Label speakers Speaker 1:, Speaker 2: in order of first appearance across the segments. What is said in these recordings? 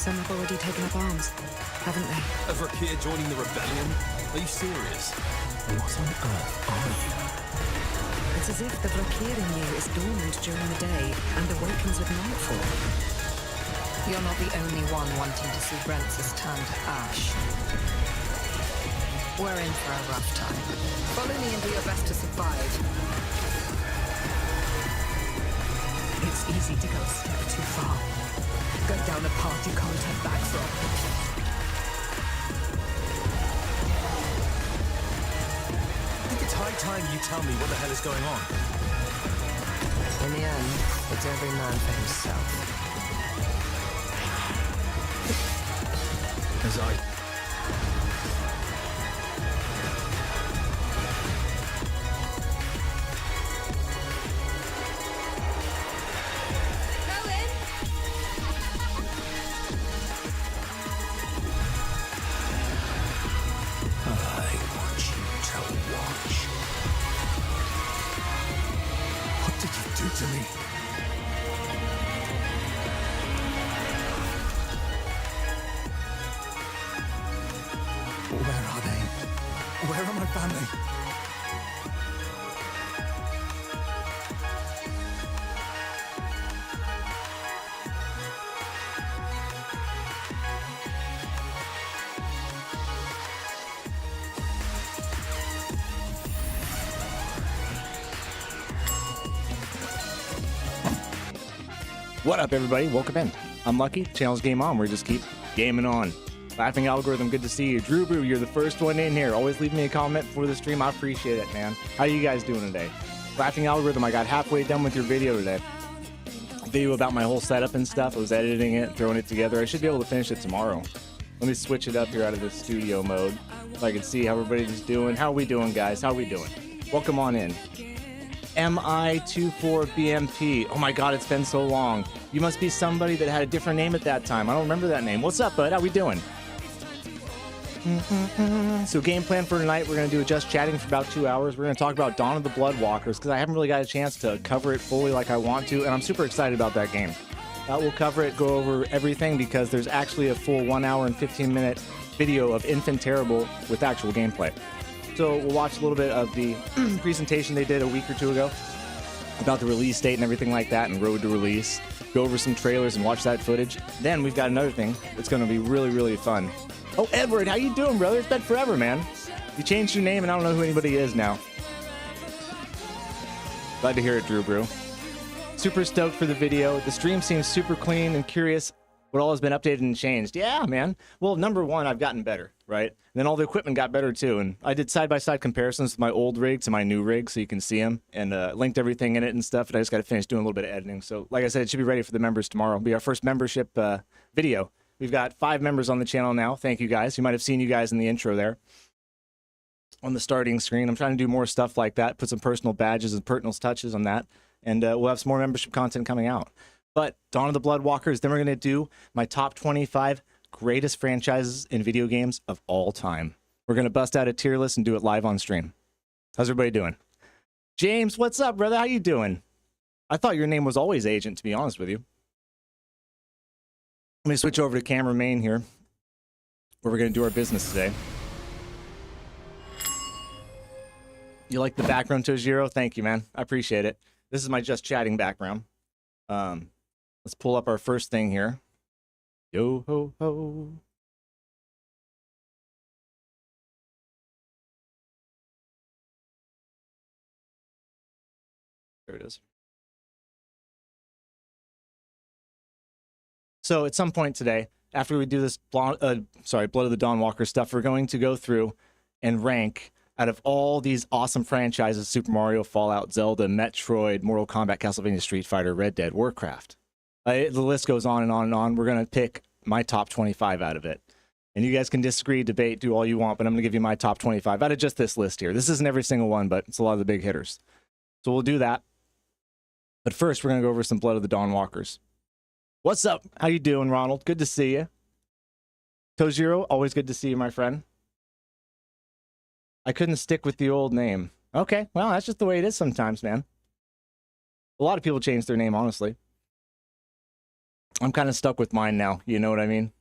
Speaker 1: Some have already taken up arms, haven't they?
Speaker 2: A Vrakir joining the rebellion? Are you serious? What on earth are you?
Speaker 1: It's as if the Vrakir in you is dormant during the day and awakens with nightfall.
Speaker 3: You're not the only one wanting to see Brent's turn to ash. We're in for a rough time. Follow me and do your best to survive.
Speaker 1: It's easy to go a step too far. Go down a path you can't turn back from.
Speaker 2: I think it's high time you tell me what the hell is going on.
Speaker 3: In the end, it's every man for himself.
Speaker 2: As I... to me. Where are they? Where are my family?
Speaker 4: What up, everybody? Welcome in. I'm Lucky. Channel's Game On. We just keep gaming on. Laughing Algorithm, good to see you. Drew Brew, you're the first one in here. Always leave me a comment before the stream. I appreciate it, man. How you guys doing today? Laughing Algorithm, I got halfway done with your video today. Video about my whole setup and stuff. I was editing it, throwing it together. I should be able to finish it tomorrow. Let me switch it up here out of the studio mode so I can see how everybody's doing. How we doing, guys? How we doing? Welcome on in. MI24BMP. Oh my god, it's been so long. You must be somebody that had a different name at that time. I don't remember that name. What's up, bud? How we doing? So game plan for tonight, we're going to do just chatting for about 2 hours. We're going to talk about Dawn of the Bloodwalkers because I haven't really got a chance to cover it fully like I want to, and I'm super excited about that game. We'll cover it, go over everything, because there's actually a full 1 hour and 15-minute video of Infant Terrible with actual gameplay. So we'll watch a little bit of the presentation they did a week or two ago about the release date and everything like that, and road to release. Go over some trailers and watch that footage. Then we've got another thing that's going to be really, really fun. Oh, Edward, how you doing, brother? It's been forever, man. You changed your name, and I don't know who anybody is now. Glad to hear it, Drew Brew. Super stoked for the video. The stream seems super clean and curious what all has been updated and changed. Yeah, man. Well, number one, I've gotten better, right? And then all the equipment got better too. And I did side-by-side comparisons with my old rig to my new rig so you can see them, and linked everything in it and stuff. And I just got to finish doing a little bit of editing. So like I said, it should be ready for the members tomorrow. It'll be our first membership video. We've got 5 members on the channel now. Thank you guys. You might have seen you guys in the intro there on the starting screen. I'm trying to do more stuff like that, put some personal badges and personal touches on that. And we'll have some more membership content coming out. But Dawn of the Bloodwalkers, then we're going to do my top 25 greatest franchises in video games of all time. We're going to bust out a tier list and do it live on stream. How's everybody doing? James, what's up, brother? How you doing? I thought your name was always Agent, to be honest with you. Let me switch over to camera main here, where we're going to do our business today. You like the background, Tojiro? Thank you, man. I appreciate it. This is my just chatting background. Let's pull up our first thing here. Yo ho ho. There it is. So at some point today, after we do this Blood of the Dawnwalker stuff, we're going to go through and rank out of all these awesome franchises: Super Mario, Fallout, Zelda, Metroid, Mortal Kombat, Castlevania, Street Fighter, Red Dead, Warcraft. The list goes on and on and on. We're going to pick my top 25 out of it. And you guys can disagree, debate, do all you want, but I'm going to give you my top 25 out of just this list here. This isn't every single one, but it's a lot of the big hitters. So we'll do that. But first, we're going to go over some Blood of the Dawnwalkers. What's up? How you doing, Ronald? Good to see you. Tojiro, always good to see you, my friend. I couldn't stick with the old name. Okay, well, that's just the way it is sometimes, man. A lot of people change their name, honestly. I'm kind of stuck with mine now. You know what I mean?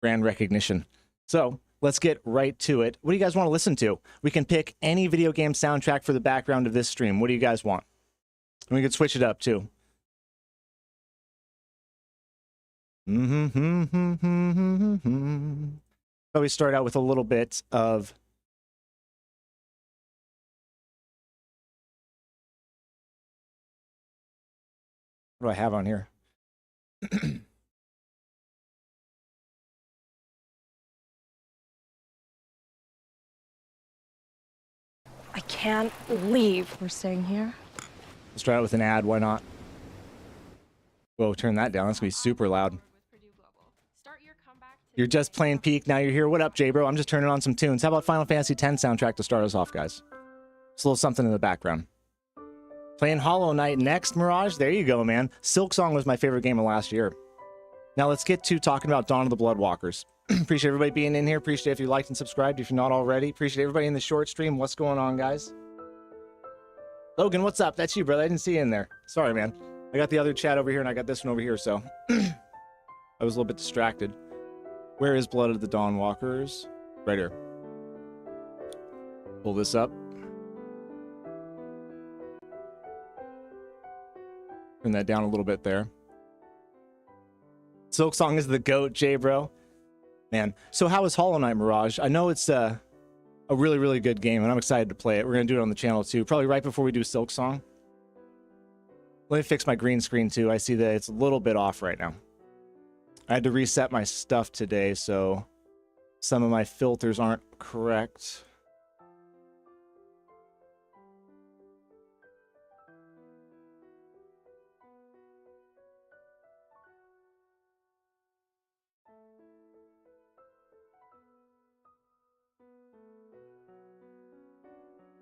Speaker 4: Brand recognition. So let's get right to it. What do you guys want to listen to? We can pick any video game soundtrack for the background of this stream. What do you guys want? And we could switch it up too. So we start out with a little bit of what do I have on here?
Speaker 5: I can't leave. We're staying here.
Speaker 4: Let's try it with an ad. Why not? Whoa, turn that down. That's gonna be super loud. You're just playing Peak. Now you're here. What up, J bro? I'm just turning on some tunes. How about Final Fantasy X soundtrack to start us off, guys? Just a little something in the background. Playing Hollow Knight next, Mirage. There you go, man. Silk Song was my favorite game of last year. Now let's get to talking about Dawn of the Bloodwalkers. Appreciate everybody being in here. Appreciate if you liked and subscribed if you're not already. Appreciate everybody in the short stream. What's going on, guys? Logan, what's up? That's you, brother. I didn't see you in there. Sorry, man. I got the other chat over here and I got this one over here, so I was a little bit distracted. Where is Blood of the Dawnwalkers? Right here. Pull this up. Turn that down a little bit there. Silk Song is the GOAT, J-Bro. Man, so how is Hollow Knight, Mirage? I know it's a really, really good game, and I'm excited to play it. We're going to do it on the channel, too. Probably right before we do Silk Song. Let me fix my green screen, too. I see that it's a little bit off right now. I had to reset my stuff today, so some of my filters aren't correct.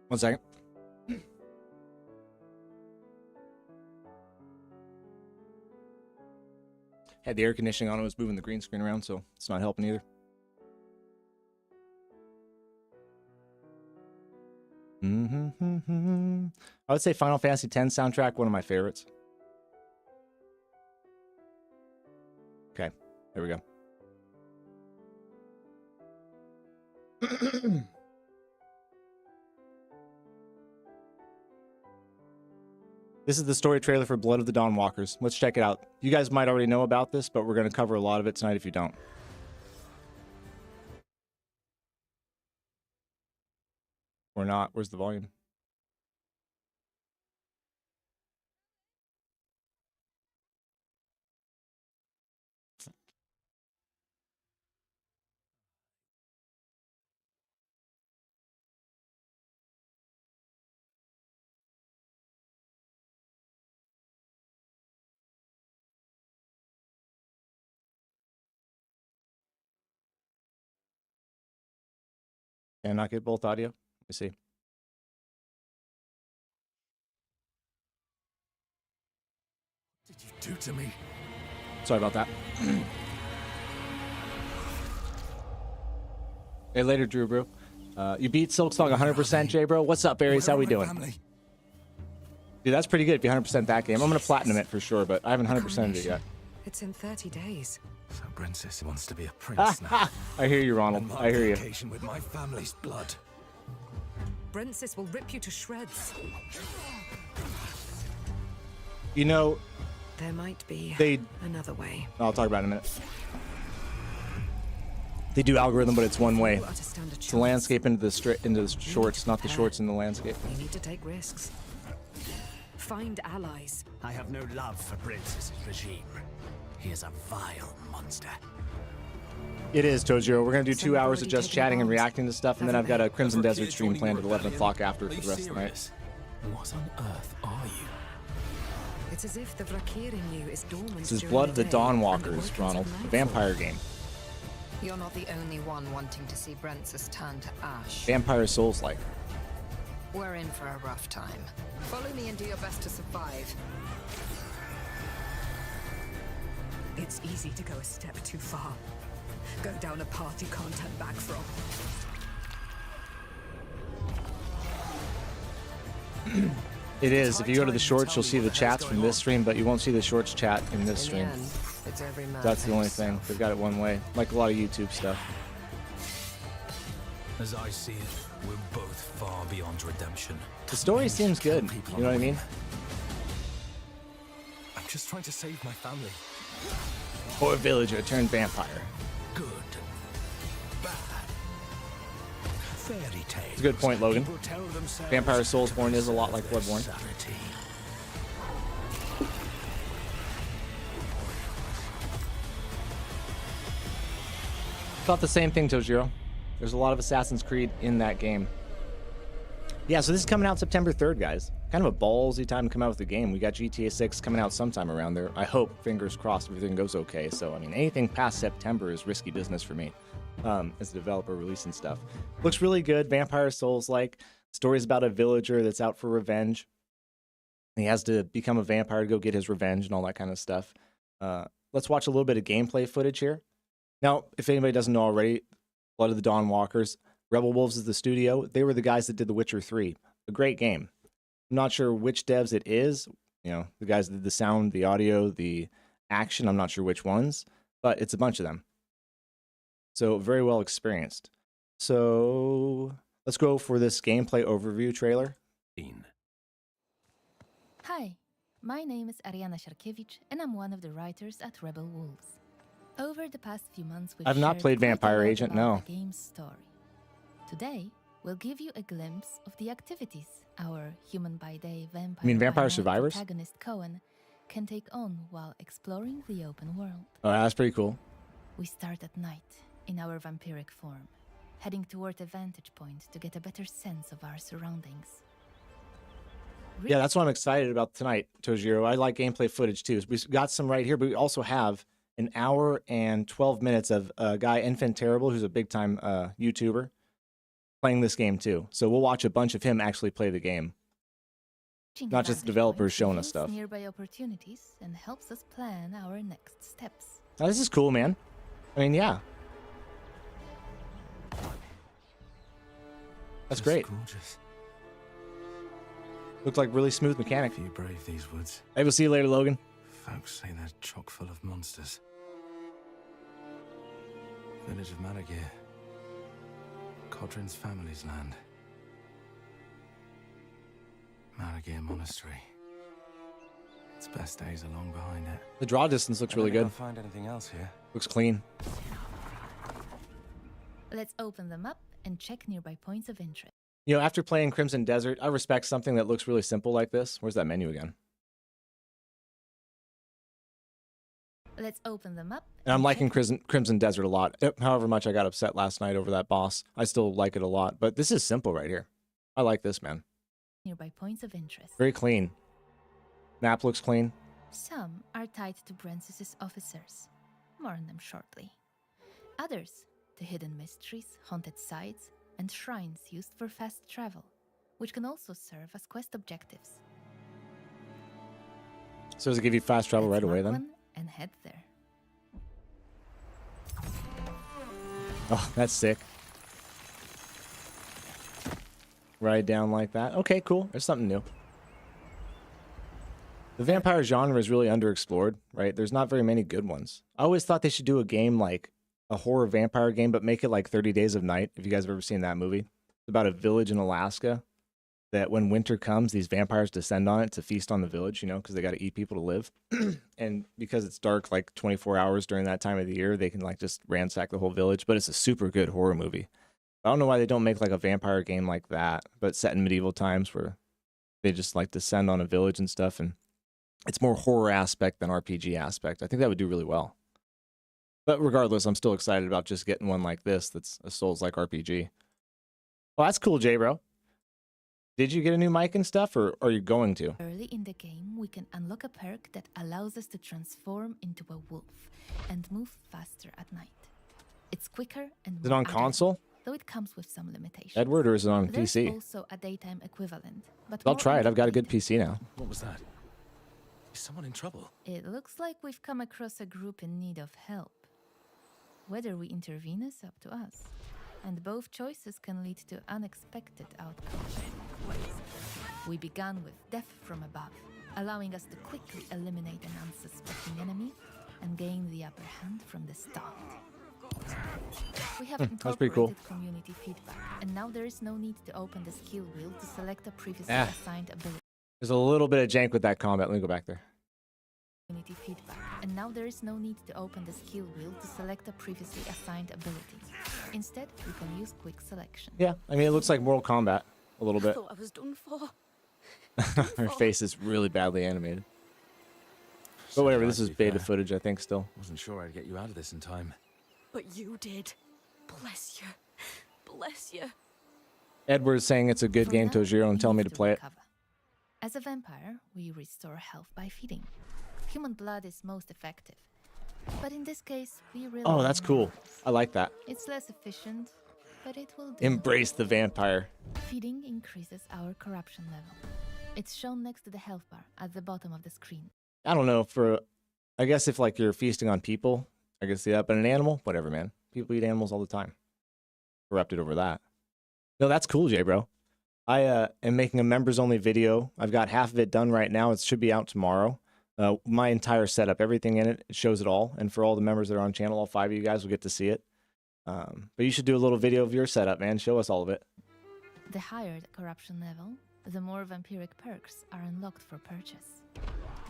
Speaker 4: One second. Had the air conditioning on, it was moving the green screen around, so it's not helping either. I would say Final Fantasy X soundtrack, one of my favorites. Okay, there we go. This is the story trailer for Blood of the Dawnwalkers. Let's check it out. You guys might already know about this, but we're going to cover a lot of it tonight if you don't. Or not. Where's the volume? Can I not get both audio? Let me see.
Speaker 2: What did you do to me?
Speaker 4: Sorry about that. Hey, later, Drew, bro. You beat Silk Song 100%, J, bro. What's up, Aries? How we doing?
Speaker 2: Family?
Speaker 4: Dude, that's pretty good if you 100% that game. I'm going to platinum it for sure, but I haven't 100%ed it yet.
Speaker 1: It's in 30 days.
Speaker 2: So Princess wants to be a prince now.
Speaker 4: I hear you, Ronald. I hear you.
Speaker 2: With my family's blood.
Speaker 1: Brentsis will rip you to shreds.
Speaker 4: You know,
Speaker 1: There might be another way.
Speaker 4: I'll talk about it in a minute. They do algorithm, but it's one way.
Speaker 1: You are to stand a
Speaker 4: It's the landscape into the shorts, not the shorts in the landscape.
Speaker 1: You need to take risks. Find allies.
Speaker 6: I have no love for Princess's regime. He is a vile monster.
Speaker 4: It is, Tojiro. We're going to do 2 hours of just chatting and reacting to stuff, and then I've got a Crimson Desert stream planned at 11 o'clock after for the rest of the night.
Speaker 2: What on earth are you?
Speaker 1: It's as if the Vrakir in you is dormant.
Speaker 4: This is
Speaker 1: during
Speaker 4: Blood of the
Speaker 1: day and
Speaker 4: Dawnwalkers,
Speaker 1: awakens
Speaker 4: Ronald.
Speaker 1: at
Speaker 4: A
Speaker 1: nightfall.
Speaker 4: vampire game.
Speaker 3: You're not the only one wanting to see Brentsis turn to ash.
Speaker 4: Vampire Souls-like.
Speaker 3: We're in for a rough time. Follow me and do your best to survive.
Speaker 1: It's easy to go a step too far. Go down a path you can't turn back from.
Speaker 4: It is. If you go to the shorts, you'll see the chats from this stream, but you won't see the shorts chat in this
Speaker 3: In the
Speaker 4: stream.
Speaker 3: end, It's every man.
Speaker 4: That's the only thing. They've got it one way, like a lot of YouTube stuff.
Speaker 2: As I see it, we're both far beyond redemption.
Speaker 4: The story seems good. You know what I mean?
Speaker 2: I'm just trying to save my family.
Speaker 4: Or a villager turned vampire.
Speaker 6: Good. Bad. Fairy tales.
Speaker 4: It's a good point, Logan.
Speaker 6: People tell themselves
Speaker 4: Vampire Soulsborne is a lot like
Speaker 6: their
Speaker 4: Bloodborne.
Speaker 6: sanity.
Speaker 4: Thought the same thing, Tojiro. There's a lot of Assassin's Creed in that game. Yeah, so this is coming out September 3rd, guys. Kind of a ballsy time to come out with the game. We got GTA 6 coming out sometime around there. I hope, fingers crossed, everything goes okay. So, I mean, anything past September is risky business for me as a developer releasing stuff. Looks really good. Vampire Souls-like. Stories about a villager that's out for revenge. He has to become a vampire to go get his revenge and all that kind of stuff. Let's watch a little bit of gameplay footage here. Now, if anybody doesn't know already, Blood of the Dawn Walkers, Rebel Wolves is the studio. They were the guys that did The Witcher 3. A great game. I'm not sure which devs it is. You know, the guys that did the sound, the audio, the action. I'm not sure which ones, but it's a bunch of them. So very well experienced. So let's go for this gameplay overview trailer.
Speaker 7: Hi, my name is Ariana Sharkiewicz, and I'm one of the writers at Rebel Wolves. Over the past few months, we've
Speaker 4: I've not
Speaker 7: shared
Speaker 4: played
Speaker 7: quite a
Speaker 4: Vampire
Speaker 7: lot
Speaker 4: Agent,
Speaker 7: about
Speaker 4: no.
Speaker 7: the game's story. Today, we'll give you a glimpse of the activities our human by day, vampire,
Speaker 4: You mean Vampire
Speaker 7: by night
Speaker 4: Survivors?
Speaker 7: protagonist Cohen can take on while exploring the open world.
Speaker 4: Oh, that's pretty cool.
Speaker 7: We start at night in our vampiric form, heading toward a vantage point to get a better sense of our surroundings.
Speaker 4: Yeah, that's what I'm excited about tonight, Tojiro. I like gameplay footage too. We've got some right here, but we also have an hour and 12 minutes of a guy, Infant Terrible, who's a big-time YouTuber, playing this game too. So we'll watch a bunch of him actually play the game. Not just
Speaker 7: Vantage
Speaker 4: developers
Speaker 7: point
Speaker 4: showing us
Speaker 7: reveals
Speaker 4: stuff.
Speaker 7: nearby opportunities and helps us plan our next steps.
Speaker 4: Now, this is cool, man. I mean, yeah. That's
Speaker 2: Just
Speaker 4: great.
Speaker 2: Gorgeous.
Speaker 4: Looked like really smooth mechanic.
Speaker 2: If you brave these woods,
Speaker 4: Hey, we'll see you later, Logan.
Speaker 2: folks say they're chock full of monsters. Village of Malagir. Codrin's family's land. Malagir Monastery. Its best days are long behind it.
Speaker 4: The draw distance looks really
Speaker 2: I don't
Speaker 4: good.
Speaker 2: think I'll find anything else here.
Speaker 4: Looks clean.
Speaker 7: Let's open them up and check nearby points of interest.
Speaker 4: You know, after playing Crimson Desert, I respect something that looks really simple like this. Where's that menu again?
Speaker 7: Let's open them up.
Speaker 4: And I'm liking
Speaker 7: check
Speaker 4: Crimson Desert a lot. However much I got upset last night over that boss, I still like it a lot. But this is simple right here. I like this, man.
Speaker 7: nearby points of interest.
Speaker 4: Very clean. Map looks clean.
Speaker 7: Some are tied to Brensis's officers. More on them shortly. Others to hidden mysteries, haunted sites, and shrines used for fast travel, which can also serve as quest objectives.
Speaker 4: So does it give you fast travel
Speaker 7: Let's
Speaker 4: right away
Speaker 7: mark
Speaker 4: then?
Speaker 7: one and head there.
Speaker 4: Oh, that's sick. Ride down like that. Okay, cool. There's something new. The vampire genre is really underexplored, right? There's not very many good ones. I always thought they should do a game like a horror vampire game, but make it like 30 Days of Night. If you guys have ever seen that movie, it's about a village in Alaska that when winter comes, these vampires descend on it to feast on the village, you know, because they got to eat people to live. And because it's dark like 24 hours during that time of the year, they can like just ransack the whole village. But it's a super good horror movie. I don't know why they don't make like a vampire game like that, but set in medieval times where they just like descend on a village and stuff. And it's more horror aspect than RPG aspect. I think that would do really well. But regardless, I'm still excited about just getting one like this that's a Souls-like RPG. Well, that's cool, J-Bro. Did you get a new mic and stuff, or are you going to?
Speaker 7: Early in the game, we can unlock a perk that allows us to transform into a wolf and move faster at night. It's quicker and
Speaker 4: Is it
Speaker 7: more
Speaker 4: on
Speaker 7: agile,
Speaker 4: console,
Speaker 7: though it comes with some limitations.
Speaker 4: Edward, or is it on
Speaker 7: There's
Speaker 4: PC?
Speaker 7: also a daytime equivalent, but
Speaker 4: I'll
Speaker 7: more
Speaker 4: try
Speaker 7: on
Speaker 4: it. I've got a good
Speaker 7: later.
Speaker 4: PC now.
Speaker 2: What was that? Is someone in trouble?
Speaker 7: It looks like we've come across a group in need of help. Whether we intervene is up to us, and both choices can lead to unexpected outcomes. We began with death from above, allowing us to quickly eliminate an unsuspecting enemy, and gain the upper hand from the start. We have
Speaker 4: That's pretty cool.
Speaker 7: incorporated community feedback, and now there is no need to open the skill wheel to select a previously
Speaker 4: Ah.
Speaker 7: assigned ability.
Speaker 4: There's a little bit of jank with that combat. Let me go back there.
Speaker 7: Community feedback, and now there is no need to open the skill wheel to select a previously assigned ability. Instead, we can use quick selection.
Speaker 4: Yeah, I mean, it looks like Mortal Kombat a little
Speaker 5: I
Speaker 4: bit.
Speaker 5: thought I was done for.
Speaker 4: Her face is really badly animated. But whatever, this is
Speaker 2: To be
Speaker 4: beta
Speaker 2: fair,
Speaker 4: footage, I think, still.
Speaker 2: Wasn't sure I'd get you out of this in time.
Speaker 5: But you did. Bless you. Bless you.
Speaker 4: Edward's saying it's a good
Speaker 7: For
Speaker 4: game,
Speaker 7: now,
Speaker 4: Tojiro, and
Speaker 7: we
Speaker 4: telling me
Speaker 7: need
Speaker 4: to play it.
Speaker 7: recover. As a vampire, we restore health by feeding. Human blood is most effective. But in this case, we rely
Speaker 4: Oh, that's
Speaker 7: on
Speaker 4: cool.
Speaker 7: animals.
Speaker 4: I like that.
Speaker 7: It's less efficient, but it will do.
Speaker 4: Embrace the vampire.
Speaker 7: Feeding increases our corruption level. It's shown next to the health bar at the bottom of the screen.
Speaker 4: I don't know, I guess if like you're feasting on people, I can see that, but an animal, whatever, man. People eat animals all the time. Corrupted over that. No, that's cool, Jay, bro. I am making a members only video. I've got half of it done right now. It should be out tomorrow. My entire setup, everything in it, it shows it all. And for all the members that are on channel, all 5 of you guys will get to see it. But you should do a little video of your setup, man. Show us all of it.
Speaker 7: The higher the corruption level, the more vampiric perks are unlocked for purchase.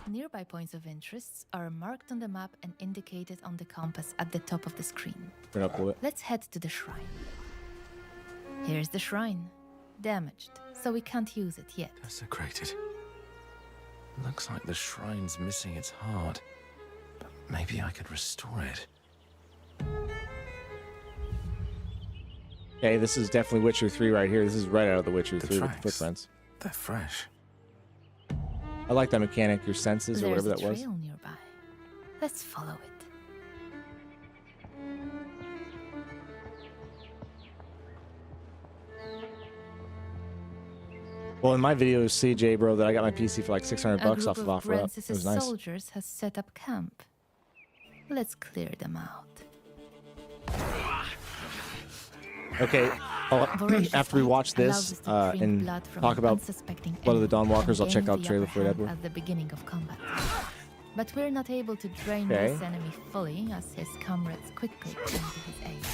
Speaker 7: Nearby points of interest are marked on the map and indicated on the compass at the top of the screen.
Speaker 4: Bring up with it.
Speaker 7: Let's head to the shrine. Here's the shrine. Damaged, so we can't use it yet.
Speaker 2: Desecrated. Looks like the shrine's missing its heart. But maybe I could restore it.
Speaker 4: Okay, this is definitely Witcher 3 right here. This is right out of the Witcher 3 with the
Speaker 2: tracks.
Speaker 4: footprints.
Speaker 2: They're fresh.
Speaker 4: I like that mechanic, your senses or
Speaker 7: There's
Speaker 4: whatever
Speaker 7: a
Speaker 4: that was.
Speaker 7: trail nearby. Let's follow it.
Speaker 4: Well, in my videos, CJ, bro, that I got my PC for like 600
Speaker 7: A
Speaker 4: bucks
Speaker 7: group
Speaker 4: off of
Speaker 7: of
Speaker 4: OfferUp. It
Speaker 7: Francis's
Speaker 4: was nice.
Speaker 7: soldiers has set up camp. Let's clear them out.
Speaker 4: Okay,
Speaker 7: Voracious
Speaker 4: after we
Speaker 7: Light
Speaker 4: watch
Speaker 7: allows
Speaker 4: this
Speaker 7: us to drink
Speaker 4: and
Speaker 7: blood from
Speaker 4: talk
Speaker 7: an
Speaker 4: about
Speaker 7: unsuspecting
Speaker 4: Blood of the
Speaker 7: enemy
Speaker 4: Dawnwalkers, I'll
Speaker 7: and
Speaker 4: check
Speaker 7: gain
Speaker 4: out
Speaker 7: the
Speaker 4: trailer
Speaker 7: upper
Speaker 4: for it,
Speaker 7: hand
Speaker 4: Edward.
Speaker 7: at the beginning of combat. But we're not able to drain
Speaker 4: Okay.
Speaker 7: this enemy fully, as his comrades quickly come to his aid.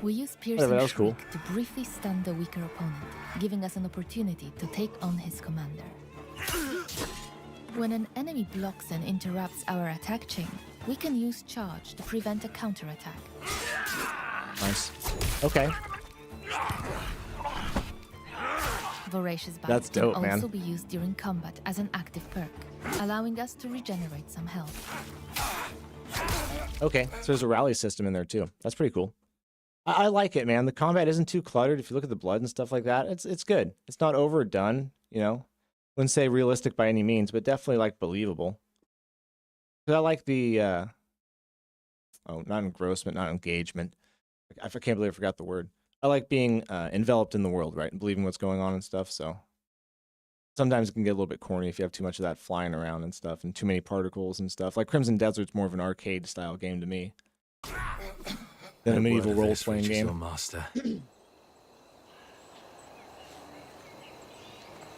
Speaker 7: We use piercing
Speaker 4: Whatever, that was cool.
Speaker 7: shriek to briefly stun the weaker opponent, giving us an opportunity to take on his commander. When an enemy blocks and interrupts our attack chain, we can use charge to prevent a counterattack.
Speaker 4: Nice. Okay.
Speaker 7: Voracious Bite
Speaker 4: That's
Speaker 7: can
Speaker 4: dope, man.
Speaker 7: also be used during combat as an active perk, allowing us to regenerate some health.
Speaker 4: Okay, so there's a rally system in there too. That's pretty cool. I like it, man. The combat isn't too cluttered. If you look at the blood and stuff like that, it's good. It's not overdone, you know. Wouldn't say realistic by any means, but definitely like believable. 'Cause I like the not engrossment, not engagement. I can't believe I forgot the word. I like being enveloped in the world, right, and believing what's going on and stuff. So sometimes it can get a little bit corny if you have too much of that flying around and stuff, and too many particles and stuff. Like Crimson Desert's more of an arcade style game to me than a medieval role playing game.
Speaker 2: Master.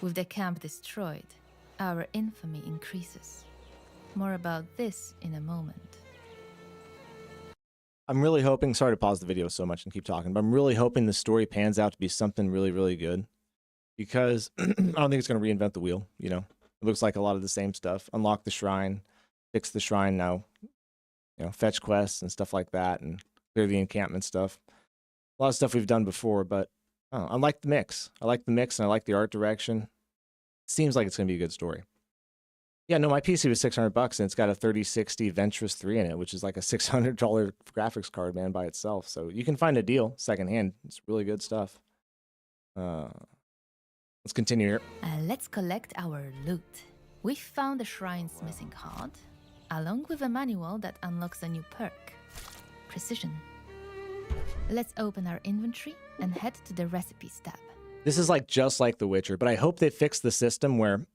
Speaker 7: With the camp destroyed, our infamy increases. More about this in a moment.
Speaker 4: I'm really hoping, sorry to pause the video so much and keep talking, but I'm really hoping the story pans out to be something really, really good. Because I don't think it's going to reinvent the wheel, you know? It looks like a lot of the same stuff. Unlock the shrine, fix the shrine now, you know, fetch quests and stuff like that, and clear the encampment stuff. A lot of stuff we've done before, but I like the mix. I like the mix and I like the art direction. Seems like it's going to be a good story. Yeah, no, my PC was 600 bucks and it's got a 3060 Ventress 3 in it, which is like a $600 graphics card, man, by itself. So you can find a deal secondhand. It's really good stuff. Let's continue here.
Speaker 7: Let's collect our loot. We found the shrine's missing heart, along with a manual that unlocks a new perk. Precision. Let's open our inventory and head to the recipes tab.
Speaker 4: This is like just like The Witcher, but I hope they fix the system where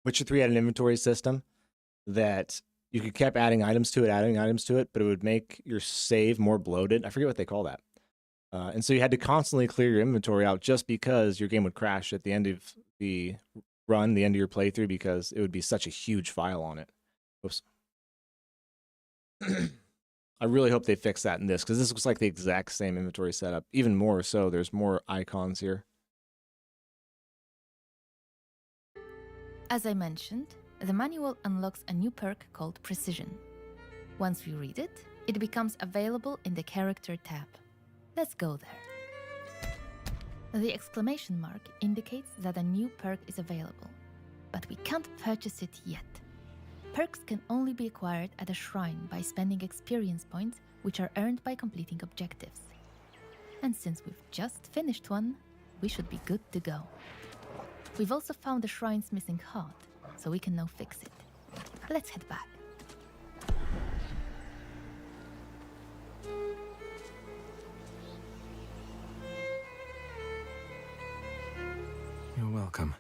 Speaker 4: Witcher 3 had an inventory system that you could keep adding items to it, but it would make your save more bloated. I forget what they call that. And so you had to constantly clear your inventory out just because your game would crash at the end of the run, the end of your playthrough, because it would be such a huge file on it. Oops. I really hope they fix that in this, because this looks like the exact same inventory setup. Even more so, there's more icons here.
Speaker 7: As I mentioned, the manual unlocks a new perk called Precision. Once we read it, it becomes available in the Character tab. Let's go there. The exclamation mark indicates that a new perk is available, but we can't purchase it yet. Perks can only be acquired at a shrine by spending experience points, which are earned by completing objectives. And since we've just finished one, we should be good to go. We've also found the shrine's missing heart, so we can now fix it. Let's head back.
Speaker 2: You're welcome.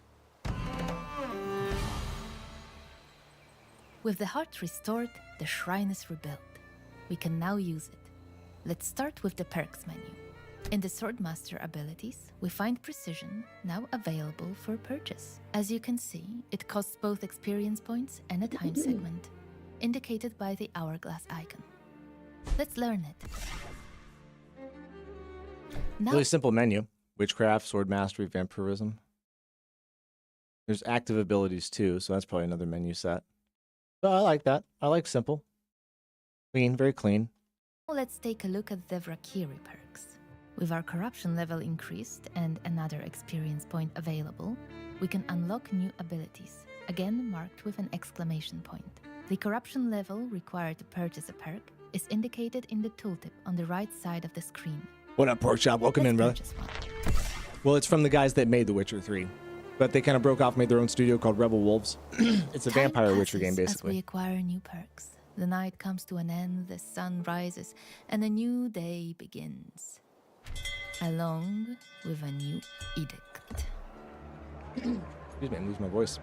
Speaker 7: With the heart restored, the shrine is rebuilt. We can now use it. Let's start with the perks menu. In the Swordmaster abilities, we find Precision, now available for purchase. As you can see, it costs both experience points and a time segment, indicated by the hourglass icon. Let's learn it. Now,
Speaker 4: Really simple menu. Witchcraft, Sword Mastery, Vampirism. There's active abilities too, so that's probably another menu set. But I like that. I like simple. Clean, very clean.
Speaker 7: let's take a look at the Vrakiri perks. With our corruption level increased and another experience point available, we can unlock new abilities, again marked with an exclamation point. The corruption level required to purchase a perk is indicated in the tooltip on the right side of the screen.
Speaker 4: What up, Porkchop? Welcome in, brother. Well, it's from the guys that made The Witcher 3. But they kind of broke off, made their own studio called Rebel Wolves. It's a vampire Witcher game, basically.
Speaker 7: As we acquire new perks, the night comes to an end, the sun rises, and a new day begins. Along with a new edict.
Speaker 4: Excuse me, I'm losing my voice.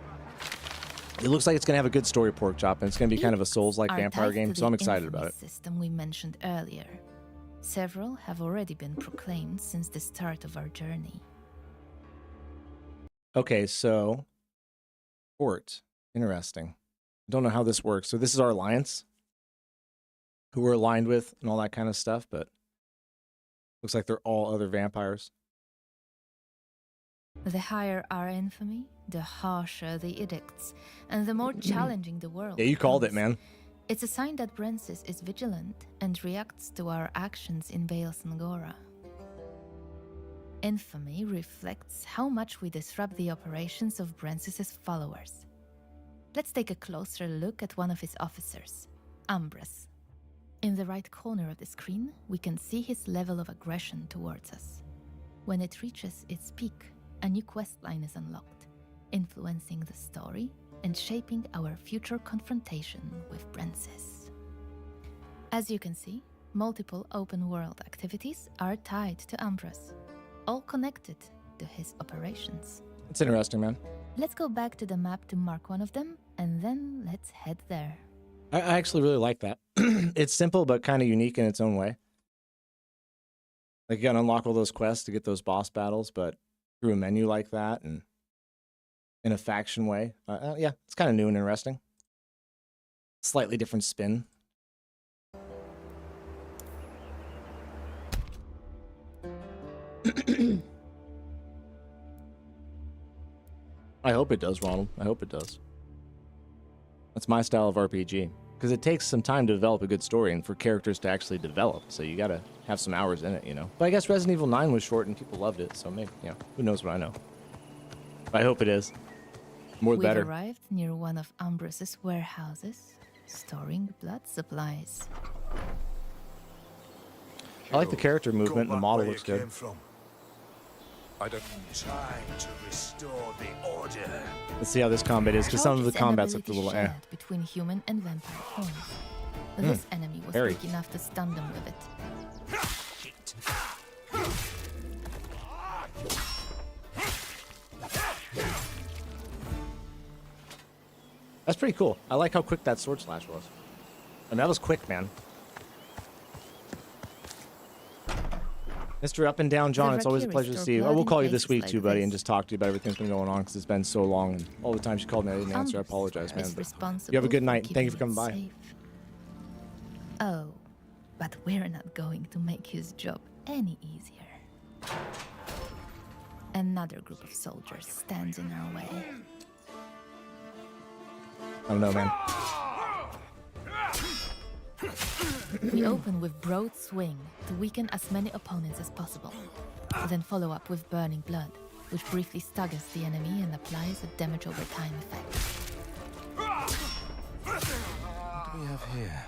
Speaker 4: It looks like it's going to have a good story, Porkchop, and it's going to be kind of a Souls-like vampire game, so I'm excited about it.
Speaker 7: System we mentioned earlier. Several have already been proclaimed since the start of our journey.
Speaker 4: Okay, so Fort. Interesting. I don't know how this works. So this is our alliance, who we're aligned with and all that kind of stuff, but looks like they're all other vampires.
Speaker 7: The higher our infamy, the harsher the edicts, and the more challenging the world.
Speaker 4: Yeah, you called it, man.
Speaker 7: It's a sign that Brensis is vigilant and reacts to our actions in Baal Sangora. Infamy reflects how much we disrupt the operations of Brensis' followers. Let's take a closer look at one of his officers, Ambrose. In the right corner of the screen, we can see his level of aggression towards us. When it reaches its peak, a new questline is unlocked, influencing the story and shaping our future confrontation with Brensis. As you can see, multiple open-world activities are tied to Ambrose, all connected to his operations.
Speaker 4: It's interesting, man.
Speaker 7: Let's go back to the map to mark one of them, and then let's head there.
Speaker 4: I actually really like that. It's simple, but kind of unique in its own way. Like, you gotta unlock all those quests to get those boss battles, but through a menu like that and in a faction way. Yeah, it's kind of new and interesting. Slightly different spin. I hope it does, Ronald. I hope it does. That's my style of RPG. Because it takes some time to develop a good story and for characters to actually develop. So you gotta have some hours in it, you know. But I guess Resident Evil 9 was short and people loved it. So maybe, you know, who knows what I know. But I hope it is. More the better.
Speaker 7: We've arrived near one of Ambrose's warehouses, storing blood supplies.
Speaker 4: I like the character movement and the model looks good.
Speaker 8: I don't try to restore the order.
Speaker 4: Let's see how this combat is, because some of the combats look a little
Speaker 7: shared between human and vampire forms. This enemy was weak enough to stun them with it.
Speaker 4: That's pretty cool. I like how quick that sword slash was. And that was quick, man. Mr. Up and Down John,
Speaker 7: The
Speaker 4: it's always a
Speaker 7: Valkyries
Speaker 4: pleasure to
Speaker 7: store
Speaker 4: see you.
Speaker 7: blood
Speaker 4: We'll
Speaker 7: in
Speaker 4: call you this
Speaker 7: places
Speaker 4: week
Speaker 7: like
Speaker 4: too, buddy, and
Speaker 7: this.
Speaker 4: just talk to you about everything that's been going on because it's been so long. And all the times you called me, I didn't answer. I apologize, man.
Speaker 7: Is
Speaker 4: But
Speaker 7: responsible
Speaker 4: you have a good
Speaker 7: for
Speaker 4: night. Thank you for
Speaker 7: keeping
Speaker 4: coming
Speaker 7: it
Speaker 4: by.
Speaker 7: safe. Oh, but we're not going to make his job any easier. Another group of soldiers stands in our way.
Speaker 4: I don't know, man.
Speaker 7: We open with Broad Swing to weaken as many opponents as possible, then follow up with Burning Blood, which briefly staggers the enemy and applies a damage over time effect.
Speaker 2: What do we have here?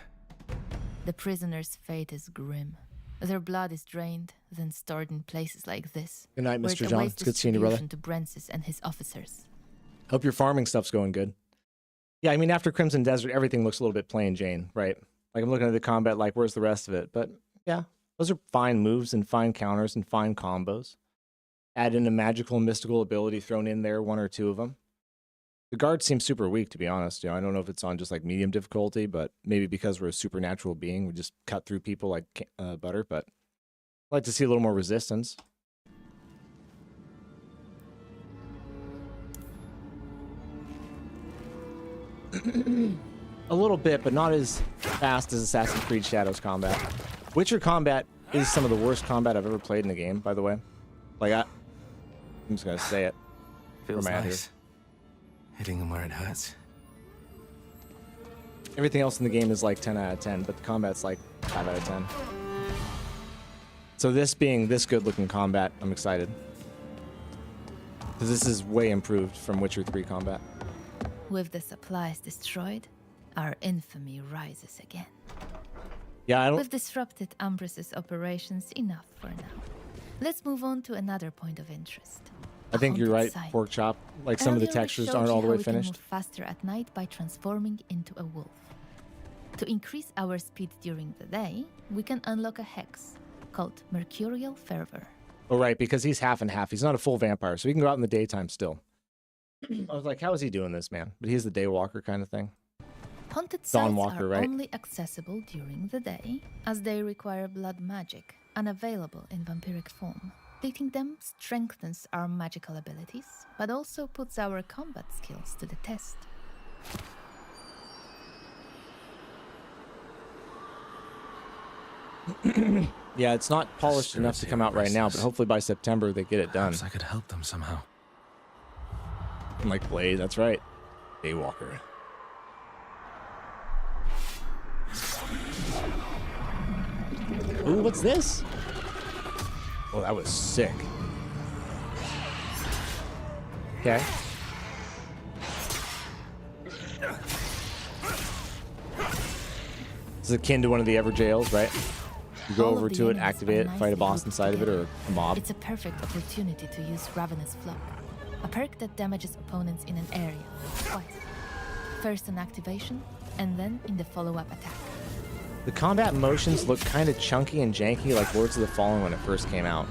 Speaker 7: The prisoner's fate is grim. Their blood is drained, then stored in places like this.
Speaker 4: Good night,
Speaker 7: where
Speaker 4: Mr.
Speaker 7: it
Speaker 4: John.
Speaker 7: awaits
Speaker 4: It's good seeing you, brother.
Speaker 7: distribution to Brensis and his officers.
Speaker 4: Hope your farming stuff's going good. Yeah, I mean, after Crimson Desert, everything looks a little bit plain Jane, right? Like, I'm looking at the combat, like, where's the rest of it? But, yeah, those are fine moves and fine counters and fine combos. Add in a magical and mystical ability thrown in there, one or two of them. The guard seems super weak, to be honest. You know, I don't know if it's on just, like, medium difficulty, but maybe because we're a supernatural being, we just cut through people like butter, but I'd like to see a little more resistance. A little bit, but not as fast as Assassin's Creed Shadows combat. Witcher combat is some of the worst combat I've ever played in a game, by the way. Like, I'm just gonna say it.
Speaker 2: Feels
Speaker 4: Where am I at
Speaker 2: nice. Hitting him where it hurts.
Speaker 4: Everything else in the game is like 10 out of 10, but the combat's like 5 out of 10. So this being this good looking combat, I'm excited. Because this is way improved from Witcher 3 combat.
Speaker 7: With the supplies destroyed, our infamy rises again.
Speaker 4: Yeah, I don't...
Speaker 7: We've disrupted Ambros's operations enough for now. Let's move on to another point of interest.
Speaker 4: I think you're right,
Speaker 7: Haunted site.
Speaker 4: Pork Chop. Like, some of the
Speaker 7: Earlier we
Speaker 4: textures
Speaker 7: showed
Speaker 4: aren't
Speaker 7: you
Speaker 4: all the
Speaker 7: how
Speaker 4: way
Speaker 7: we can
Speaker 4: finished.
Speaker 7: move faster at night by transforming into a wolf. To increase our speed during the day, we can unlock a hex called Mercurial Fervor.
Speaker 4: Oh, right, because he's half and half. He's not a full vampire, so he can go out in the daytime still. I was like, how is he doing this, man? But he's the daywalker kind of thing.
Speaker 7: Haunted sites
Speaker 4: Dawnwalker,
Speaker 7: are
Speaker 4: right?
Speaker 7: only accessible during the day, as they require blood magic, unavailable in vampiric form. Defeating them strengthens our magical abilities, but also puts our combat skills to the test.
Speaker 4: Yeah, it's not polished enough to come out right now, but hopefully by September they get it done.
Speaker 2: Perhaps I could help them somehow.
Speaker 4: And like Blade, that's right. Daywalker. Ooh, what's this? Oh, that was sick. Okay. This is akin to one of the Ever Jails, right? You go
Speaker 7: All of
Speaker 4: over
Speaker 7: the
Speaker 4: to it,
Speaker 7: enemies
Speaker 4: activate
Speaker 7: are
Speaker 4: it, fight a
Speaker 7: nicely
Speaker 4: boss
Speaker 7: grouped
Speaker 4: inside of it, or
Speaker 7: together.
Speaker 4: a mob.
Speaker 7: It's a perfect opportunity to use Ravenous Flock, a perk that damages opponents in an area twice. First on activation, and then in the follow-up attack.
Speaker 4: The combat motions look kind of chunky and janky like Lords of the Fallen when it first came out.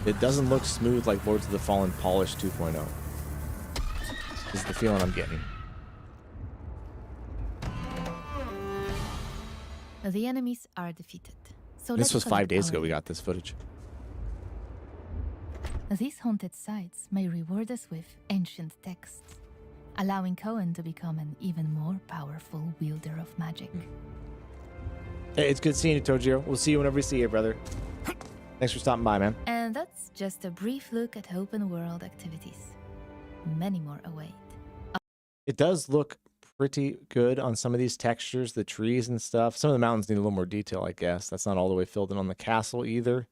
Speaker 4: It doesn't look smooth like Lords of the Fallen Polished 2.0. Is the feeling I'm getting.
Speaker 7: The enemies are defeated. So
Speaker 4: This
Speaker 7: let's
Speaker 4: was 5
Speaker 7: collect
Speaker 4: days
Speaker 7: our
Speaker 4: ago we
Speaker 7: loot.
Speaker 4: got this footage.
Speaker 7: These haunted sites may reward us with ancient texts, allowing Cohen to become an even more powerful wielder of magic.
Speaker 4: Hey, it's good seeing you, Tojiro. We'll see you whenever we see you, brother. Thanks for stopping by, man.
Speaker 7: And that's just a brief look at open world activities. Many more await.
Speaker 4: It does look pretty good on some of these textures, the trees and stuff. Some of the mountains need a little more detail, I guess. That's not all the way filled in on the castle either.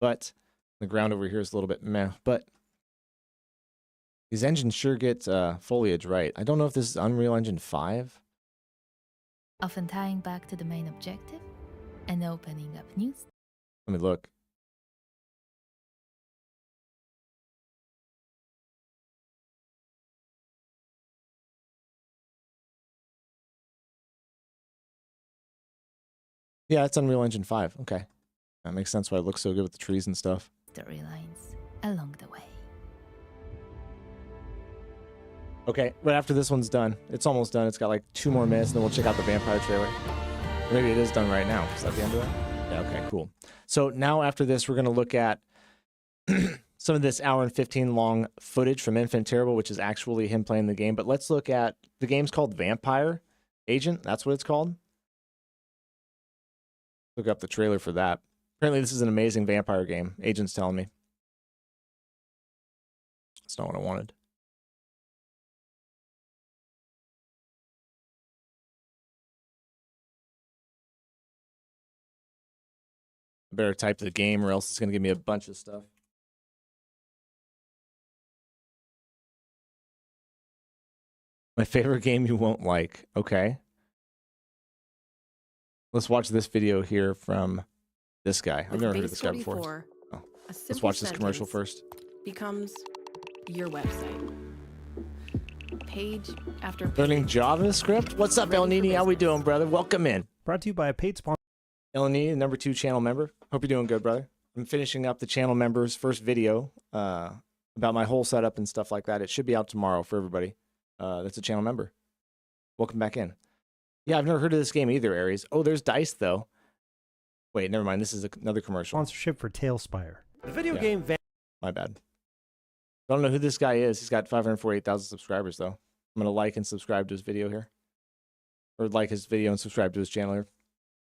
Speaker 4: But the ground over here is a little bit meh. But these engines sure get foliage right. I don't know if this is Unreal Engine 5.
Speaker 7: Often tying back to the main objective and opening up new
Speaker 4: Let me look. Yeah, it's Unreal Engine 5. Okay. That makes sense why it looks so good with the trees and stuff.
Speaker 7: storylines along the way.
Speaker 4: Okay, right after this one's done. It's almost done. It's got like 2 more minutes, and then we'll check out the vampire trailer. Or maybe it is done right now. Is that the end of that? Yeah, okay, cool. So now after this, we're going to look at some of this hour and 15 long footage from Infant Terrible, which is actually him playing the game. But let's look at the game's called Vampire Agent. That's what it's called. Look up the trailer for that. Apparently, this is an amazing vampire game. Agent's telling me. That's not what I wanted. I better type the game or else it's going to give me a bunch of stuff. My favorite game you won't like. Okay. Let's watch this video here from this guy. I've never heard of this guy before. Oh. Let's watch this commercial first.
Speaker 5: Becomes your website. Page after page.
Speaker 4: Learning JavaScript? What's up, El Nini? How we doing, brother? Welcome in.
Speaker 9: Brought to you by a paid sponsor.
Speaker 4: El Nini, number 2 channel member. Hope you're doing good, brother. I'm finishing up the channel members' first video about my whole setup and stuff like that. It should be out tomorrow for everybody that's a channel member. Welcome back in. Yeah, I've never heard of this game either, Aries. Oh, there's dice, though. Wait, never mind. This is another commercial.
Speaker 9: Sponsorship for Tailspire. The video game...
Speaker 4: My bad. Don't know who this guy is. He's got 548,000 subscribers, though. I'm going to like and subscribe to his video here. Or like his video and subscribe to his channel here.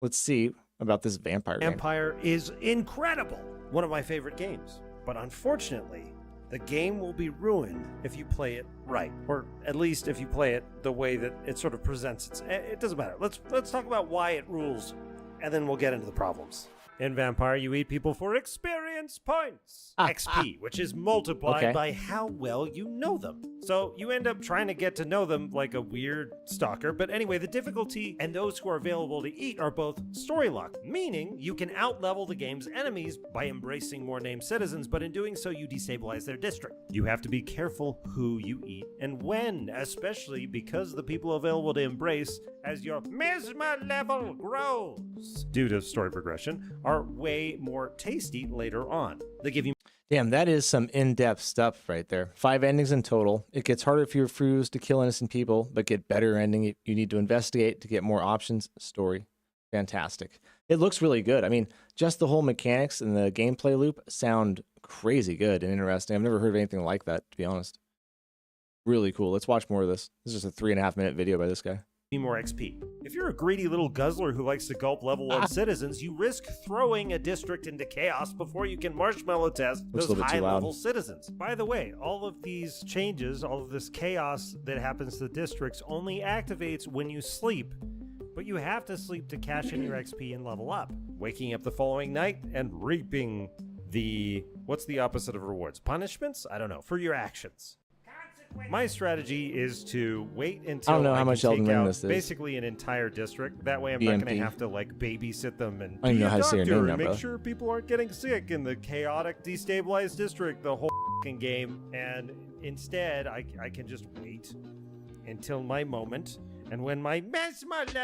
Speaker 4: Let's see about this vampire game.
Speaker 9: Vampire is incredible. One of my favorite games. But unfortunately, the game will be ruined if you play it right. Or at least if you play it the way that it sort of presents. It doesn't matter. Let's talk about why it rules, and then we'll get into the problems. In Vampire, you eat people for experience points. XP, which is multiplied by how well you know them. So you end up trying to get to know them like a weird stalker. But anyway, the difficulty and those who are available to eat are both story lock, meaning you can outlevel the game's enemies by embracing more named citizens, but in doing so, you destabilize their district. You have to be careful who you eat and when, especially because the people available to embrace as your mesmer level grows due to story progression are way more tasty later on. They give you...
Speaker 4: Damn, that is some in-depth stuff right there. 5 endings in total. It gets harder if you refuse to kill innocent people, but get better ending. You need to investigate to get more options. Story. Fantastic. It looks really good. I mean, just the whole mechanics and the gameplay loop sound crazy good and interesting. I've never heard of anything like that, to be honest. Really cool. Let's watch more of this. This is just a 3.5-minute video by this guy.
Speaker 9: More XP. If you're a greedy little guzzler who likes to gulp level 1 citizens, you risk throwing a district into chaos before you can marshmallow test those high-level citizens. By the way, all of these changes, all of this chaos that happens to the districts only activates when you sleep, but you have to sleep to cash in your XP and level up. Waking up the following night and reaping the... what's the opposite of rewards? Punishments? I don't know. For your actions. My strategy is to wait until
Speaker 4: I don't know how much Elden Ring this is.
Speaker 9: Basically an entire district. That way I'm not going to have to like babysit them and
Speaker 4: I don't even know how to say your name now,
Speaker 9: make sure people aren't getting sick in the chaotic, destabilized district the whole game. And instead, I can just wait until my moment. And when my mesmerize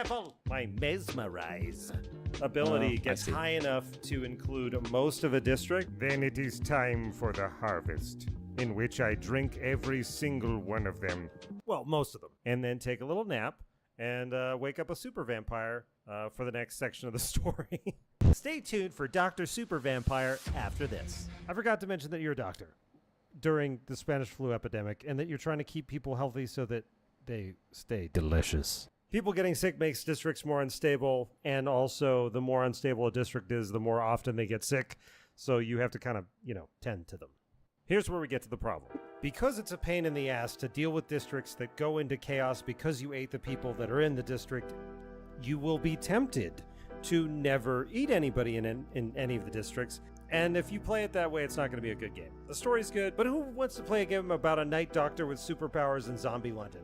Speaker 9: ability gets high enough to include most of a district, then it is time for the harvest, in which I drink every single one of them. Well, most of them. And then take a little nap and wake up a super vampire for the next section of the story. Stay tuned for Dr. Super Vampire after this. I forgot to mention that you're a doctor during the Spanish flu epidemic and that you're trying to keep people healthy so that they stay delicious. People getting sick makes districts more unstable, and also the more unstable a district is, the more often they get sick. So you have to kind of, tend to them. Here's where we get to the problem. Because it's a pain in the ass to deal with districts that go into chaos because you ate the people that are in the district, you will be tempted to never eat anybody in any of the districts. And if you play it that way, it's not going to be a good game. The story's good, but who wants to play a game about a night doctor with superpowers in zombie London?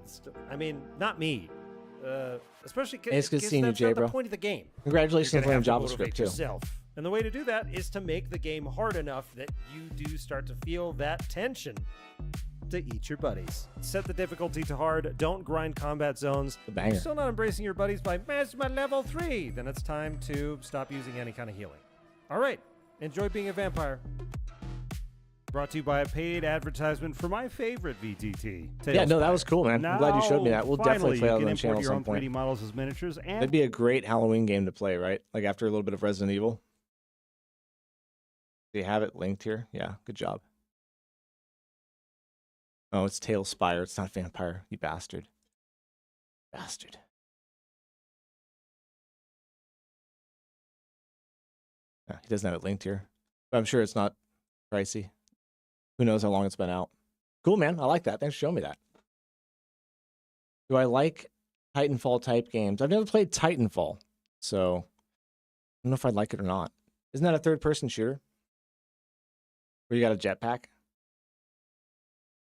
Speaker 9: I mean, not me. Especially because that's not the point of the game.
Speaker 4: Congratulations on playing JavaScript, too.
Speaker 9: Yourself. And the way to do that is to make the game hard enough that you do start to feel that tension to eat your buddies. Set the difficulty to hard. Don't grind combat zones. You're still not embracing your buddies by Mesmer level 3. Then it's time to stop using any kind of healing. All right. Enjoy being a vampire. Brought to you by a paid advertisement for my favorite VTT.
Speaker 4: Yeah, no, that was cool, man. I'm glad you showed me that. We'll definitely play that on the channel at some point.
Speaker 9: 3D models as miniatures, and
Speaker 4: that'd be a great Halloween game to play, right? Like after a little bit of Resident Evil. Do you have it linked here? Yeah, good job. Oh, it's Tail Spire. It's not Vampire, you bastard. Bastard. Yeah, he doesn't have it linked here. But I'm sure it's not pricey. Who knows how long it's been out. Cool, man. I like that. Thanks for showing me that. Do I like Titanfall type games? I've never played Titanfall, so I don't know if I'd like it or not. Isn't that a third-person shooter? Where you got a jetpack?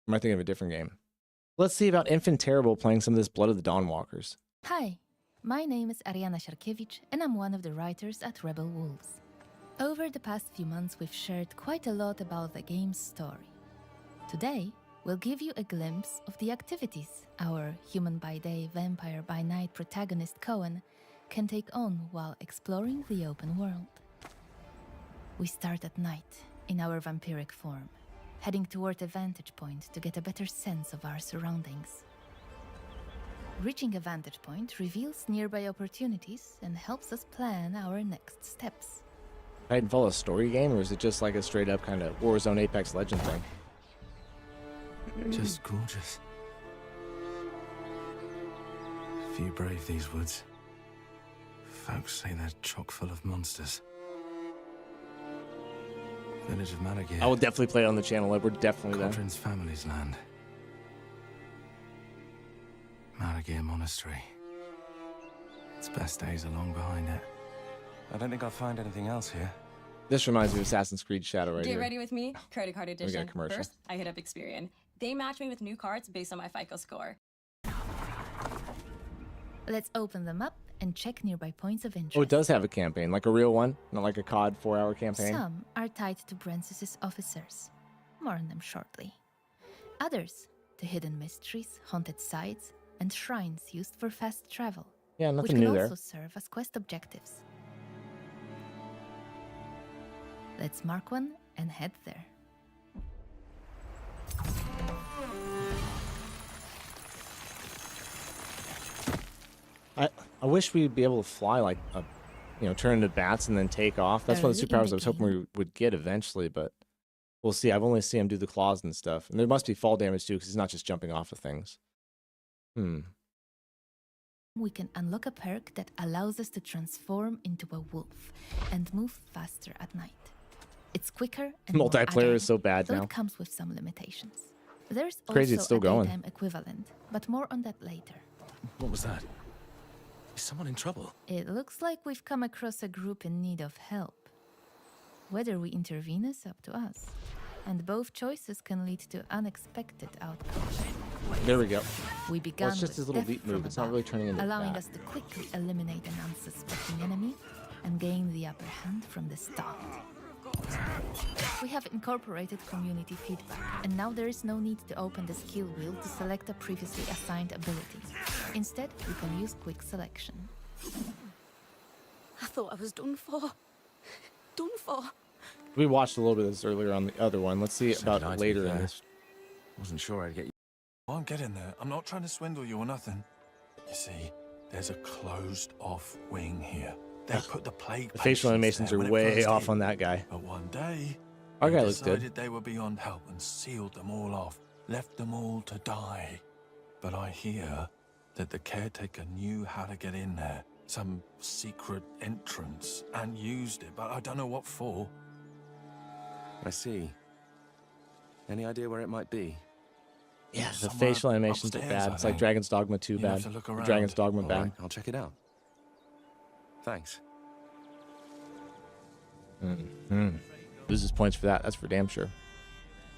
Speaker 4: Or am I thinking of a different game? Let's see about Infant Terrible playing some of this Blood of the Dawnwalkers.
Speaker 7: Hi, my name is Ariana Sharkiewicz, and I'm one of the writers at Rebel Wolves. Over the past few months, we've shared quite a lot about the game's story. Today, we'll give you a glimpse of the activities our human by day, vampire by night protagonist Cohen can take on while exploring the open world. We start at night in our vampiric form, heading toward a vantage point to get a better sense of our surroundings. Reaching a vantage point reveals nearby opportunities and helps us plan our next steps.
Speaker 4: Titanfall a story game, or is it just like a straight up kind of Warzone Apex Legend thing?
Speaker 2: Just gorgeous. Few brave these woods. Folks say they're chock full of monsters. Village of Malagir.
Speaker 4: I will definitely play it on the channel. We're definitely there.
Speaker 2: Codrin's family's land. Malagir Monastery. Its best days are long behind it. I don't think I'll find anything else here.
Speaker 4: This reminds me of Assassin's Creed Shadow right
Speaker 10: Get
Speaker 4: here.
Speaker 10: ready with me, credit card edition.
Speaker 4: commercial.
Speaker 10: First, I hit up Experian. They match me with new cards based on my FICO score.
Speaker 7: Let's open them up and check nearby points of interest.
Speaker 4: Oh, it does have a campaign, like a real one, not like a COD 4-hour campaign.
Speaker 7: Some are tied to Brensis's officers. More on them shortly. Others to hidden mysteries, haunted sites, and shrines used for fast travel.
Speaker 4: Yeah,
Speaker 7: which
Speaker 4: nothing
Speaker 7: can
Speaker 4: new there.
Speaker 7: also serve as quest objectives. Let's mark one and head there.
Speaker 4: I wish we'd be able to fly like a, turn into bats and then take off. That's one of the superpowers I was hoping we would get eventually, but we'll see. I've only seen him do the claws and stuff, and there must be fall damage too because he's not just jumping off of things.
Speaker 7: We can unlock a perk that allows us to transform into a wolf and move faster at night. It's quicker and more
Speaker 4: Multiplayer
Speaker 7: agile,
Speaker 4: is so bad
Speaker 7: though
Speaker 4: now.
Speaker 7: It comes with some limitations. There's
Speaker 4: Crazy
Speaker 7: also
Speaker 4: it's still
Speaker 7: a
Speaker 4: going.
Speaker 7: daytime equivalent, but more on that later.
Speaker 2: What was that? Is someone in trouble?
Speaker 7: It looks like we've come across a group in need of help. Whether we intervene is up to us, and both choices can lead to unexpected outcomes.
Speaker 4: There we go.
Speaker 7: We began
Speaker 4: it's just
Speaker 7: with
Speaker 4: his little
Speaker 7: death
Speaker 4: leap move.
Speaker 7: from
Speaker 4: It's not
Speaker 7: above,
Speaker 4: really turning into
Speaker 7: allowing
Speaker 4: that.
Speaker 7: us to quickly eliminate an unsuspecting enemy and gain the upper hand from the start. We have incorporated community feedback, and now there is no need to open the skill wheel to select a previously assigned ability. Instead, we can use quick selection.
Speaker 5: I thought I was done for. Done for.
Speaker 4: We watched a little bit of this earlier on the other one. Let's see about
Speaker 2: I'd
Speaker 4: later
Speaker 2: be
Speaker 4: in
Speaker 2: fair.
Speaker 4: this.
Speaker 2: Wasn't sure I'd get you.
Speaker 8: I'm getting there. I'm not trying to swindle you or nothing. You see, there's a closed-off wing here. They put the plague.
Speaker 4: The facial
Speaker 8: patients
Speaker 4: animations
Speaker 8: there
Speaker 4: are
Speaker 8: when it
Speaker 4: way
Speaker 8: first
Speaker 4: off
Speaker 8: hit.
Speaker 4: on that guy.
Speaker 8: But one day,
Speaker 4: Our
Speaker 8: they
Speaker 4: guy looks good.
Speaker 8: decided they were beyond help and sealed them all off, left them all to die. But I hear that the caretaker knew how to get in there, some secret entrance, and used it, but I don't know what for.
Speaker 2: I see. Any idea where it might be?
Speaker 4: Yeah, the
Speaker 8: Somewhere
Speaker 4: facial animations are
Speaker 8: upstairs,
Speaker 4: bad.
Speaker 8: I
Speaker 4: It's like
Speaker 8: think.
Speaker 4: Dragon's Dogma 2
Speaker 8: You'll
Speaker 4: bad.
Speaker 8: have to look around.
Speaker 4: Dragon's Dogma
Speaker 2: All
Speaker 4: bad.
Speaker 2: right, I'll check it out. Thanks.
Speaker 4: Loses points for that. That's for damn sure.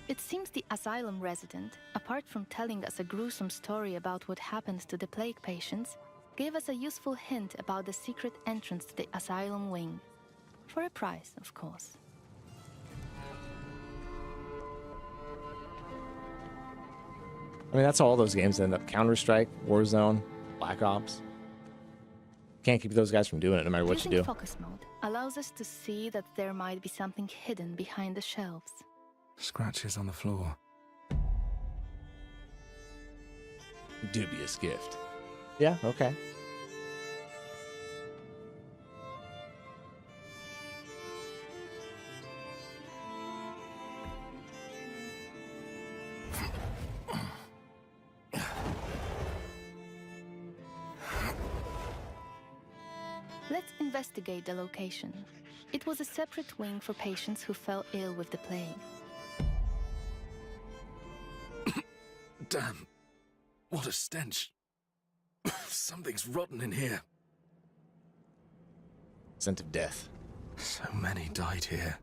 Speaker 7: It seems the asylum resident, apart from telling us a gruesome story about what happened to the plague patients, gave us a useful hint about the secret entrance to the asylum wing. For a price, of course.
Speaker 4: I mean, that's how all those games end up. Counter-Strike, Warzone, Black Ops. Can't keep those guys from doing it no matter what you
Speaker 7: Using
Speaker 4: do.
Speaker 7: focus mode allows us to see that there might be something hidden behind the shelves.
Speaker 2: Scratches on the floor.
Speaker 4: Dubious gift. Yeah, okay.
Speaker 7: Let's investigate the location. It was a separate wing for patients who fell ill with the plague.
Speaker 2: Damn. What a stench. Something's rotten in here.
Speaker 4: Scent of death.
Speaker 2: So many died here.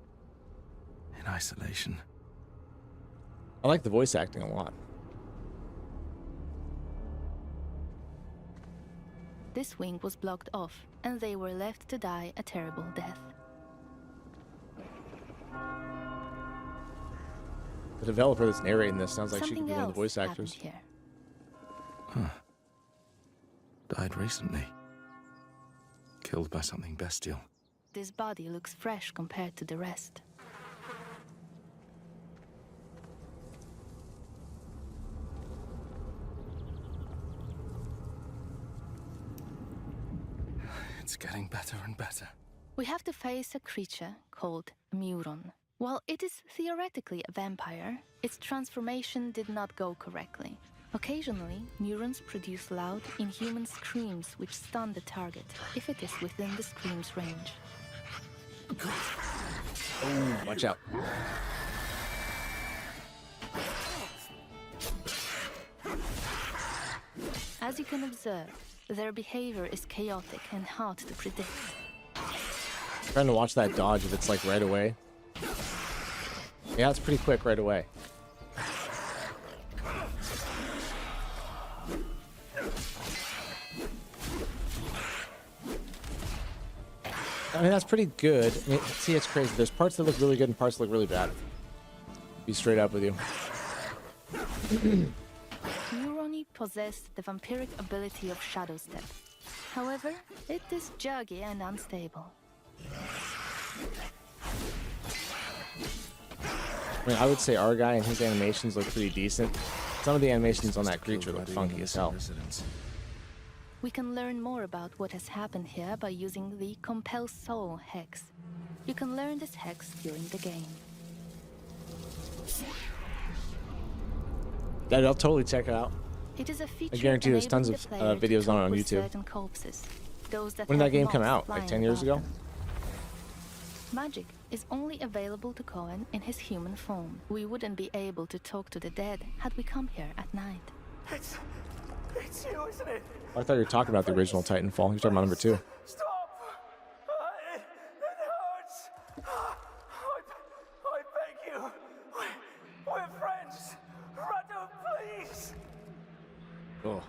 Speaker 2: In isolation.
Speaker 4: I like the voice acting a lot.
Speaker 7: This wing was blocked off, and they were left to die a terrible death.
Speaker 4: The developer that's narrating this sounds like she could
Speaker 7: Something
Speaker 4: be one of the
Speaker 7: else
Speaker 4: voice actors.
Speaker 7: happened here.
Speaker 2: Huh. Died recently. Killed by something bestial.
Speaker 7: This body looks fresh compared to the rest.
Speaker 2: It's getting better and better.
Speaker 7: We have to face a creature called Muron. While it is theoretically a vampire, its transformation did not go correctly. Occasionally, Murons produce loud, inhuman screams which stun the target, if it is within the scream's range.
Speaker 4: Oh, watch out.
Speaker 7: As you can observe, their behavior is chaotic and hard to predict.
Speaker 4: Trying to watch that dodge if it's like right away. Yeah, it's pretty quick right away. I mean, that's pretty good. I mean, see, it's crazy. There's parts that look really good and parts that look really bad. Be straight up with you.
Speaker 7: Muroni possessed the vampiric ability of Shadow Step. However, it is juggy and unstable.
Speaker 4: I mean, I would say our guy and his animations look pretty decent. Some of the animations on that creature look funky as hell.
Speaker 7: We can learn more about what has happened here by using the Compel Soul hex. You can learn this hex during the game.
Speaker 4: Yeah, I'll totally check it out.
Speaker 7: It is a feature
Speaker 4: I guarantee there's tons
Speaker 7: enabling
Speaker 4: of
Speaker 7: the player to
Speaker 4: videos on it
Speaker 7: cope
Speaker 4: on
Speaker 7: with
Speaker 4: YouTube.
Speaker 7: certain corpses, those that
Speaker 4: When did that
Speaker 7: have
Speaker 4: game come
Speaker 7: moths
Speaker 4: out? Like
Speaker 7: flying
Speaker 4: 10 years
Speaker 7: above
Speaker 4: ago?
Speaker 7: them. Magic is only available to Cohen in his human form. We wouldn't be able to talk to the dead had we come here at night.
Speaker 6: It's you, isn't it?
Speaker 4: I thought you were talking about the original Titanfall. You're talking about number 2.
Speaker 6: Stop! It hurts! I beg you! We're friends! Radu, please!
Speaker 4: Oh.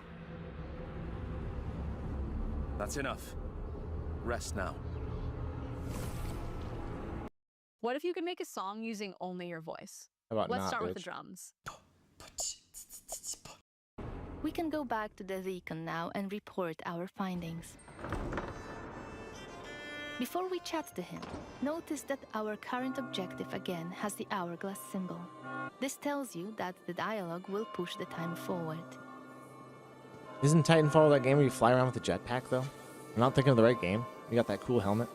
Speaker 2: That's enough. Rest now.
Speaker 11: What if you could make a song using only your voice?
Speaker 4: How about
Speaker 11: Let's
Speaker 4: not,
Speaker 11: start with
Speaker 4: bitch?
Speaker 11: the drums.
Speaker 7: We can go back to the Deacon now and report our findings. Before we chat to him, notice that our current objective again has the hourglass symbol. This tells you that the dialogue will push the time forward.
Speaker 4: Isn't Titanfall that game where you fly around with a jetpack, though? I'm not thinking of the right game. You got that cool helmet.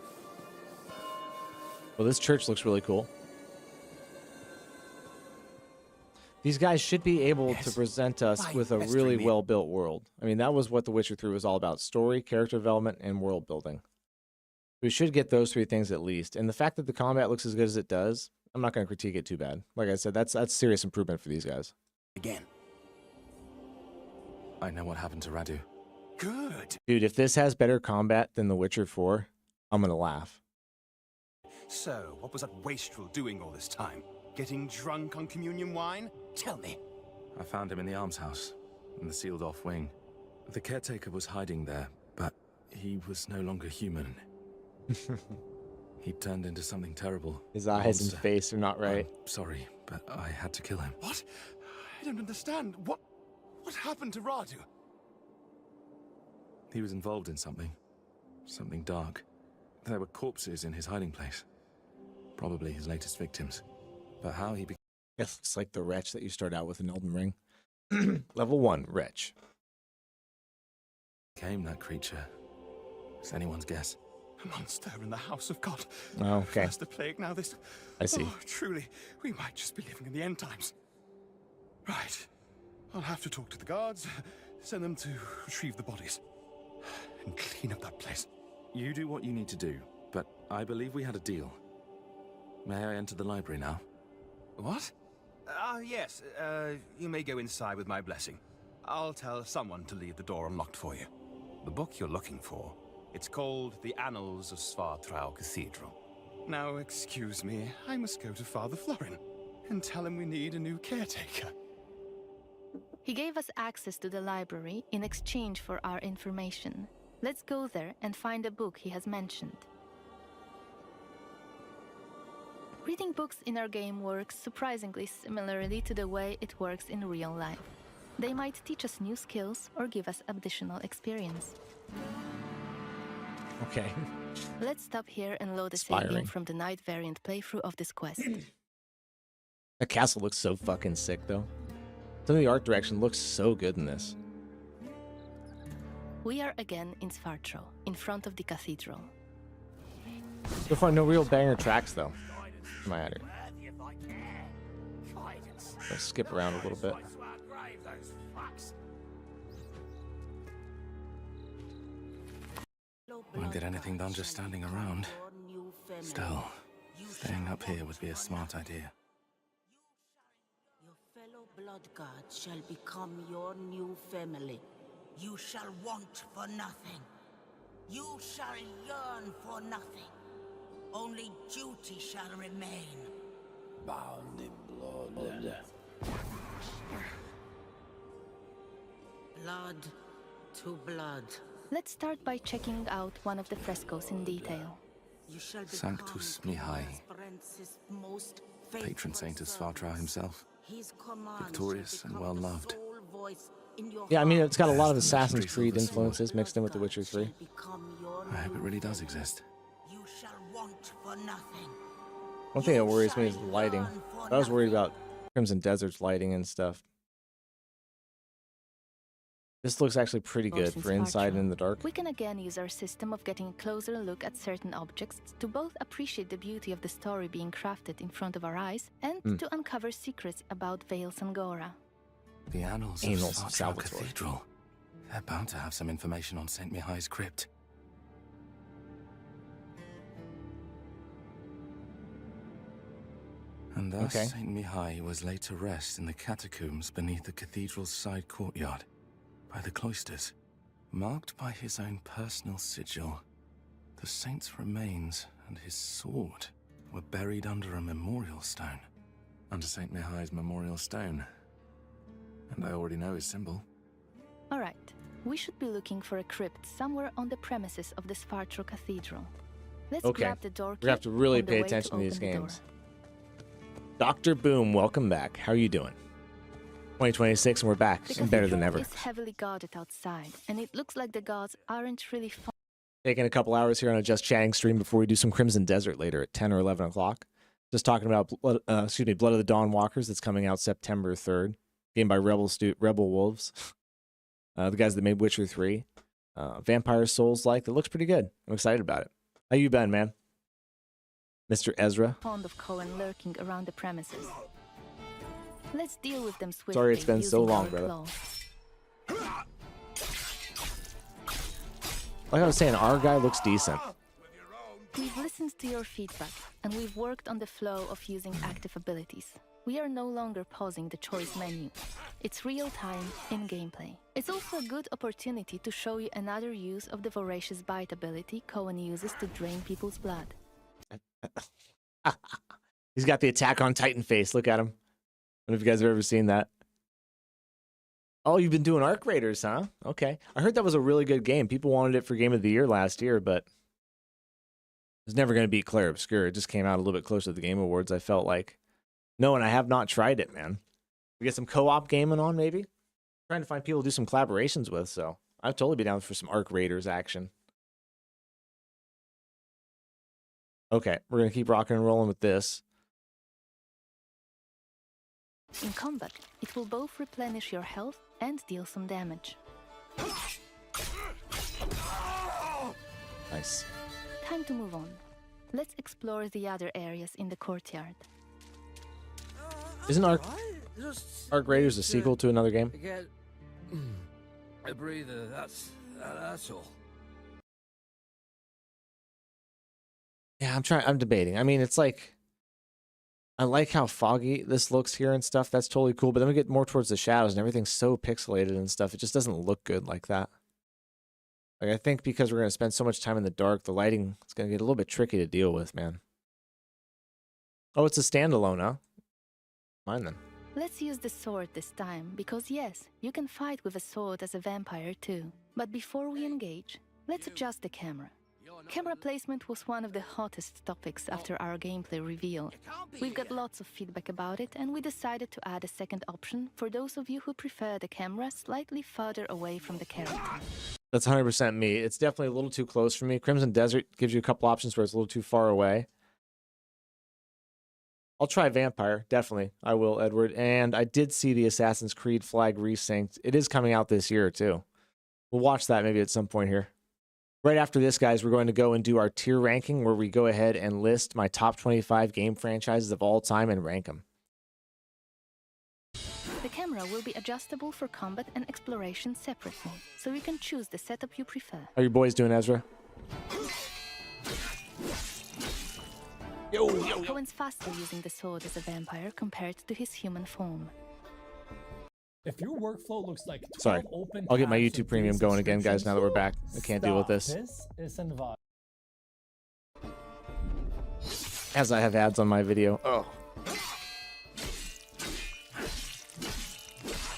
Speaker 4: Well, this church looks really cool. These guys should be able to present us with a really well-built world. I mean, that was what The Witcher 3 was all about. Story, character development, and world building. We should get those 3 things at least. And the fact that the combat looks as good as it does, I'm not going to critique it too bad. Like I said, that's serious improvement for these guys.
Speaker 6: Again.
Speaker 2: I know what happened to Radu.
Speaker 6: Good.
Speaker 4: Dude, if this has better combat than The Witcher 4, I'm going to laugh.
Speaker 12: So, what was that wastrel doing all this time? Getting drunk on communion wine? Tell me.
Speaker 2: I found him in the almshouse, in the sealed-off wing. The caretaker was hiding there, but he was no longer human. He turned into something terrible.
Speaker 4: His eyes and face are not right.
Speaker 2: I'm sorry, but I had to kill him.
Speaker 12: What? I don't understand. What happened to Radu?
Speaker 2: He was involved in something. Something dark. There were corpses in his hiding place. Probably his latest victims. But how he became...
Speaker 4: Yes, it's like the wretch that you start out with in Elden Ring. Level 1, wretch.
Speaker 2: Became that creature. It's anyone's guess.
Speaker 12: A monster in the house of God.
Speaker 4: Oh, okay.
Speaker 12: First the plague, now this.
Speaker 4: I see.
Speaker 12: Oh, truly, we might just be living in the end times. Right. I'll have to talk to the guards, send them to retrieve the bodies, and clean up that place.
Speaker 2: You do what you need to do, but I believe we had a deal. May I enter the library now?
Speaker 12: What? Yes. You may go inside with my blessing. I'll tell someone to leave the door unlocked for you. The book you're looking for, it's called The Annals of Svartrau Cathedral. Now, excuse me, I must go to Father Florin and tell him we need a new caretaker.
Speaker 7: He gave us access to the library in exchange for our information. Let's go there and find a book he has mentioned. Reading books in our game works surprisingly similarly to the way it works in real life. They might teach us new skills or give us additional experience.
Speaker 4: Okay.
Speaker 7: Let's stop here and load a saving from the night variant playthrough of this quest.
Speaker 4: The castle looks so fucking sick, though. Some of the art direction looks so good in this.
Speaker 7: We are again in Svartrau, in front of the cathedral.
Speaker 4: So far, no real banger tracks, though. Am I at it? Let's skip around a little bit.
Speaker 2: Won't get anything done just standing around. Still, staying up here would be a smart idea.
Speaker 13: Your fellow blood guards shall become your new family. You shall want for nothing. You shall yearn for nothing. Only duty shall remain.
Speaker 6: Bound in blood.
Speaker 13: Blood to blood.
Speaker 7: Let's start by checking out one of the frescoes in detail.
Speaker 2: Sanctus Mihai, patron saint of Svartrau himself, victorious and well-loved.
Speaker 4: Yeah, I mean, it's got a lot of Assassin's Creed influences mixed in with The Witcher 3.
Speaker 2: I hope it really does exist.
Speaker 13: You shall want for nothing.
Speaker 4: One thing that worries me is the lighting. I was worried about Crimson Desert's lighting and stuff. This looks actually pretty good for inside and in the dark.
Speaker 7: We can again use our system of getting a closer look at certain objects to both appreciate the beauty of the story being crafted in front of our eyes and to uncover secrets about Vale Sangora.
Speaker 2: The Annals of Svartrau Cathedral. They're bound to have some information on St. Mihai's crypt. And thus St. Mihai was laid to rest in the catacombs beneath the cathedral's side courtyard, by the cloisters, marked by his own personal sigil. The saint's remains and his sword were buried under a memorial stone. Under St. Mihai's memorial stone. And I already know his symbol.
Speaker 7: Alright, we should be looking for a crypt somewhere on the premises of the Svartrau Cathedral. Let's grab the door key.
Speaker 4: We have to really pay attention to these games. Dr. Boom, welcome back. How are you doing? 2026 and we're back and better than ever.
Speaker 7: It's heavily guarded outside, and it looks like the guards aren't really fun.
Speaker 4: Taking a couple hours here on a Just Chatting stream before we do some Crimson Desert later at 10 or 11 o'clock. Just talking about Blood of the Dawn Walkers that's coming out September 3rd. Game by Rebel Wolves. The guys that made Witcher 3. Vampire Souls-like. It looks pretty good. I'm excited about it. How you been, man? Mr. Ezra.
Speaker 7: Fond of Cohen lurking around the premises. Let's deal with them swiftly.
Speaker 4: Sorry it's been so long, brother. Like I was saying, our guy looks decent.
Speaker 7: We've listened to your feedback, and we've worked on the flow of using active abilities. We are no longer pausing the choice menu. It's real-time, in gameplay. It's also a good opportunity to show you another use of the Voracious Bite ability Cohen uses to drain people's blood.
Speaker 4: He's got the Attack on Titan face. Look at him. I don't know if you guys have ever seen that. Oh, you've been doing Arc Raiders, huh? Okay. I heard that was a really good game. People wanted it for Game of the Year last year, but it was never going to beat Claire Obscure. It just came out a little bit closer to the Game Awards, I felt like. No, and I have not tried it, man. We get some co-op gaming on, maybe? Trying to find people to do some collaborations with, so I'd totally be down for some Arc Raiders action. Okay, we're going to keep rocking and rolling with this.
Speaker 7: In combat, it will both replenish your health and deal some damage.
Speaker 4: Nice.
Speaker 7: Time to move on. Let's explore the other areas in the courtyard.
Speaker 4: Isn't Arc Raiders a sequel to another game?
Speaker 6: Get a breather, that's all.
Speaker 4: Yeah, I'm debating. I mean, it's like, I like how foggy this looks here and stuff. That's totally cool. But then we get more towards the shadows and everything's so pixelated and stuff. It just doesn't look good like that. Like, I think because we're going to spend so much time in the dark, the lighting is going to get a little bit tricky to deal with, man. Oh, it's a standalone, huh? Fine then.
Speaker 7: Let's use the sword this time, because yes, you can fight with a sword as a vampire too. But before we engage, let's adjust the camera. Camera placement was one of the hottest topics after our gameplay reveal. We've got lots of feedback about it, and we decided to add a second option for those of you who prefer the camera slightly further away from the character.
Speaker 4: That's 100% me. It's definitely a little too close for me. Crimson Desert gives you a couple options where it's a little too far away. I'll try Vampire, definitely. I will, Edward. And I did see the Assassin's Creed flag resynced. It is coming out this year, too. We'll watch that maybe at some point here. Right after this, guys, we're going to go and do our tier ranking, where we go ahead and list my top 25 game franchises of all time and rank them.
Speaker 7: The camera will be adjustable for combat and exploration separately, so you can choose the setup you prefer.
Speaker 4: How are you boys doing, Ezra?
Speaker 7: Cohen's faster using the sword as a vampire compared to his human form.
Speaker 14: If your workflow looks like 12
Speaker 4: Sorry,
Speaker 14: open
Speaker 4: I'll get my
Speaker 14: tabs
Speaker 4: YouTube
Speaker 14: and
Speaker 4: Premium
Speaker 14: three
Speaker 4: going again, guys, now that we're back. I can't deal with this.
Speaker 14: This isn't vibe.
Speaker 4: As I have ads on my video. Oh.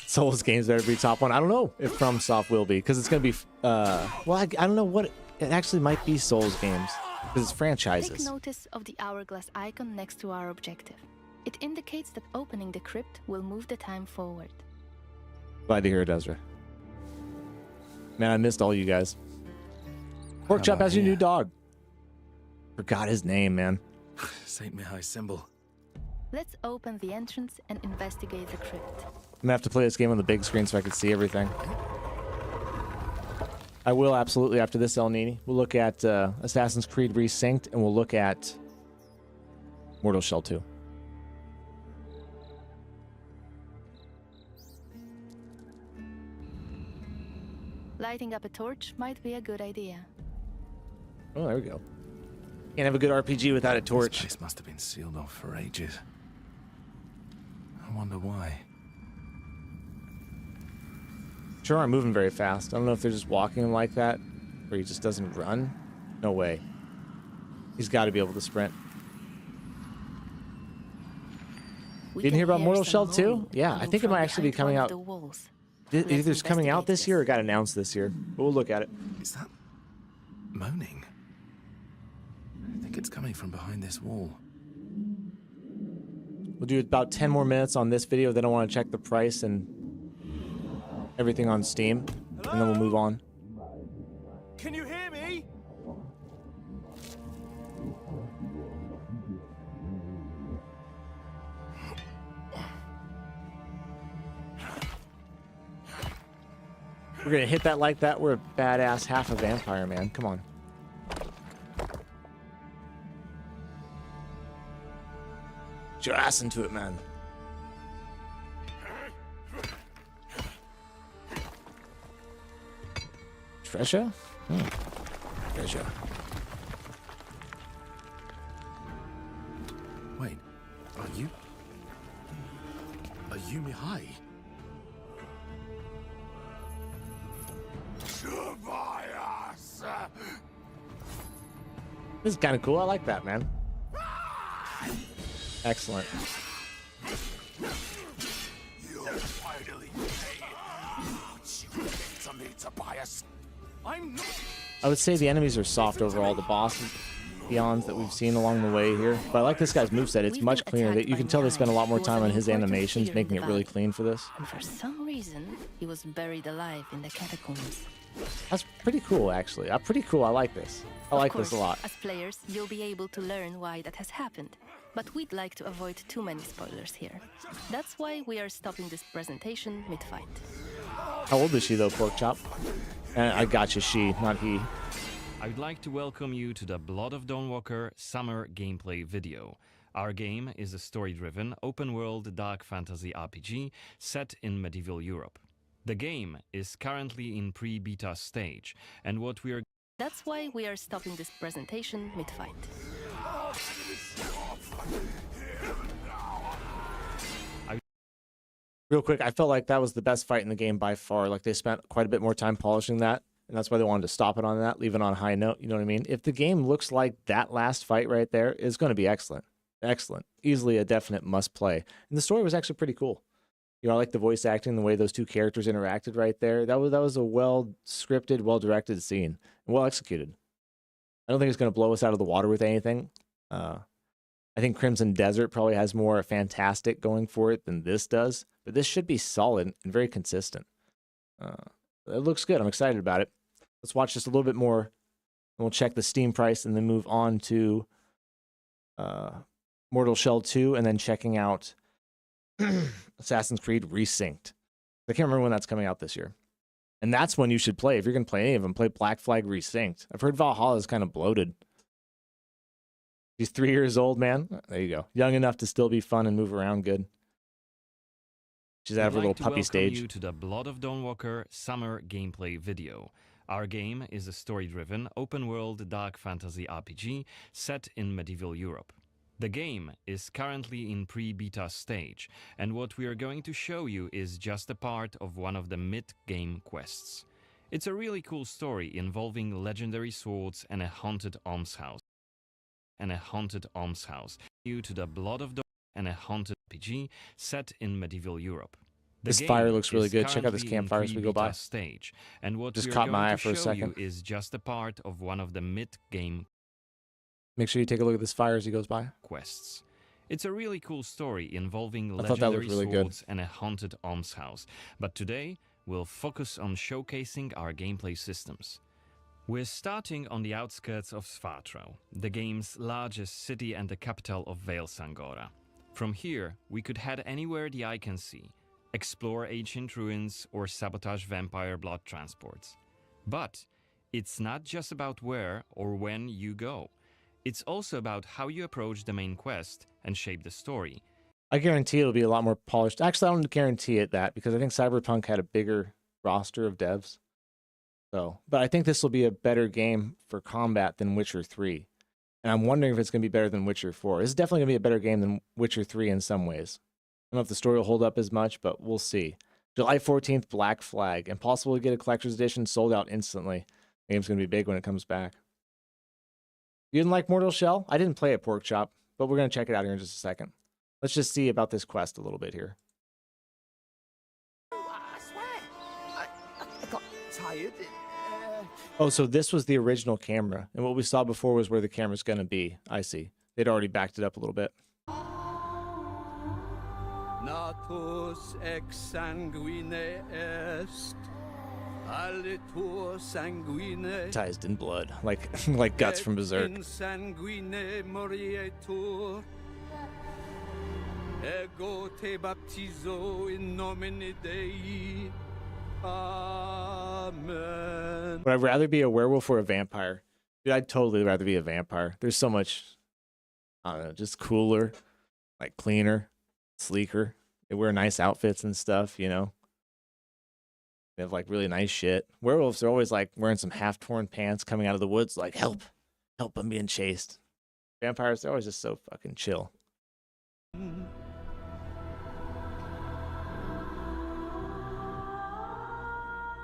Speaker 4: Souls games better be top one. I don't know if FromSoft will be, because it's going to be, well, I don't know what, it actually might be Souls games, because it's franchises.
Speaker 7: Take notice of the hourglass icon next to our objective. It indicates that opening the crypt will move the time forward.
Speaker 4: Glad to hear it, Ezra. Man, I missed all you guys. Porkchop has your new dog. Forgot his name, man.
Speaker 2: Saint Mihai's symbol.
Speaker 7: Let's open the entrance and investigate the crypt.
Speaker 4: I'm gonna have to play this game on the big screen so I can see everything. I will absolutely after this, El Nini. We'll look at Assassin's Creed Resynced, and we'll look at Mortal Shell 2.
Speaker 7: Lighting up a torch might be a good idea.
Speaker 4: Oh, there we go. Can't have a good RPG without a torch.
Speaker 2: This place must have been sealed off for ages. I wonder why.
Speaker 4: Sure aren't moving very fast. I don't know if they're just walking him like that, or he just doesn't run. No way. He's got to be able to sprint. Didn't hear about Mortal Shell 2? Yeah, I think it might actually be coming out. Either it's coming out this year or got announced this year. But we'll look at it.
Speaker 2: Is that moaning? I think it's coming from behind this wall.
Speaker 4: We'll do about 10 more minutes on this video. Then I want to check the price and everything on Steam. And then we'll move on.
Speaker 12: Can you hear me?
Speaker 4: We're going to hit that like that. We're a badass half a vampire, man. Come on. Get your ass into it, man. Treasure? Treasure.
Speaker 2: Wait, are you Mihai?
Speaker 4: This is kind of cool. I like that, man. Excellent.
Speaker 8: You finally
Speaker 4: I would say the enemies are soft overall. The bosses, peons that we've seen along the way here. But I like this guy's moveset. It's much cleaner. You can tell they spent a lot more time on his animations, making it really clean for this.
Speaker 7: And for some reason, he was buried alive in the catacombs.
Speaker 4: That's pretty cool, actually. Pretty cool. I like this. I like this a lot.
Speaker 7: As players, you'll be able to learn why that has happened. But we'd like to avoid too many spoilers here. That's why we are stopping this presentation mid-fight.
Speaker 4: How old is she, though, Porkchop? I got you, she, not he.
Speaker 15: I would like to welcome you to the Blood of Dawnwalker summer gameplay video. Our game is a story-driven, open-world dark fantasy RPG set in medieval Europe. The game is currently in pre-beta stage, and what we are...
Speaker 7: That's why we are stopping this presentation mid-fight.
Speaker 4: Real quick, I felt like that was the best fight in the game by far. Like they spent quite a bit more time polishing that, and that's why they wanted to stop it on that, leave it on a high note. You know what I mean? If the game looks like that last fight right there, it's going to be excellent. Excellent. Easily a definite must play. And the story was actually pretty cool. You know, I like the voice acting, the way those two characters interacted right there. That was a well scripted, well directed scene, and well executed. I don't think it's going to blow us out of the water with anything. I think Crimson Desert probably has more fantastic going for it than this does, but this should be solid and very consistent. It looks good. I'm excited about it. Let's watch just a little bit more, and we'll check the Steam price and then move on to Mortal Shell 2 and then checking out Assassin's Creed Resynced. I can't remember when that's coming out this year. And that's when you should play. If you're going to play any of them, play Black Flag Resynced. I've heard Valhalla is kind of bloated. He's 3 years old, man. There you go. Young enough to still be fun and move around good. She's out of her little puppy stage.
Speaker 15: You to the Blood of Dawnwalker summer gameplay video. Our game is a story-driven, open-world dark fantasy RPG set in medieval Europe. The game is currently in pre-beta stage, and what we are going to show you is just a part of one of the mid-game quests. It's a really cool story involving legendary swords and a haunted almshouse. You to the Blood of Dawn and a haunted RPG set in medieval Europe.
Speaker 4: This fire looks really good. Check out this campfire as we go by.
Speaker 15: Stage, and what
Speaker 4: just
Speaker 15: we are
Speaker 4: caught my
Speaker 15: going
Speaker 4: eye
Speaker 15: to
Speaker 4: for a
Speaker 15: show
Speaker 4: second.
Speaker 15: you is just a part of one of the mid-game
Speaker 4: Make sure you take a look at this fire as he goes by.
Speaker 15: quests. It's a really cool story involving
Speaker 4: I thought that
Speaker 15: legendary
Speaker 4: looked really good.
Speaker 15: swords and a haunted almshouse. But today, we'll focus on showcasing our gameplay systems. We're starting on the outskirts of Svartro, the game's largest city and the capital of Vale Sangora. From here, we could head anywhere the eye can see, explore ancient ruins, or sabotage vampire blood transports. But it's not just about where or when you go. It's also about how you approach the main quest and shape the story.
Speaker 4: I guarantee it'll be a lot more polished. Actually, I don't guarantee it that because I think Cyberpunk had a bigger roster of devs. So, but I think this will be a better game for combat than Witcher 3. And I'm wondering if it's going to be better than Witcher 4. This is definitely going to be a better game than Witcher 3 in some ways. I don't know if the story will hold up as much, but we'll see. July 14th, Black Flag. Impossible to get a collector's edition, sold out instantly. The game's going to be big when it comes back. You didn't like Mortal Shell? I didn't play it, Pork Chop, but we're going to check it out here in just a second. Let's just see about this quest a little bit here.
Speaker 6: I swear, I got tired.
Speaker 4: Oh, so this was the original camera, and what we saw before was where the camera's going to be. I see. They'd already backed it up a little bit.
Speaker 16: Natus ex sanguine est, alitur sanguine.
Speaker 4: Baptized in blood, like guts from Berserk.
Speaker 16: In sanguine morietur, ego te baptizo in nomine Dei. Amen.
Speaker 4: Would I rather be a werewolf or a vampire? Dude, I'd totally rather be a vampire. There's so much, I don't know, just cooler, like cleaner, sleeker. They wear nice outfits and stuff, you know? They have like really nice shit. Werewolves are always like wearing some half-torn pants coming out of the woods like, help, I'm being chased. Vampires, they're always just so fucking chill.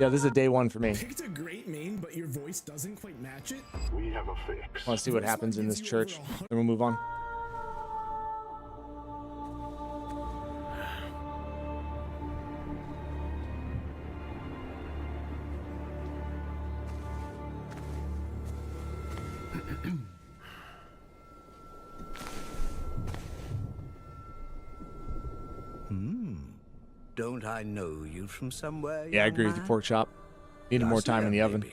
Speaker 4: Yeah, this is a day one for me.
Speaker 14: Picked a great main, but your voice doesn't quite match it.
Speaker 17: We have a fix.
Speaker 4: Want to see what happens in this church? Then we'll move on.
Speaker 6: Don't I know you from somewhere?
Speaker 4: Yeah, I agree with you, Pork Chop. Needed more time in the oven.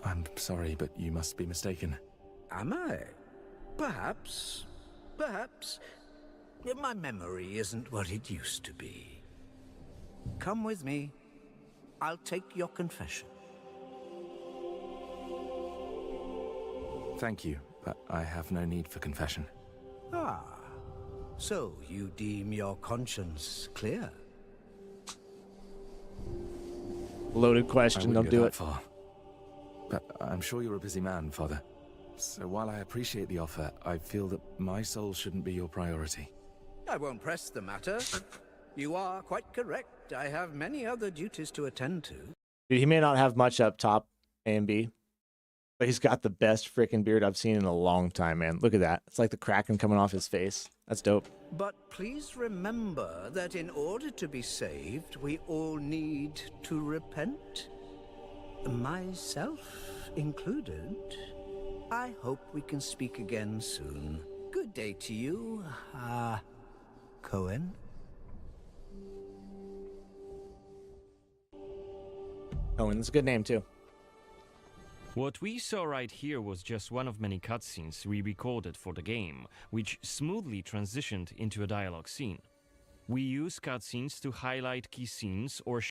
Speaker 2: I'm sorry, but you must be mistaken.
Speaker 6: Am I? Perhaps. My memory isn't what it used to be. Come with me. I'll take your confession.
Speaker 2: Thank you, but I have no need for confession.
Speaker 6: Ah, so you deem your conscience clear?
Speaker 4: Loaded question, don't do it.
Speaker 2: Far. But I'm sure you're a busy man, Father. So while I appreciate the offer, I feel that my soul shouldn't be your priority.
Speaker 6: I won't press the matter. You are quite correct. I have many other duties to attend to.
Speaker 4: Dude, he may not have much up top, A and B, but he's got the best freaking beard I've seen in a long time, man. Look at that. It's like the Kraken coming off his face. That's dope.
Speaker 6: But please remember that in order to be saved, we all need to repent. Myself included. I hope we can speak again soon. Good day to you, Cohen.
Speaker 4: Cohen, that's a good name too.
Speaker 15: What we saw right here was just one of many cutscenes we recorded for the game, which smoothly transitioned into a dialogue scene. We use cutscenes to highlight key scenes or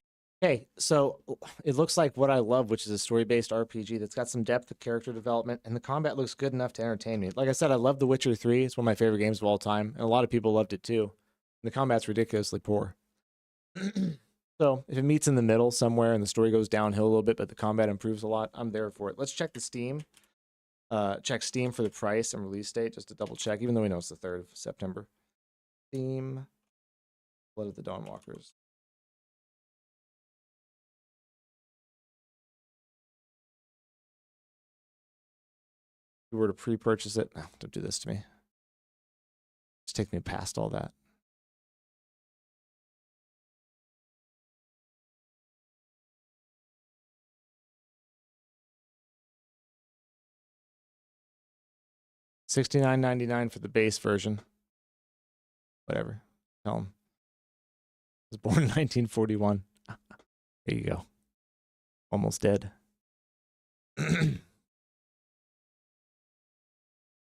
Speaker 4: Okay, so it looks like what I love, which is a story-based RPG that's got some depth of character development, and the combat looks good enough to entertain me. Like I said, I love The Witcher 3. It's one of my favorite games of all time, and a lot of people loved it too. And the combat's ridiculously poor. So if it meets in the middle somewhere and the story goes downhill a little bit, but the combat improves a lot, I'm there for it. Let's check the Steam. Check Steam for the price and release date, just to double check, even though we know it's the 3rd of September. Steam, Blood of the Dawnwalkers. If we were to pre-purchase it, no, don't do this to me. Just take me past all that. $69.99 for the base version. Whatever. Tell him. I was born in 1941. There you go. Almost dead.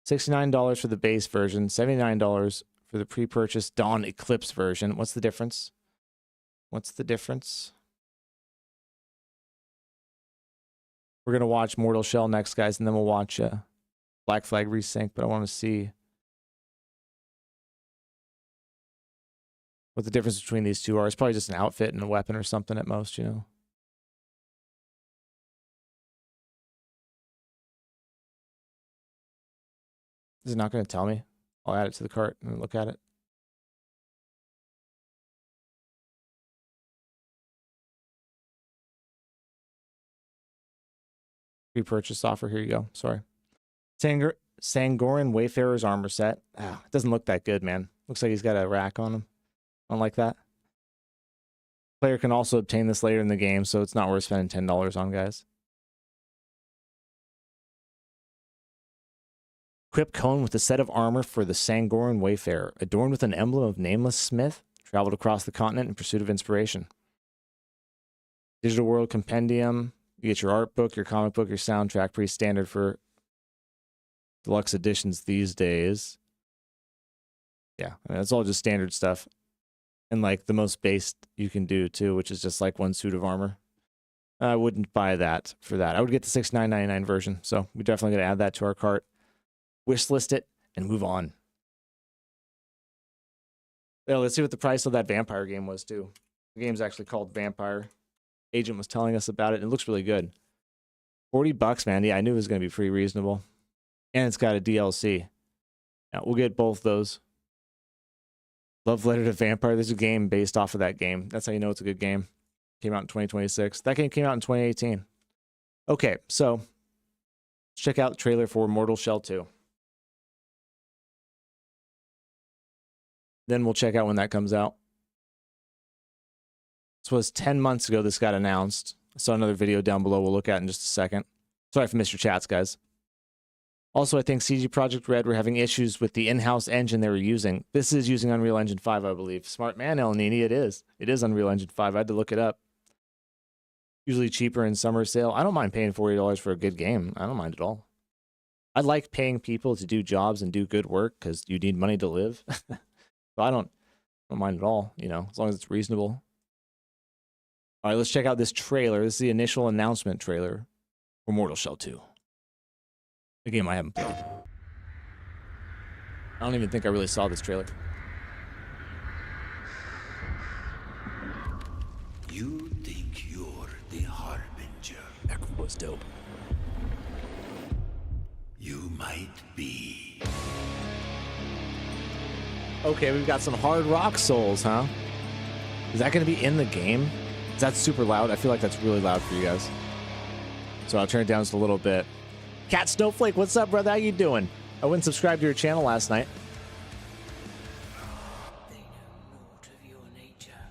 Speaker 4: $69 for the base version, $79 for the pre-purchase Dawn Eclipse version. What's the difference? What's the difference? We're going to watch Mortal Shell next, guys, and then we'll watch Black Flag Resync, but I want to see what the difference between these two are. It's probably just an outfit and a weapon or something at most, you know. Is it not going to tell me? I'll add it to the cart and look at it. Pre-purchase offer. Here you go. Sorry. Sangoran Wayfarer's armor set. Ah, it doesn't look that good, man. Looks like he's got a rack on him. I don't like that. Player can also obtain this later in the game, so it's not worth spending $10 on, guys. Equip Cohen with a set of armor for the Sangoran Wayfarer, adorned with an emblem of Nameless Smith, traveled across the continent in pursuit of inspiration. Digital World Compendium. You get your art book, your comic book, your soundtrack, pretty standard for deluxe editions these days. Yeah, I mean, it's all just standard stuff. And like the most base you can do too, which is just like one suit of armor. I wouldn't buy that for that. I would get the $69.99 version. So we definitely got to add that to our cart. Wish list it and move on. Yeah, let's see what the price of that vampire game was too. The game's actually called Vampire. Agent was telling us about it. It looks really good. $40, man. Yeah, I knew it was going to be pretty reasonable. And it's got a DLC. Yeah, we'll get both those. Love Letter to Vampire. There's a game based off of that game. That's how you know it's a good game. Came out in 2026. That game came out in 2018. Okay, so let's check out the trailer for Mortal Shell 2. Then we'll check out when that comes out. This was 10 months ago this got announced. I saw another video down below we'll look at in just a second. Sorry for Mr. Chats, guys. Also, I think CG Projekt Red were having issues with the in-house engine they were using. This is using Unreal Engine 5, I believe. Smart man, El Nini, it is. It is Unreal Engine 5. I had to look it up. Usually cheaper in summer sale. I don't mind paying $40 for a good game. I don't mind at all. I like paying people to do jobs and do good work because you need money to live. So I don't mind at all, you know, as long as it's reasonable. All right, let's check out this trailer. This is the initial announcement trailer for Mortal Shell 2. A game I haven't played. I don't even think I really saw this trailer.
Speaker 17: You think you're the Harbinger.
Speaker 4: That was dope.
Speaker 17: you might be.
Speaker 4: Okay, we've got some Hard Rock Souls, huh? Is that going to be in the game? Is that super loud? I feel like that's really loud for you guys. So I'll turn it down just a little bit. Cat Snowflake, what's up, brother? How you doing? I went and subscribed to your channel last night.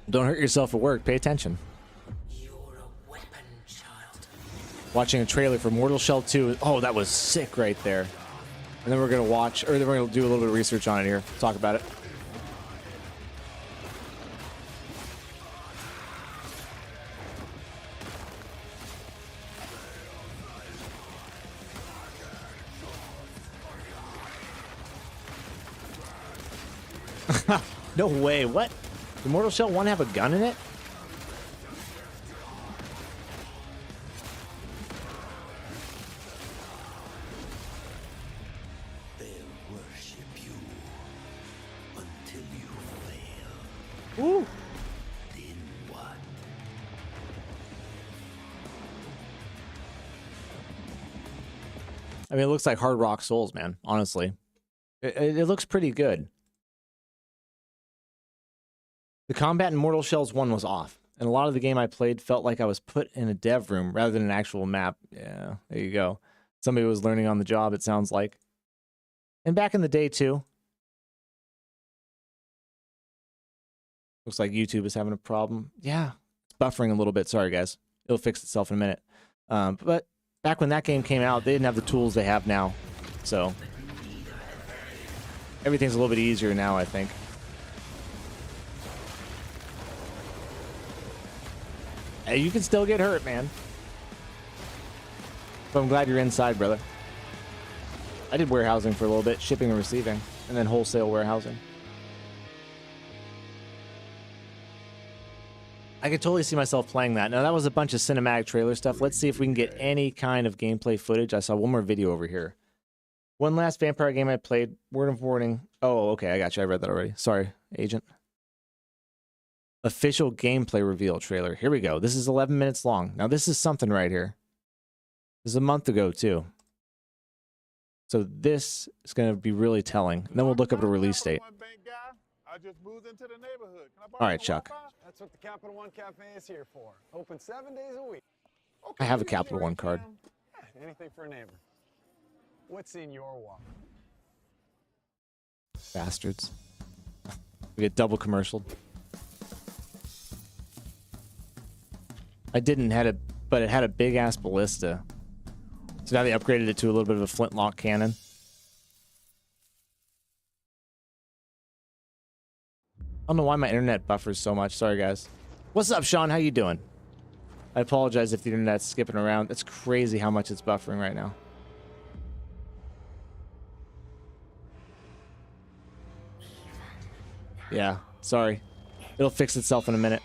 Speaker 4: Don't hurt yourself at work. Pay attention. Watching a trailer for Mortal Shell 2. Oh, that was sick right there. And then we're going to watch, or then we're going to do a little bit of research on it here. Talk about it. No way. What? Did Mortal Shell 1 have a gun in it?
Speaker 17: They'll worship you until you fail.
Speaker 4: Ooh.
Speaker 17: Then what?
Speaker 4: I mean, it looks like Hard Rock Souls, man. Honestly. It looks pretty good. The combat in Mortal Shells 1 was off, and a lot of the game I played felt like I was put in a dev room rather than an actual map. Yeah, there you go. Somebody was learning on the job, it sounds like. And back in the day, too. Looks like YouTube is having a problem. Yeah, it's buffering a little bit. Sorry, guys. It'll fix itself in a minute. But back when that game came out, they didn't have the tools they have now. So everything's a little bit easier now, I think. Hey, you can still get hurt, man. But I'm glad you're inside, brother. I did warehousing for a little bit, shipping and receiving, and then wholesale warehousing. I could totally see myself playing that. Now, that was a bunch of cinematic trailer stuff. Let's see if we can get any kind of gameplay footage. I saw one more video over here. One last vampire game I played. Word of warning. Oh, okay, I got you. I read that already. Sorry, agent. Official gameplay reveal trailer. Here we go. This is 11 minutes long. Now, this is something right here. This is a month ago, too. So this is going to be really telling. And then we'll look up the release date.
Speaker 18: I just moved into the neighborhood. Can I borrow
Speaker 4: All right,
Speaker 18: your
Speaker 4: Chuck.
Speaker 18: Wi-Fi? That's what the Capital One Cafe is here for. Open 7 days a week.
Speaker 4: I have a Capital One card.
Speaker 18: Yeah, anything for a neighbor. What's in your wallet?
Speaker 4: Bastards. We get double commercialed. I didn't had it, but it had a big ass ballista. So now they upgraded it to a little bit of a flintlock cannon. I don't know why my internet buffers so much. Sorry, guys. What's up, Sean? How you doing? I apologize if the internet's skipping around. It's crazy how much it's buffering right now. Yeah, sorry. It'll fix itself in a minute.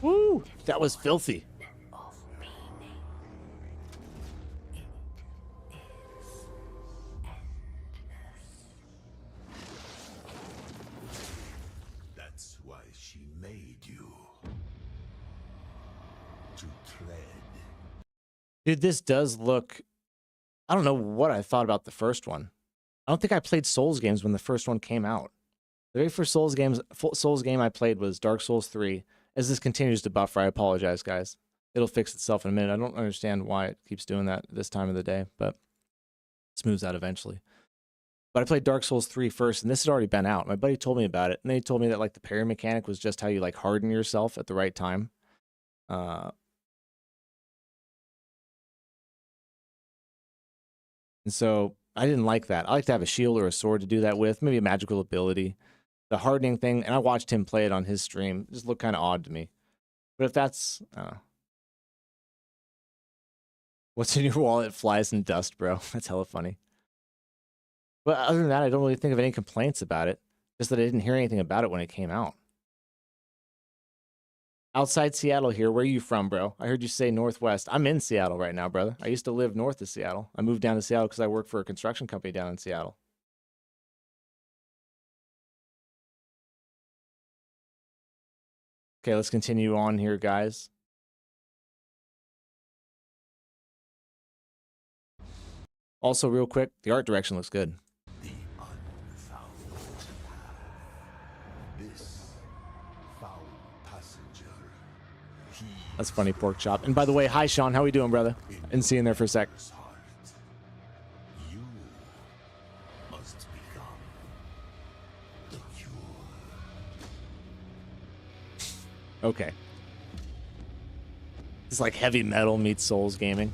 Speaker 4: Woo! That was filthy.
Speaker 17: That's why she made you. To tread.
Speaker 4: Dude, this does look... I don't know what I thought about the first one. I don't think I played Souls games when the first one came out. The very first Souls game I played was Dark Souls 3. As this continues to buffer, I apologize, guys. It'll fix itself in a minute. I don't understand why it keeps doing that this time of the day, but it smooths out eventually. But I played Dark Souls 3 first, and this had already been out. My buddy told me about it, and then he told me that like the parry mechanic was just how you like harden yourself at the right time. And so I didn't like that. I like to have a shield or a sword to do that with, maybe a magical ability. The hardening thing, and I watched him play it on his stream. It just looked kind of odd to me. But if that's... What's in your wallet flies in dust, bro. That's hella funny. But other than that, I don't really think of any complaints about it. Just that I didn't hear anything about it when it came out. Outside Seattle here. Where are you from, bro? I heard you say Northwest. I'm in Seattle right now, brother. I used to live north of Seattle. I moved down to Seattle because I work for a construction company down in Seattle. Okay, let's continue on here, guys. Also, real quick, the art direction looks good.
Speaker 17: The unfound this foul passenger.
Speaker 4: That's funny, pork chop. And by the way, hi, Sean. How we doing, brother? I didn't see you in there for a sec.
Speaker 17: You must become the cure.
Speaker 4: Okay. It's like heavy metal meets Souls gaming.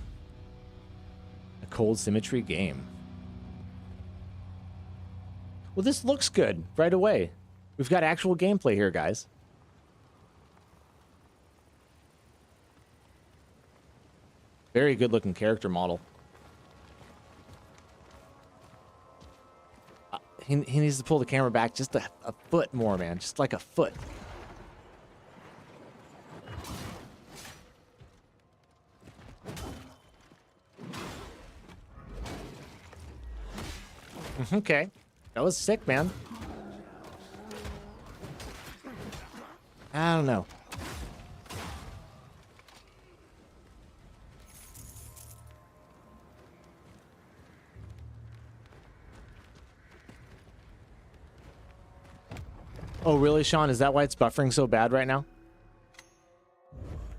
Speaker 4: A cold symmetry game. Well, this looks good right away. We've got actual gameplay here, guys. Very good looking character model. He needs to pull the camera back just a foot more, man. Just like a foot. Okay. That was sick, man. I don't know. Oh, really, Sean? Is that why it's buffering so bad right now?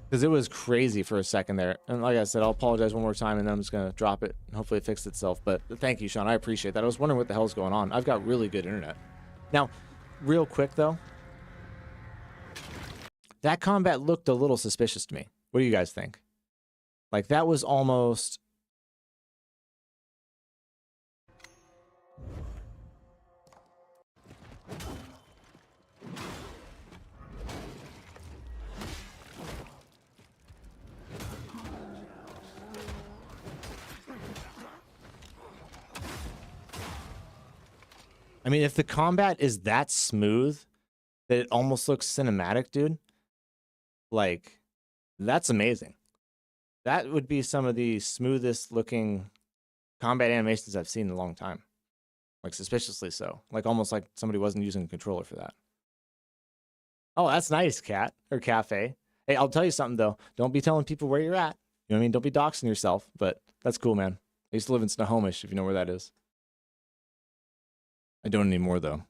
Speaker 4: Because it was crazy for a second there. And like I said, I'll apologize one more time, and then I'm just going to drop it. And hopefully it fixed itself. But thank you, Sean. I appreciate that. I was wondering what the hell's going on. I've got really good internet. Now, real quick, though. That combat looked a little suspicious to me. What do you guys think? Like, that was almost... I mean, if the combat is that smooth that it almost looks cinematic, dude, like, that's amazing. That would be some of the smoothest looking combat animations I've seen in a long time. Like, suspiciously so. Like, almost like somebody wasn't using a controller for that. Oh, that's nice, Cat, or Cafe. Hey, I'll tell you something, though. Don't be telling people where you're at. You know what I mean? Don't be doxing yourself, but that's cool, man. I used to live in Snohomish, if you know where that is. I don't anymore, though.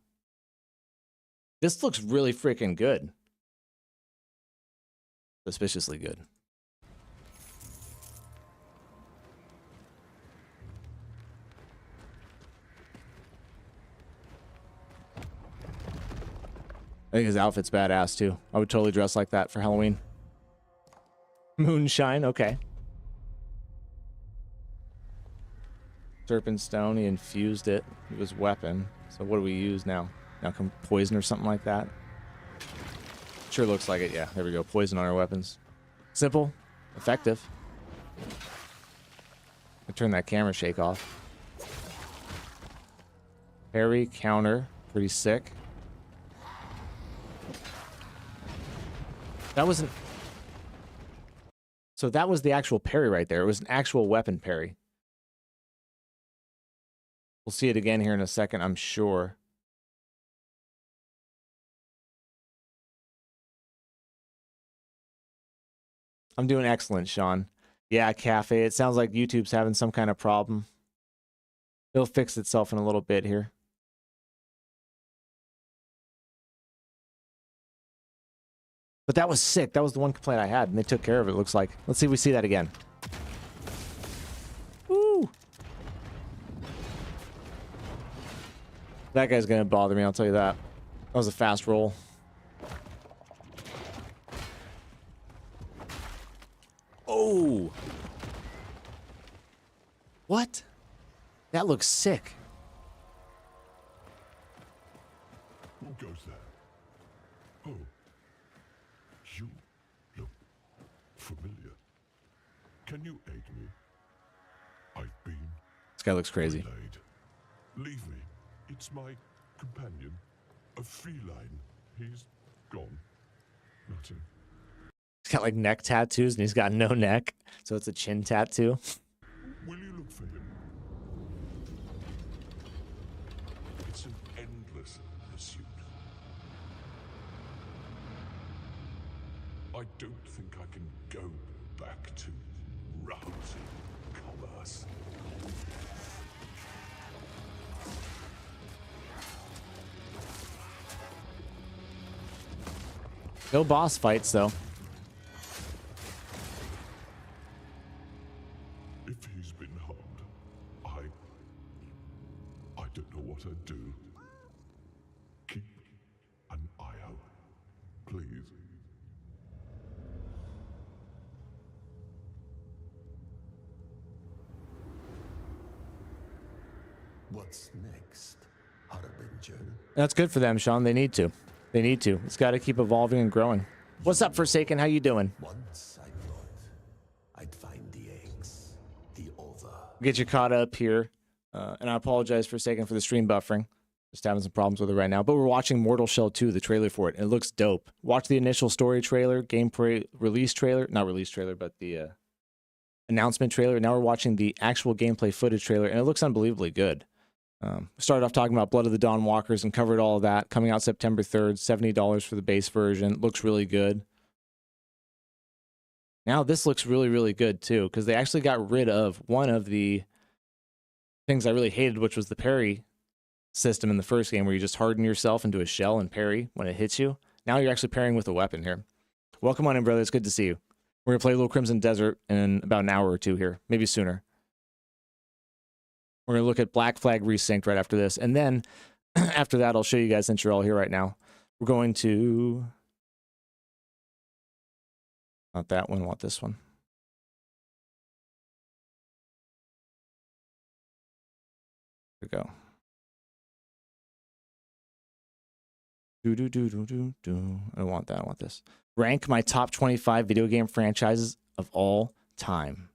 Speaker 4: This looks really freaking good. Suspiciously good. I think his outfit's badass, too. I would totally dress like that for Halloween. Moonshine, okay. Serpent Stone, he infused it with his weapon. So what do we use now? Now come poison or something like that? Sure looks like it, yeah. There we go. Poison on our weapons. Simple. Effective. I turn that camera shake off. Parry, counter. Pretty sick. That wasn't... So that was the actual parry right there. It was an actual weapon parry. We'll see it again here in a second, I'm sure. I'm doing excellent, Sean. Yeah, Cafe. It sounds like YouTube's having some kind of problem. It'll fix itself in a little bit here. But that was sick. That was the one complaint I had, and they took care of it, it looks like. Let's see if we see that again. Woo! That guy's gonna bother me, I'll tell you that. That was a fast roll. Oh! What? That looks sick.
Speaker 17: Who goes there? Oh. You look familiar. Can you aid me? I've been...
Speaker 4: This guy looks crazy.
Speaker 17: Relayed. Leave me. It's my companion. A feline. He's gone. Nothing.
Speaker 4: He's got like neck tattoos and he's got no neck, so it's a chin tattoo.
Speaker 17: Will you look for him? It's an endless pursuit. I don't think I can go back to rousing commerce.
Speaker 4: No boss fights though.
Speaker 17: If he's been harmed, I don't know what I'd do. Keep an eye out, please.
Speaker 19: What's next, Harbinger?
Speaker 4: That's good for them, Sean. They need to. They need to. It's got to keep evolving and growing. What's up, Forsaken? How you doing?
Speaker 19: Once I thought I'd find the eggs, the ova.
Speaker 4: Get you caught up here. And I apologize, Forsaken, for the stream buffering. Just having some problems with it right now. But we're watching Mortal Shell 2, the trailer for it. And it looks dope. Watch the initial story trailer, gameplay release trailer. Not release trailer, but the announcement trailer. Now we're watching the actual gameplay footage trailer. And it looks unbelievably good. Started off talking about Blood of the Dawn Walkers and covered all of that. Coming out September 3rd, $70 for the base version. Looks really good. Now this looks really, really good too, because they actually got rid of one of the things I really hated, which was the parry system in the first game, where you just harden yourself into a shell and parry when it hits you. Now you're actually parrying with a weapon here. Welcome on in, brother. It's good to see you. We're going to play a little Crimson Desert in about an hour or two here, maybe sooner. We're going to look at Black Flag Resynced right after this. And then after that, I'll show you guys, since you're all here right now. We're going to... Not that one, I want this one. Here we go. I don't want that, I want this. Rank my top 25 video game franchises of all time.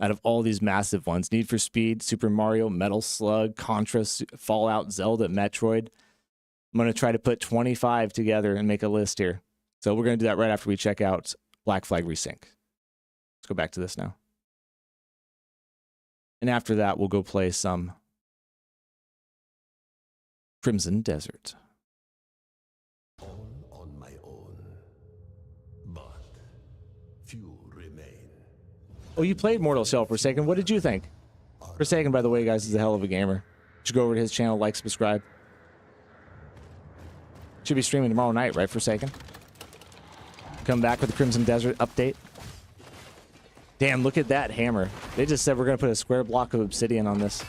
Speaker 4: Out of all these massive ones, Need for Speed, Super Mario, Metal Slug, Contra, Fallout, Zelda, Metroid. I'm going to try to put 25 together and make a list here. So we're going to do that right after we check out Black Flag Resync. Let's go back to this now. And after that, we'll go play some Crimson Desert.
Speaker 19: All on my own, but few remain.
Speaker 4: Oh, you played Mortal Shell, Forsaken. What did you think? Forsaken, by the way, guys, is a hell of a gamer. You should go over to his channel, like, subscribe. Should be streaming tomorrow night, right, Forsaken? Come back with the Crimson Desert update. Damn, look at that hammer. They just said we're going to put a square block of obsidian on this.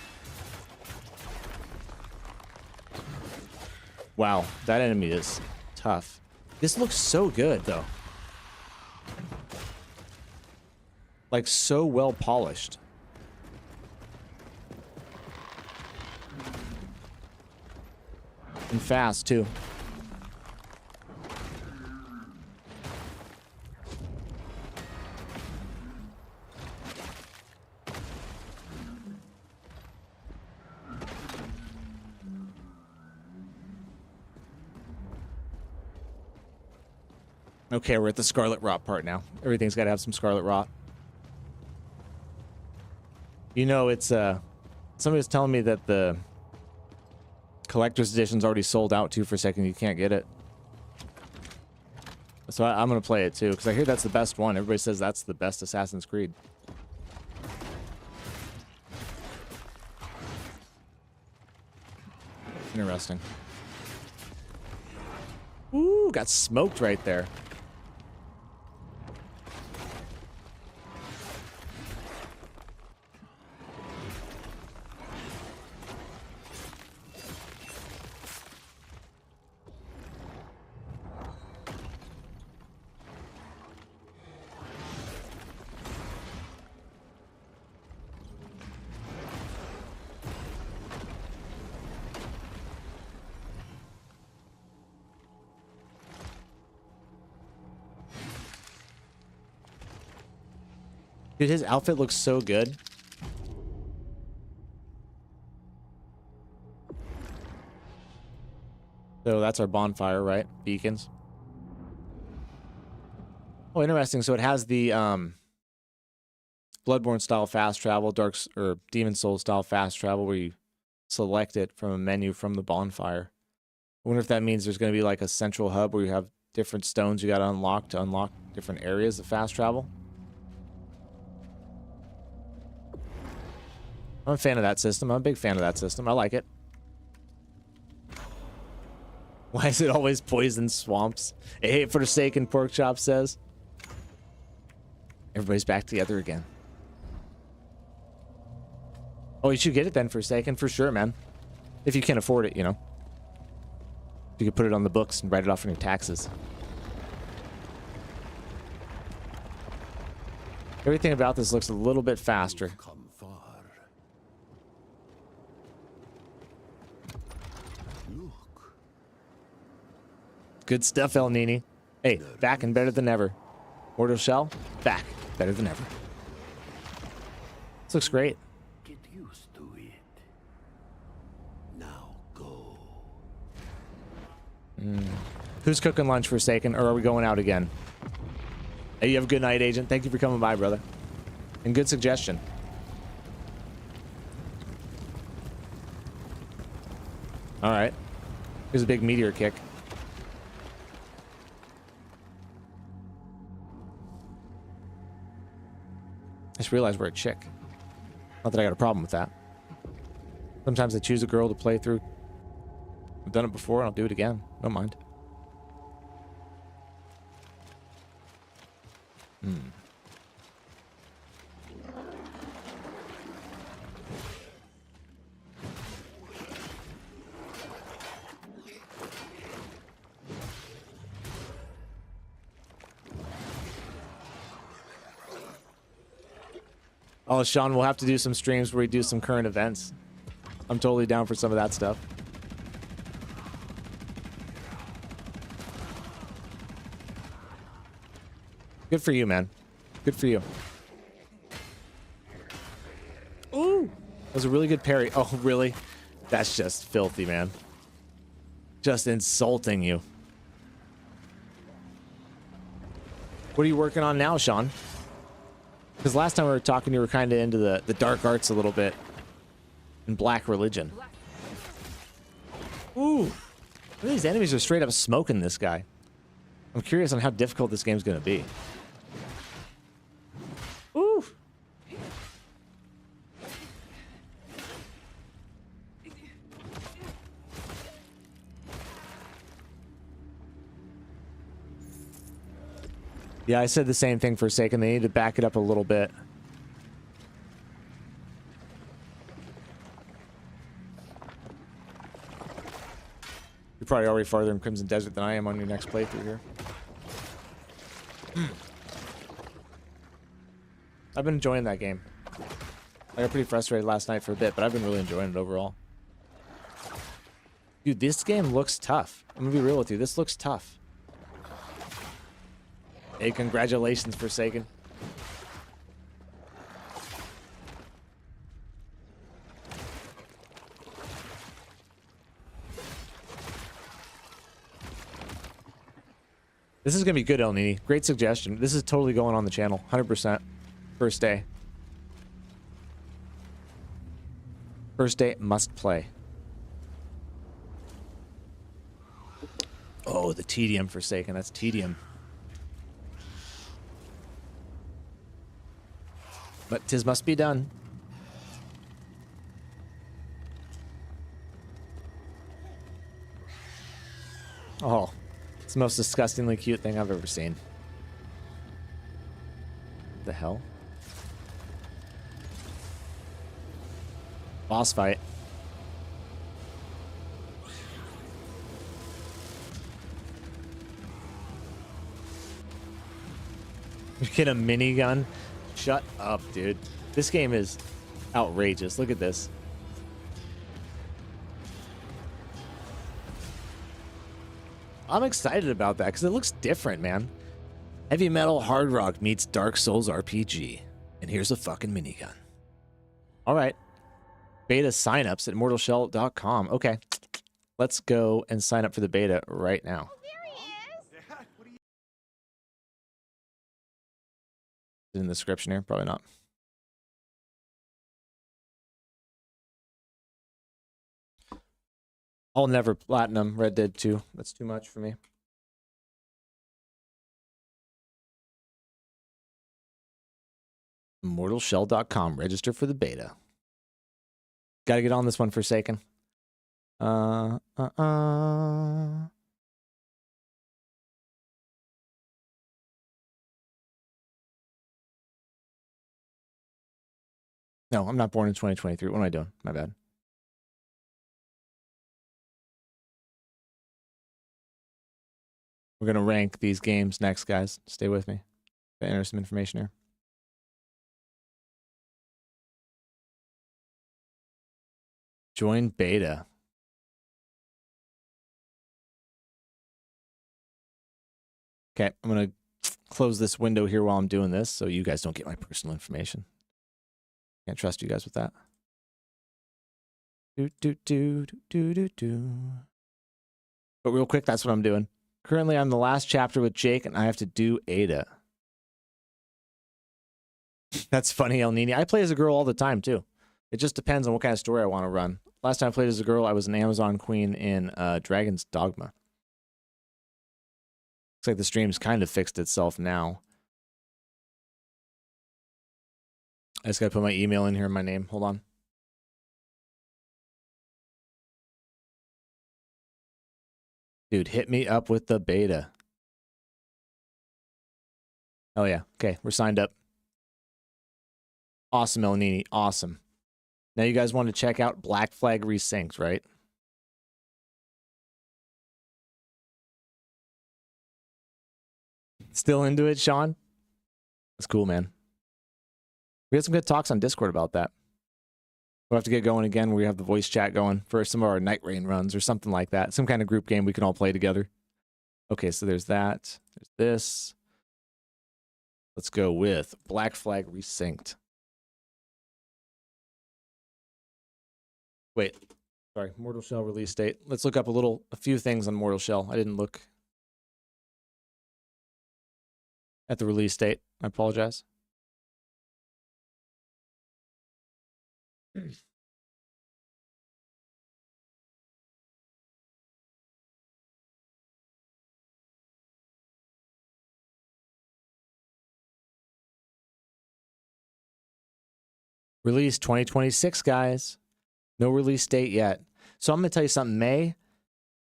Speaker 4: Wow, that enemy is tough. This looks so good, though. Like, so well polished. And fast, too. Okay, we're at the Scarlet Rot part now. Everything's got to have some Scarlet Rot. You know, it's somebody was telling me that the collector's edition's already sold out too. For a second, you can't get it. So I'm gonna play it too, because I hear that's the best one. Everybody says that's the best Assassin's Creed. Interesting. Ooh, got smoked right there. Dude, his outfit looks so good. So that's our bonfire, right? Beacons. Oh, interesting. So it has the Bloodborne style fast travel, or Demon Souls style fast travel, where you select it from a menu from the bonfire. I wonder if that means there's going to be like a central hub where you have different stones you got to unlock different areas of fast travel. I'm a fan of that system. I'm a big fan of that system. I like it. Why is it always poison swamps? A forsaken pork chop says. Everybody's back together again. Oh, you should get it then, Forsaken, for sure, man. If you can afford it, you know. You could put it on the books and write it off on your taxes. Everything about this looks a little bit faster. Good stuff, El Nini. Hey, back and better than ever. Mortal Shell, back, better than ever. This looks great.
Speaker 19: Get used to it. Now go.
Speaker 4: Who's cooking lunch, Forsaken, or are we going out again? Hey, you have a good night, Agent. Thank you for coming by, brother. And good suggestion. All right. Here's a big meteor kick. I just realized we're a chick. Not that I got a problem with that. Sometimes I choose a girl to play through. I've done it before and I'll do it again. Don't mind. Oh, Sean, we'll have to do some streams where we do some current events. I'm totally down for some of that stuff. Good for you, man. Good for you. Ooh! That was a really good parry. Oh, really? That's just filthy, man. Just insulting you. What are you working on now, Sean? Because last time we were talking, you were kind of into the dark arts a little bit. And black religion. Ooh! These enemies are straight up smoking this guy. I'm curious on how difficult this game's going to be. Ooh! Yeah, I said the same thing for a second. They need to back it up a little bit. You're probably already farther in Crimson Desert than I am on your next playthrough here. I've been enjoying that game. I got pretty frustrated last night for a bit, but I've been really enjoying it overall. Dude, this game looks tough. I'm gonna be real with you. This looks tough. Hey, congratulations, Forsaken. This is going to be good, El Nini. Great suggestion. This is totally going on the channel. 100%. First day. First day, must play. Oh, the tedium, Forsaken. That's tedium. But 'tis must be done. Oh, it's the most disgustingly cute thing I've ever seen. What the hell? Boss fight. You get a minigun? Shut up, dude. This game is outrageous. Look at this. I'm excited about that because it looks different, man. Heavy metal hard rock meets Dark Souls RPG. And here's a fucking minigun. All right. Beta signups at mortalshell.com. Okay. Let's go and sign up for the beta right now. In the description here, probably not. I'll never platinum Red Dead 2. That's too much for me. Immortalshell.com. Register for the beta. Gotta get on this one, Forsaken. No, I'm not born in 2023. What am I doing? My bad. We're going to rank these games next, guys. Stay with me. Gotta enter some information here. Join beta. Okay, I'm going to close this window here while I'm doing this so you guys don't get my personal information. Can't trust you guys with that. But real quick, that's what I'm doing. Currently, I'm the last chapter with Jake, and I have to do Ada. That's funny, El Nini. I play as a girl all the time, too. It just depends on what kind of story I want to run. Last time I played as a girl, I was an Amazon queen in Dragon's Dogma. Looks like the stream's kind of fixed itself now. I just gotta put my email in here and my name. Hold on. Dude, hit me up with the beta. Oh yeah. Okay, we're signed up. Awesome, El Nini. Awesome. Now you guys want to check out Black Flag Resynced, right? Still into it, Sean? That's cool, man. We had some good talks on Discord about that. We'll have to get going again. We have the voice chat going for some of our Night Rain runs or something like that. Some kind of group game we can all play together. Okay, so there's that. There's this. Let's go with Black Flag Resynced. Wait. Sorry, Mortal Shell release date. Let's look up a few things on Mortal Shell. I didn't look at the release date. I apologize. Release 2026, guys. No release date yet. So I'm going to tell you something. May,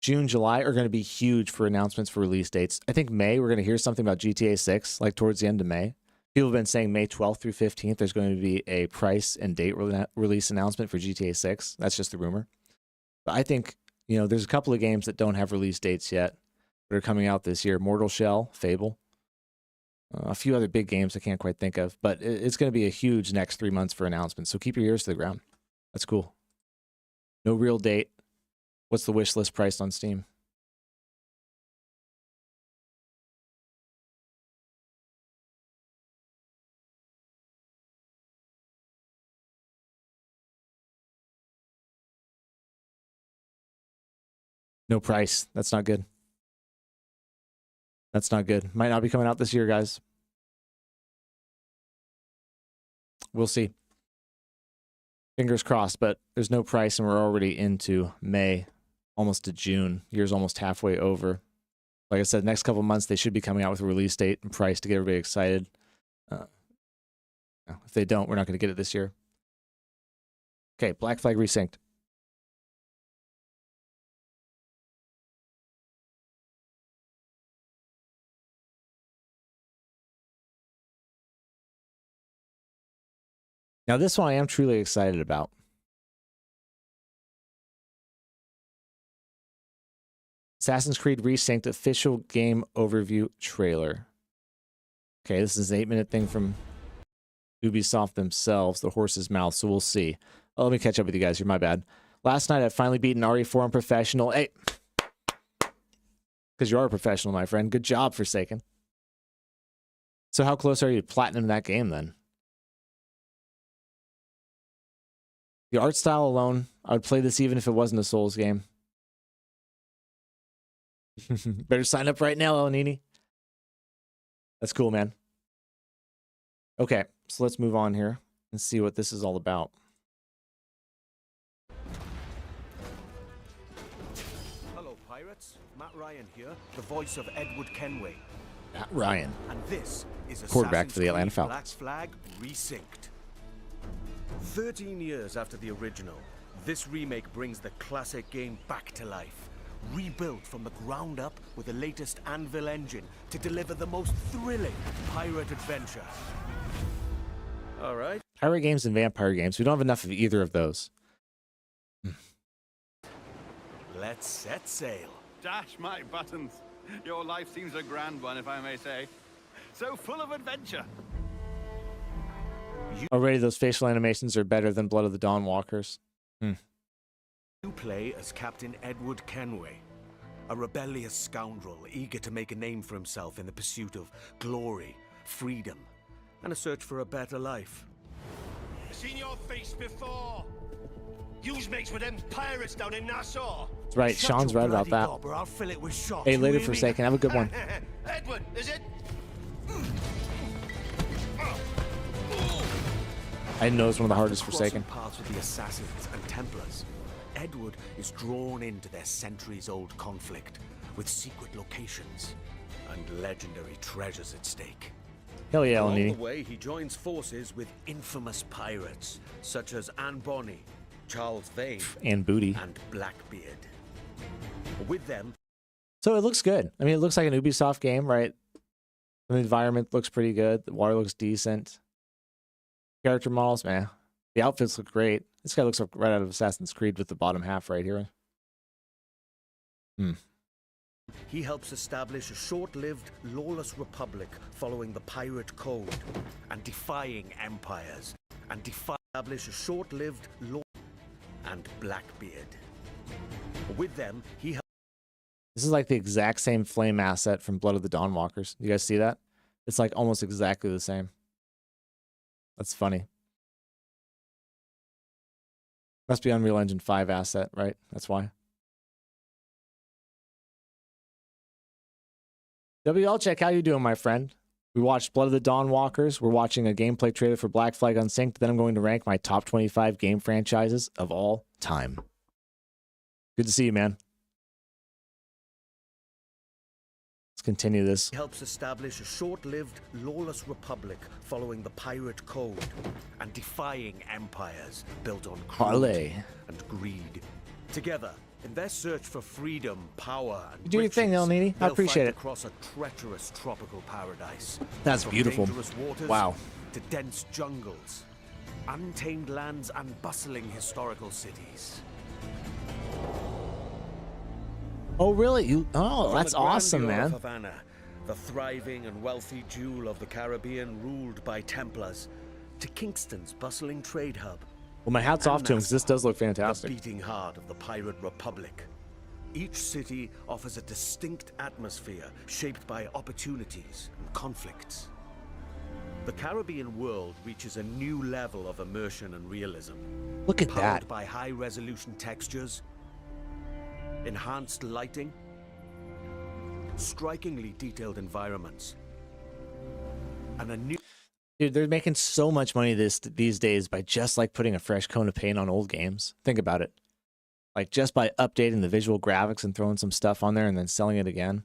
Speaker 4: June, July are going to be huge for announcements for release dates. I think May, we're going to hear something about GTA 6, like towards the end of May. People have been saying May 12th through 15th, there's going to be a price and date release announcement for GTA 6. That's just the rumor. But I think, you know, there's a couple of games that don't have release dates yet that are coming out this year. Mortal Shell, Fable. A few other big games I can't quite think of. But it's going to be a huge next 3 months for announcements. So keep your ears to the ground. That's cool. No real date. What's the wish list price on Steam? No price. That's not good. That's not good. Might not be coming out this year, guys. We'll see. Fingers crossed, but there's no price, and we're already into May, almost to June. Year's almost halfway over. Like I said, next couple months, they should be coming out with a release date and price to get everybody excited. If they don't, we're not going to get it this year. Okay, Black Flag Resynced. Now, this one I am truly excited about. Assassin's Creed Resynced official game overview trailer. Okay, this is an 8-minute thing from Ubisoft themselves, the horse's mouth, so we'll see. Oh, let me catch up with you guys here, my bad. Last night I finally beaten RE4 on professional. Hey, because you are a professional, my friend. Good job, Forsaken. So how close are you to platinum that game, then? The art style alone, I would play this even if it wasn't a Souls game. Better sign up right now, El Nini. That's cool, man. Okay, so let's move on here and see what this is all about.
Speaker 20: Hello, pirates. Matt Ryan here, the voice of Edward Kenway.
Speaker 4: Matt Ryan.
Speaker 20: And this is
Speaker 4: Quarterback for the Atlanta
Speaker 20: Assassin's Creed
Speaker 4: Falcons.
Speaker 20: Black Flag Resynced. 13 years after the original, this remake brings the classic game back to life. Rebuilt from the ground up with the latest Anvil engine to deliver the most thrilling pirate adventure. All right.
Speaker 4: Pirate games and vampire games. We don't have enough of either of those.
Speaker 20: Let's set sail.
Speaker 21: Dash my buttons. Your life seems a grand one, if I may say. So full of adventure.
Speaker 4: Already those facial animations are better than Blood of the Dawn Walkers.
Speaker 20: You play as Captain Edward Kenway, a rebellious scoundrel eager to make a name for himself in the pursuit of glory, freedom, and a search for a better life.
Speaker 22: I've seen your face before. Yous mates with them pirates down in Nassau.
Speaker 4: That's right, Sean's right about that.
Speaker 20: Gobber, I'll fill it with shots.
Speaker 4: Hey, later
Speaker 20: You
Speaker 4: for a
Speaker 20: hear me?
Speaker 4: second. Have a good one.
Speaker 22: Edward, is it?
Speaker 4: I know it's one of the hardest Forsaken.
Speaker 20: Paths with the Assassins and Templars. Edward is drawn into their centuries-old conflict with secret locations and legendary treasures at stake.
Speaker 4: Hell yeah,
Speaker 20: Along the
Speaker 4: Elnini.
Speaker 20: way, he joins forces with infamous pirates such as Anne Bonny, Charles Vane,
Speaker 4: And Booty.
Speaker 20: and Blackbeard. With them,
Speaker 4: So it looks good. I mean, it looks like an Ubisoft game, right? The environment looks pretty good. The water looks decent. Character models, man. The outfits look great. This guy looks like right out of Assassin's Creed with the bottom half right here.
Speaker 20: he helps establish a short-lived, lawless republic following the pirate code and defying empires. Establish a short-lived law and Blackbeard. With them, he
Speaker 4: This is like the exact same flame asset from Blood of the Dawn Walkers. You guys see that? It's like almost exactly the same. That's funny. Must be Unreal Engine 5 asset, right? That's why. WL Check, how you doing, my friend? We watched Blood of the Dawn Walkers. We're watching a gameplay trailer for Black Flag Unsynced. Then I'm going to rank my top 25 game franchises of all time. Good to see you, man. Let's continue this.
Speaker 20: He helps establish a short-lived, lawless republic following the pirate code and defying empires built on
Speaker 4: Parlay.
Speaker 20: and greed. Together, in their search for freedom, power, and
Speaker 4: You do your thing, El Nini. I
Speaker 20: they'll
Speaker 4: appreciate
Speaker 20: fight
Speaker 4: it.
Speaker 20: across a treacherous tropical paradise.
Speaker 4: That's
Speaker 20: From
Speaker 4: beautiful.
Speaker 20: dangerous waters
Speaker 4: Wow.
Speaker 20: to dense jungles, untamed lands, and bustling historical cities.
Speaker 4: Oh, really? Oh,
Speaker 20: From
Speaker 4: that's
Speaker 20: the
Speaker 4: awesome,
Speaker 20: grandeur of
Speaker 4: man.
Speaker 20: Havana, the thriving and wealthy jewel of the Caribbean ruled by Templars, to Kingston's bustling trade hub.
Speaker 4: Well, my hat's off to him because this does look
Speaker 20: The
Speaker 4: fantastic.
Speaker 20: beating heart of the pirate republic. Each city offers a distinct atmosphere shaped by opportunities and conflicts. The Caribbean world reaches a new level of immersion and realism.
Speaker 4: Look at
Speaker 20: powered
Speaker 4: that.
Speaker 20: by high-resolution textures, enhanced lighting, strikingly detailed environments, and a new...
Speaker 4: Dude, they're making so much money these days by just like putting a fresh coat of paint on old games. Think about it. Like just by updating the visual graphics and throwing some stuff on there and then selling it again.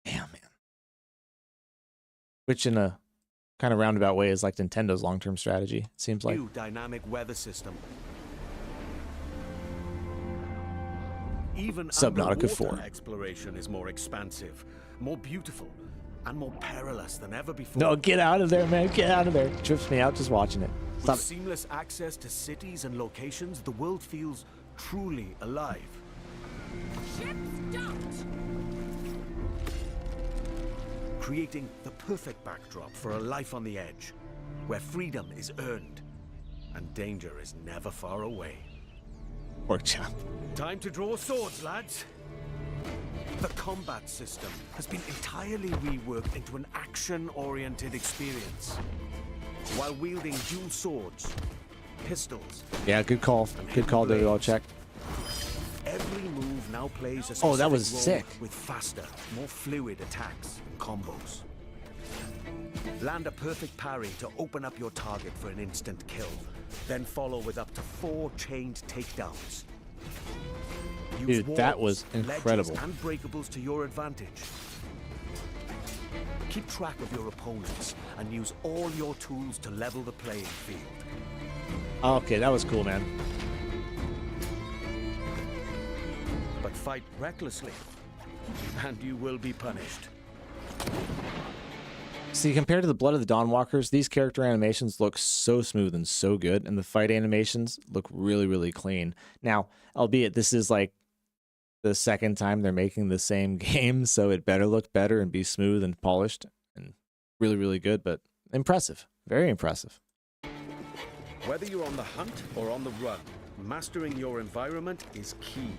Speaker 4: Damn, man. Which in a kind of roundabout way is like Nintendo's long-term strategy, it seems like.
Speaker 20: New dynamic weather system. Even
Speaker 4: Subnautica 4.
Speaker 20: underwater exploration is more expansive, more beautiful, and more perilous than ever before.
Speaker 4: No, get out of there, man. Get out of there. It trips me out just watching it. Stop
Speaker 20: With
Speaker 4: it.
Speaker 20: seamless access to cities and locations, the world feels truly alive. Creating the perfect backdrop for a life on the edge, where freedom is earned and danger is never far away.
Speaker 4: Pork chop.
Speaker 20: Time to draw swords, lads. The combat system has been entirely reworked into an action-oriented experience. While wielding dual swords, pistols,
Speaker 4: Yeah, good call. Good call, WL Check.
Speaker 20: every move now plays a
Speaker 4: Oh, that
Speaker 20: specific
Speaker 4: was
Speaker 20: role
Speaker 4: sick.
Speaker 20: with faster, more fluid attacks and combos. Land a perfect parry to open up your target for an instant kill. Then follow with up to 4 chained takedowns. Use
Speaker 4: Dude, that
Speaker 20: walls,
Speaker 4: was incredible.
Speaker 20: ledges, and breakables to your advantage. Keep track of your opponents and use all your tools to level the playing field.
Speaker 4: Okay, that was cool, man.
Speaker 20: But fight recklessly, and you will be punished.
Speaker 4: See, compared to the Blood of the Dawnwalkers, these character animations look so smooth and so good, and the fight animations look really, really clean. Now, albeit this is like the second time they're making the same game, so it better look better and be smooth and polished and really, really good, but impressive. Very impressive.
Speaker 20: Whether you're on the hunt or on the run, mastering your environment is key.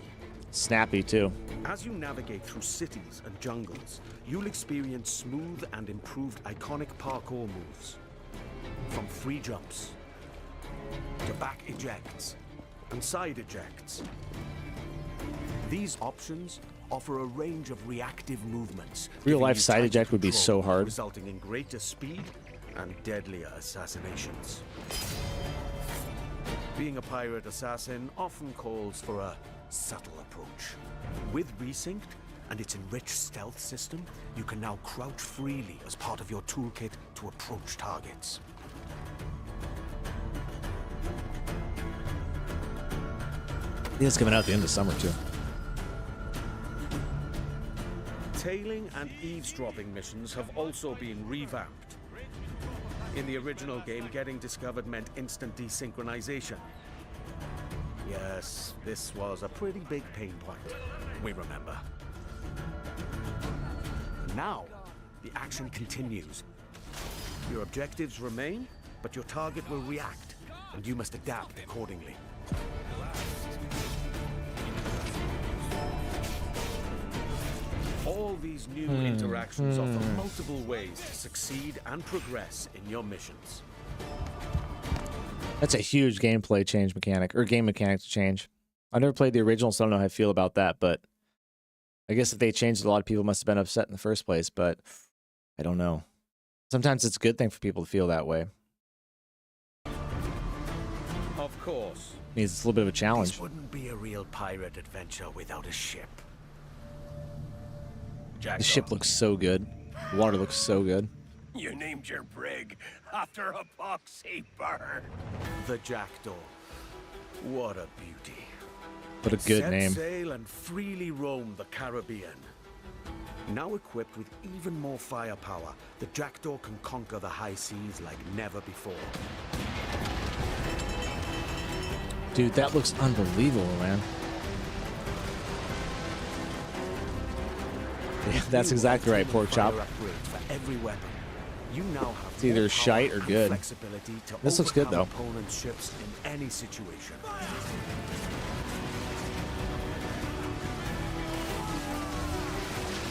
Speaker 4: Snappy, too.
Speaker 20: As you navigate through cities and jungles, you'll experience smooth and improved iconic parkour moves. From free jumps, to back ejects, and side ejects. These options offer a range of reactive movements.
Speaker 4: Real-life side eject would be so hard.
Speaker 20: Resulting in greater speed and deadlier assassinations. Being a pirate assassin often calls for a subtle approach. With Resynced and its enriched stealth system, you can now crouch freely as part of your toolkit to approach targets.
Speaker 4: It's coming out at the end of summer, too.
Speaker 20: Tailing and eavesdropping missions have also been revamped. In the original game, getting discovered meant instant desynchronization. Yes, this was a pretty big pain point. We remember. Now, the action continues. Your objectives remain, but your target will react, and you must adapt accordingly. All these new interactions offer multiple ways to succeed and progress in your missions.
Speaker 4: That's a huge gameplay change mechanic, or game mechanic to change. I never played the original, so I don't know how I feel about that, but I guess if they changed it, a lot of people must have been upset in the first place, but I don't know. Sometimes it's a good thing for people to feel that way.
Speaker 20: Of course.
Speaker 4: It means it's a little bit of a challenge.
Speaker 20: This wouldn't be a real pirate adventure without a ship.
Speaker 4: The ship looks so good. The water looks so good.
Speaker 22: You named your brig after a boxy bird.
Speaker 20: The Jackdaw. What a beauty.
Speaker 4: What a good
Speaker 20: Set
Speaker 4: name.
Speaker 20: sail and freely roam the Caribbean. Now equipped with even more firepower, the Jackdaw can conquer the high seas like never before.
Speaker 4: Dude, that looks unbelievable, man. Yeah, that's exactly right, pork chop.
Speaker 20: For every weapon. You now have
Speaker 4: It's either shite or good. This looks good, though.
Speaker 20: Opponent's ships in any situation.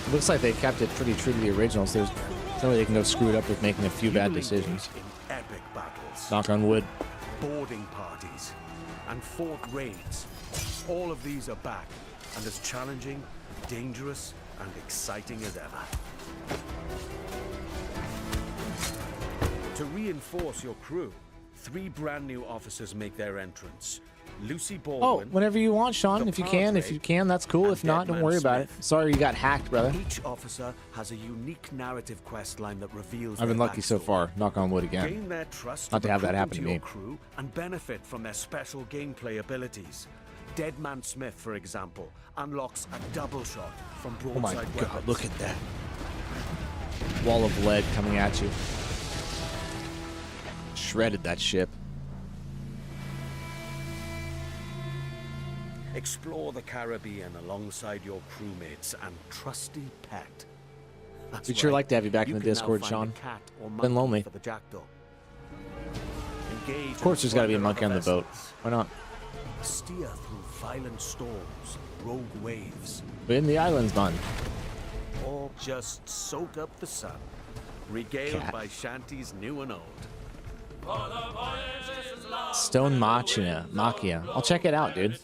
Speaker 4: It looks like they kept it pretty true to the original, so there's no way they can go screw it up with making a few bad decisions.
Speaker 20: In epic battles,
Speaker 4: Knock on wood.
Speaker 20: boarding parties, and fort raids. All of these are back, and as challenging, dangerous, and exciting as ever. To reinforce your crew, 3 brand new officers make their entrance. Lucy
Speaker 4: Oh,
Speaker 20: Baldwin.
Speaker 4: whenever you want, Sean.
Speaker 20: the
Speaker 4: If you can. If
Speaker 20: Padre,
Speaker 4: you can, that's cool. If not, don't
Speaker 20: Deadman
Speaker 4: worry about it.
Speaker 20: Smith.
Speaker 4: Sorry you got hacked, brother.
Speaker 20: Each officer has a unique narrative quest line that reveals
Speaker 4: I've been
Speaker 20: their
Speaker 4: lucky so
Speaker 20: backstory.
Speaker 4: far. Knock on wood again.
Speaker 20: Gain their trust
Speaker 4: Not to have that
Speaker 20: recruit
Speaker 4: happen
Speaker 20: them
Speaker 4: to me.
Speaker 20: your crew and benefit from their special gameplay abilities. Deadman Smith, for example, unlocks a double shot from
Speaker 4: Oh my
Speaker 20: broadside
Speaker 4: god,
Speaker 20: weapons.
Speaker 4: look at that. Wall of lead coming at you. Shredded that ship.
Speaker 20: Explore the Caribbean alongside your crewmates and trusty pet. That's
Speaker 4: We'd sure
Speaker 20: right.
Speaker 4: like to have you back in the
Speaker 20: can now
Speaker 4: Discord,
Speaker 20: find
Speaker 4: Sean.
Speaker 20: a cat or
Speaker 4: Been
Speaker 20: monkey
Speaker 4: lonely.
Speaker 20: for the Jackdaw. Engage
Speaker 4: Of course there's got to be a monkey on the boat. Why not?
Speaker 20: Steer through violent storms, rogue waves,
Speaker 4: We're in the islands, man.
Speaker 20: or just soak up the sun, regaled
Speaker 4: Cat.
Speaker 20: by shanties new and old.
Speaker 4: Stone Machia. I'll check it out, dude.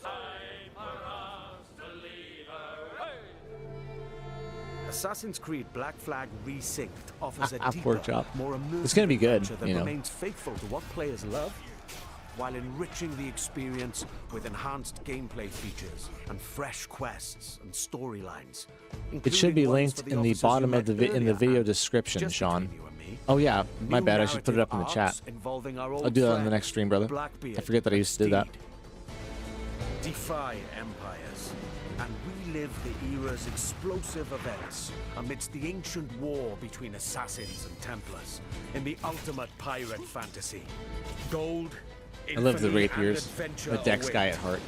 Speaker 20: Assassin's Creed Black Flag Resynced offers a
Speaker 4: Pork
Speaker 20: deeper,
Speaker 4: chop.
Speaker 20: more immersive
Speaker 4: It's gonna be good,
Speaker 20: adventure that
Speaker 4: you know.
Speaker 20: remains faithful to what players love, while enriching the experience with enhanced gameplay features and fresh quests and storylines.
Speaker 4: It should be
Speaker 20: including ones
Speaker 4: linked
Speaker 20: for the
Speaker 4: in the
Speaker 20: officers you
Speaker 4: bottom of
Speaker 20: met
Speaker 4: the in the
Speaker 20: earlier,
Speaker 4: video
Speaker 20: and
Speaker 4: description,
Speaker 20: just
Speaker 4: Sean.
Speaker 20: between you and me,
Speaker 4: Oh yeah, my
Speaker 20: new
Speaker 4: bad. I should put it up in the
Speaker 20: narrative
Speaker 4: chat.
Speaker 20: arcs involving our
Speaker 4: I'll
Speaker 20: old
Speaker 4: do that on
Speaker 20: friend,
Speaker 4: the next stream, brother.
Speaker 20: Blackbeard
Speaker 4: I forget that I used to do that.
Speaker 20: Defy empires and relive the era's explosive events amidst the ancient war between assassins and Templars in the ultimate pirate fantasy. Gold,
Speaker 4: I love the
Speaker 20: infamy, and
Speaker 4: rapiers.
Speaker 20: adventure
Speaker 4: A Dex
Speaker 20: await.
Speaker 4: guy at heart.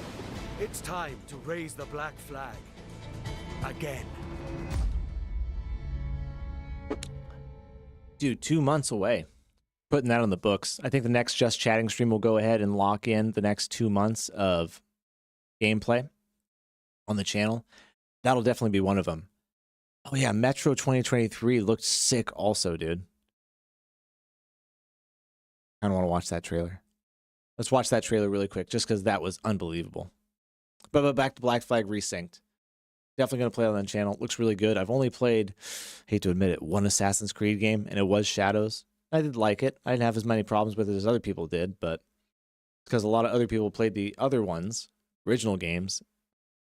Speaker 20: It's time to raise the black flag again.
Speaker 4: Dude, 2 months away. Putting that on the books. I think the next Just Chatting stream will go ahead and lock in the next 2 months of gameplay on the channel. That'll definitely be one of them. Oh yeah, Metro 2023 looked sick also, dude. I don't want to watch that trailer. Let's watch that trailer really quick, just because that was unbelievable. But back to Black Flag Resynced. Definitely going to play it on the channel. It looks really good. I've only played, hate to admit it, one Assassin's Creed game, and it was Shadows. I did like it. I didn't have as many problems with it as other people did, but it's because a lot of other people played the other ones, original games,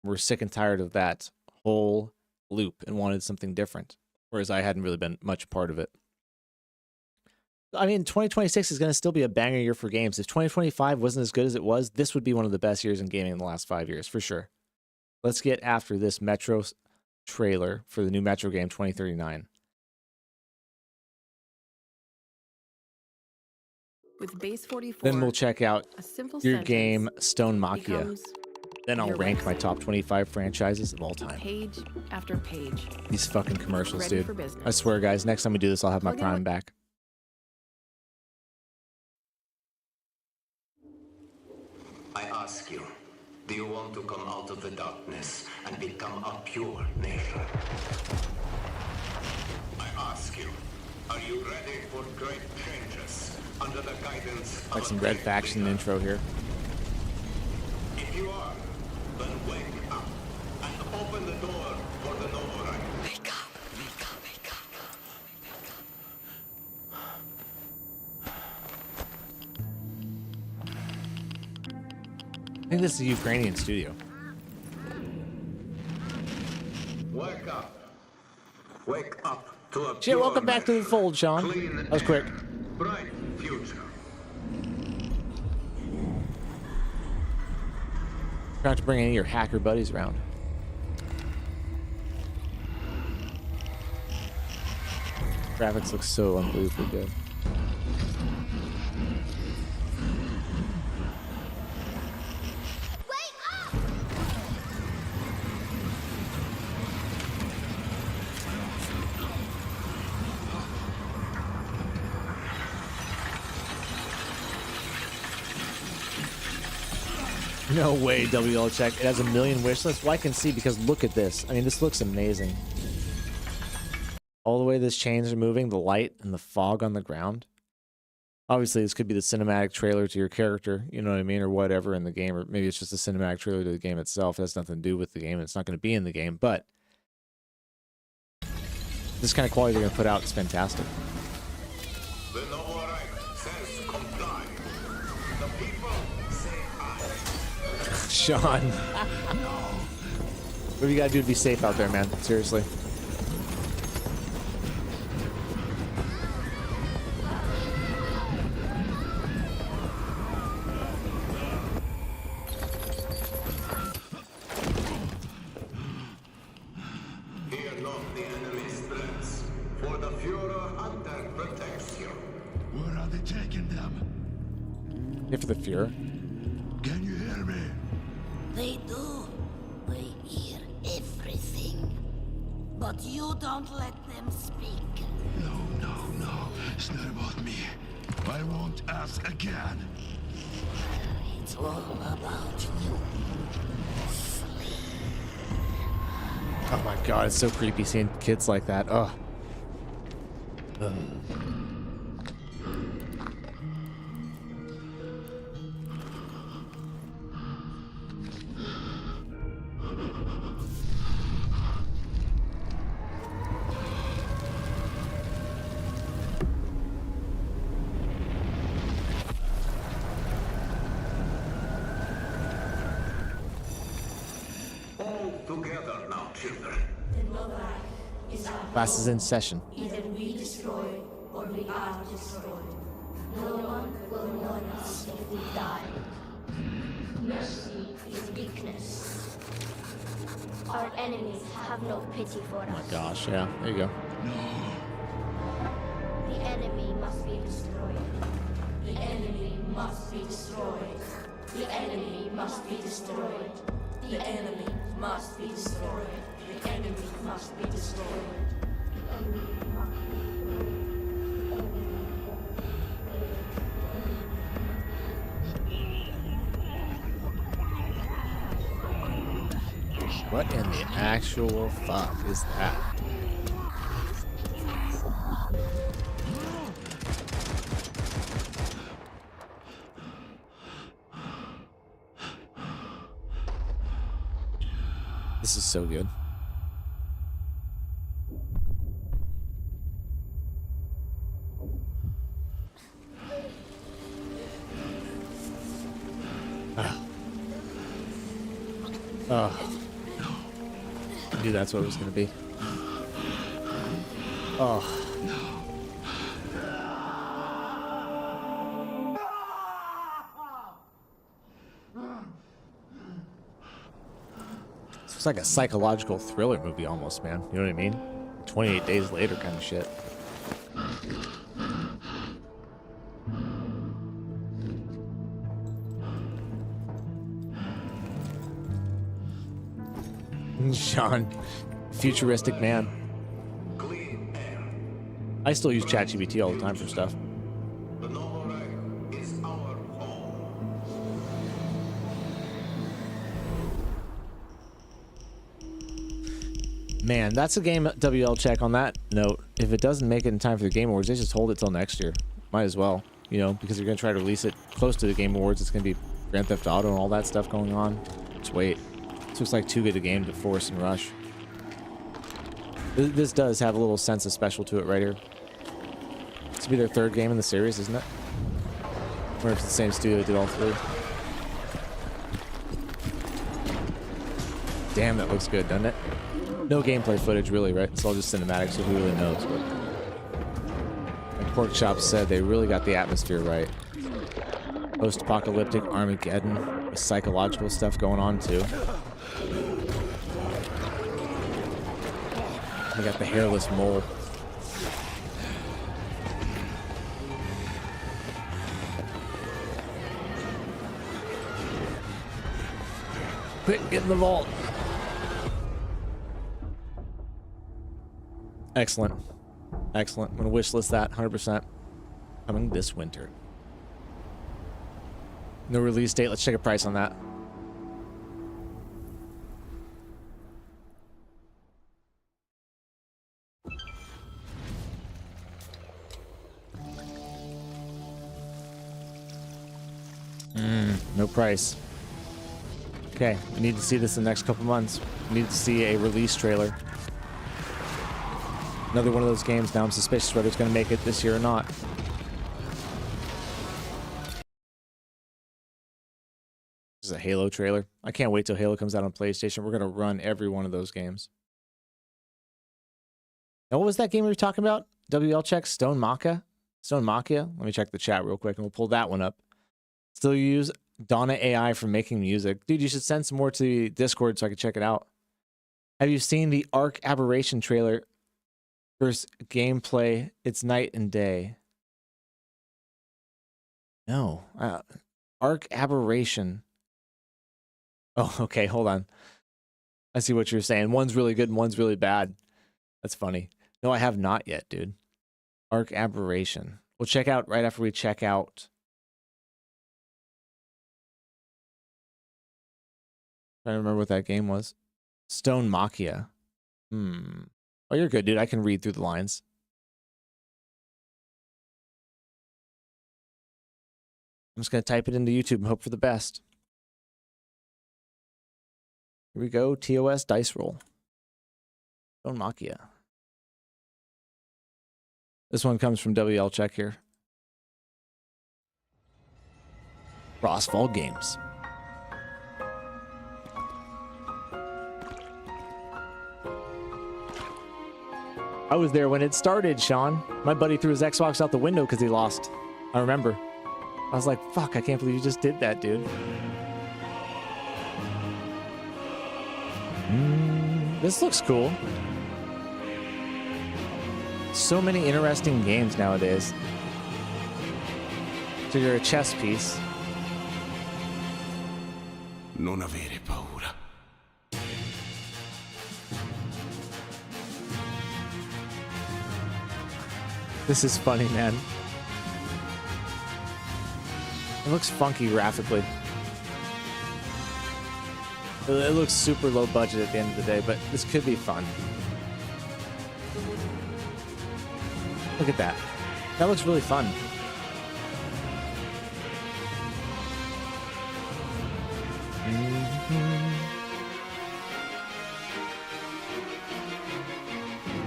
Speaker 4: were sick and tired of that whole loop and wanted something different, whereas I hadn't really been much a part of it. I mean, 2026 is going to still be a banger year for games. If 2025 wasn't as good as it was, this would be one of the best years in gaming in the last 5 years, for sure. Let's get after this Metro trailer for the new Metro game 2039.
Speaker 1: With base 44,
Speaker 4: Then we'll check out
Speaker 1: a simple
Speaker 4: your
Speaker 1: sentence
Speaker 4: game, Stone Machia.
Speaker 1: becomes
Speaker 4: Then I'll
Speaker 1: your
Speaker 4: rank my
Speaker 1: website.
Speaker 4: top 25 franchises of all time.
Speaker 1: Page after page.
Speaker 4: These fucking commercials,
Speaker 1: Ready
Speaker 4: dude.
Speaker 1: for business.
Speaker 4: I swear, guys, next time we do this, I'll have my
Speaker 1: Plug in
Speaker 4: Prime
Speaker 1: what-
Speaker 4: back.
Speaker 3: I ask you, do you want to come out of the darkness and become a pure nation? I ask you, are you ready for great changes under the guidance
Speaker 4: Like
Speaker 3: of
Speaker 4: some
Speaker 3: a
Speaker 4: Red
Speaker 3: great
Speaker 4: Faction
Speaker 3: leader?
Speaker 4: intro here.
Speaker 3: If you are, then wake up and open the door for the Novo Riders. Wake up, wake up, wake up.
Speaker 4: I think this is a Ukrainian studio.
Speaker 3: Wake up. Wake up to a
Speaker 4: Shit,
Speaker 3: pure
Speaker 4: welcome back to the fold, Sean.
Speaker 3: clean
Speaker 4: That was quick.
Speaker 3: air, bright future.
Speaker 4: Trying to bring any of your hacker buddies around. Graphics look so unbelievably good. No way, WL check. It has a million wish lists. Well, I can see because look at this. I mean, this looks amazing. All the way this chains are moving, the light and the fog on the ground. Obviously, this could be the cinematic trailer to your character, you know what I mean, or whatever in the game, or maybe it's just a cinematic trailer to the game itself. It has nothing to do with the game. It's not going to be in the game, but this kind of quality they're going to put out is fantastic.
Speaker 3: The Novo Rider says comply. The people say aye.
Speaker 4: Sean. What do you got to do to be safe out there, man? Seriously.
Speaker 3: Fear not the enemy's threats, for the Führer hunter protects you.
Speaker 17: Where are they taking them?
Speaker 4: Here for the Fuhrer.
Speaker 17: Can you hear me?
Speaker 13: They do. We hear everything. But you don't let them speak.
Speaker 17: No. It's not about me. I won't ask again.
Speaker 13: It's all about you.
Speaker 4: Oh my god, it's so creepy seeing kids like that. Ugh.
Speaker 3: children.
Speaker 4: Class is in session.
Speaker 9: Either we destroy or we are destroyed. No one will mourn us if we die. Mercy is weakness. Our enemies have no pity for us.
Speaker 4: Oh my gosh, yeah, there you go.
Speaker 9: The enemy must be destroyed. The enemy must be destroyed. The enemy must be destroyed. The enemy must be destroyed. The enemy must be destroyed. The enemy must be destroyed.
Speaker 4: What in the actual fuck is that? This is so good. Oh. I knew that's what it was going to be. Oh. It's like a psychological thriller movie almost, man. You know what I mean? 28 Days Later kind of shit. Sean, futuristic man. I still use ChatGPT all the time for stuff.
Speaker 3: The noble right is our home.
Speaker 4: Man, that's a game WL check on that note. If it doesn't make it in time for the Game Awards, they just hold it till next year. Might as well, you know, because you're going to try to release it close to the Game Awards. It's going to be Grand Theft Auto and all that stuff going on. Just wait. This looks like too good a game to force and rush. This does have a little sense of special to it right here. This will be their third game in the series, isn't it? Or if it's the same studio that did all three. Damn, that looks good, doesn't it? No gameplay footage, really, right? It's all just cinematics, so who really knows? But like Pork Chop said, they really got the atmosphere right. Post-apocalyptic Armageddon with psychological stuff going on, too. We got the hairless mole. Quick, get in the vault. Excellent. Excellent. I'm going to wishlist that 100%. Coming this winter. No release date. Let's check a price on that. No price. Okay, we need to see this in the next couple months. We need to see a release trailer. Another one of those games. Now I'm suspicious whether it's going to make it this year or not. This is a Halo trailer. I can't wait till Halo comes out on PlayStation. We're going to run every one of those games. Now, what was that game we were talking about? WL check? Stone Machia? Stone Machia? Let me check the chat real quick and we'll pull that one up. Still use Donna AI for making music. Dude, you should send some more to the Discord so I can check it out. Have you seen the Arc Aberration trailer? First gameplay, it's night and day. No. Arc Aberration. Oh, okay, hold on. I see what you're saying. One's really good and one's really bad. That's funny. No, I have not yet, dude. Arc Aberration. We'll check out right after we check out. Trying to remember what that game was. Stone Machia. Oh, you're good, dude. I can read through the lines. I'm just going to type it into YouTube and hope for the best. Here we go. TOS dice roll. Stone Machia. This one comes from WL Check here. Crossfall Games. I was there when it started, Sean. My buddy threw his Xbox out the window because he lost. I remember. I was like, fuck, I can't believe you just did that, dude. This looks cool. So many interesting games nowadays. So you're a chess piece.
Speaker 19: Non avere paura.
Speaker 4: This is funny, man. It looks funky graphically. It looks super low budget at the end of the day, but this could be fun. Look at that. That looks really fun.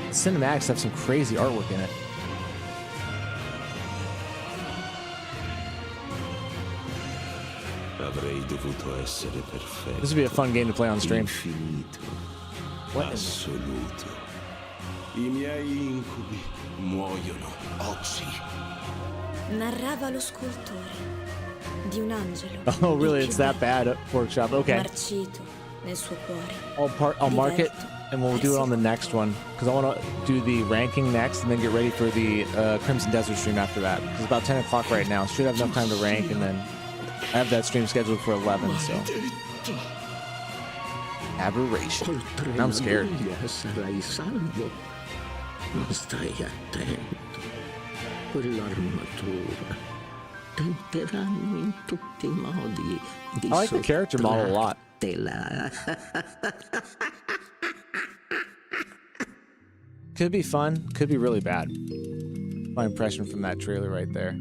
Speaker 4: The cinematics have some crazy artwork in it.
Speaker 19: Avrei dovuto essere perfetto.
Speaker 4: This would be a fun game to play on stream.
Speaker 19: Infinito.
Speaker 4: What?
Speaker 19: Assoluto. I miei incubi muoiono oggi.
Speaker 5: Narrava lo scultore di un angelo.
Speaker 4: Oh, really? It's that bad, Workshop? Okay.
Speaker 5: Marcito nel suo cuore.
Speaker 4: I'll mark it, and we'll do it on the next one, because I want to do the ranking next, and then get ready for the Crimson Desert stream after that. It's about 10 o'clock right now. Should have enough time to rank, and then I have that stream scheduled for 11, so. Aberration. I'm scared.
Speaker 19: Sarai salvo. Ma stai attento. Quell'armatura tenteranno in tutti I modi di
Speaker 4: I like the character model a lot. Could be fun, could be really bad. My impression from that trailer right there.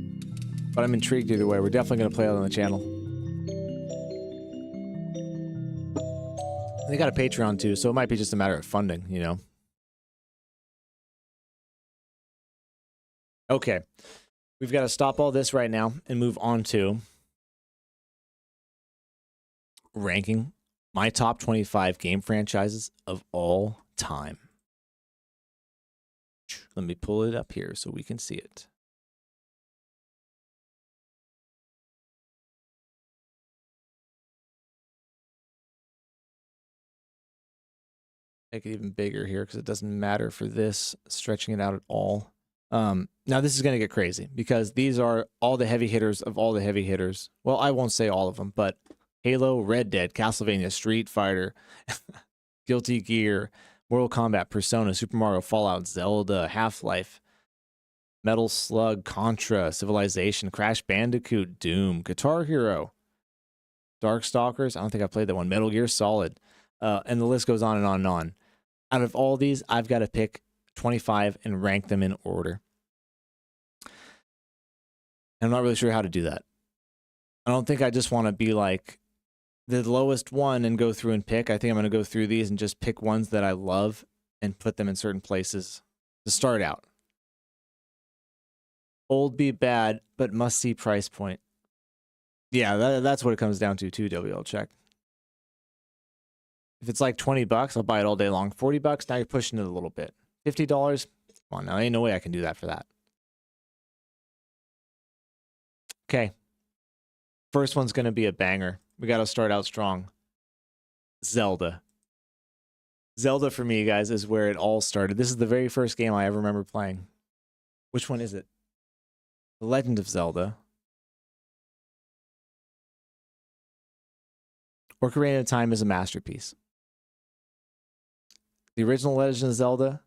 Speaker 4: But I'm intrigued either way. We're definitely going to play it on the channel. They got a Patreon too, so it might be just a matter of funding, you know? Okay. We've got to stop all this right now and move on to ranking my top 25 game franchises of all time. Let me pull it up here so we can see it. Make it even bigger here because it doesn't matter for this, stretching it out at all. Now this is going to get crazy because these are all the heavy hitters of all the heavy hitters. Well, I won't say all of them, but Halo, Red Dead, Castlevania, Street Fighter, Guilty Gear, Mortal Kombat, Persona, Super Mario, Fallout, Zelda, Half-Life, Metal Slug, Contra, Civilization, Crash Bandicoot, Doom, Guitar Hero, Darkstalkers. I don't think I played that one. Metal Gear Solid. And the list goes on and on and on. Out of all these, I've got to pick 25 and rank them in order. I'm not really sure how to do that. I don't think I just want to be like the lowest one and go through and pick. I think I'm going to go through these and just pick ones that I love and put them in certain places to start out. Old be bad, but must see price point. Yeah, that's what it comes down to too, WL check. If it's like $20, I'll buy it all day long. $40, now you're pushing it a little bit. $50, come on now, ain't no way I can do that for that. Okay. First one's going to be a banger. We got to start out strong. Zelda. Zelda for me, guys, is where it all started. This is the very first game I ever remember playing. Which one is it? The Legend of Zelda. Ocarina of Time is a masterpiece. The original Legend of Zelda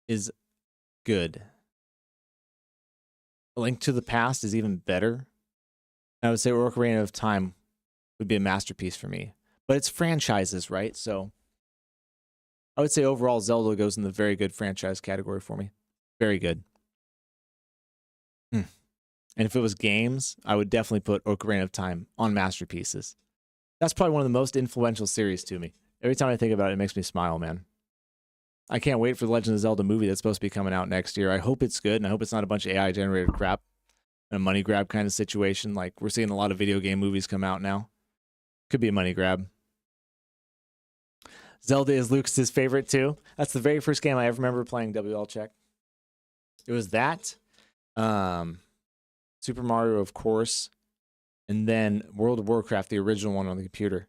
Speaker 4: is good. A Link to the Past is even better. I would say Ocarina of Time would be a masterpiece for me. But it's franchises, right? So I would say overall Zelda goes in the very good franchise category for me. Very good. And if it was games, I would definitely put Ocarina of Time on masterpieces. That's probably one of the most influential series to me. Every time I think about it, it makes me smile, man. I can't wait for the Legend of Zelda movie that's supposed to be coming out next year. I hope it's good, and I hope it's not a bunch of AI-generated crap and a money grab kind of situation. Like, we're seeing a lot of video game movies come out now. Could be a money grab. Zelda is Lucas's favorite too. That's the very first game I ever remember playing. WL check. It was that, Super Mario, of course, and then World of Warcraft, the original one on the computer.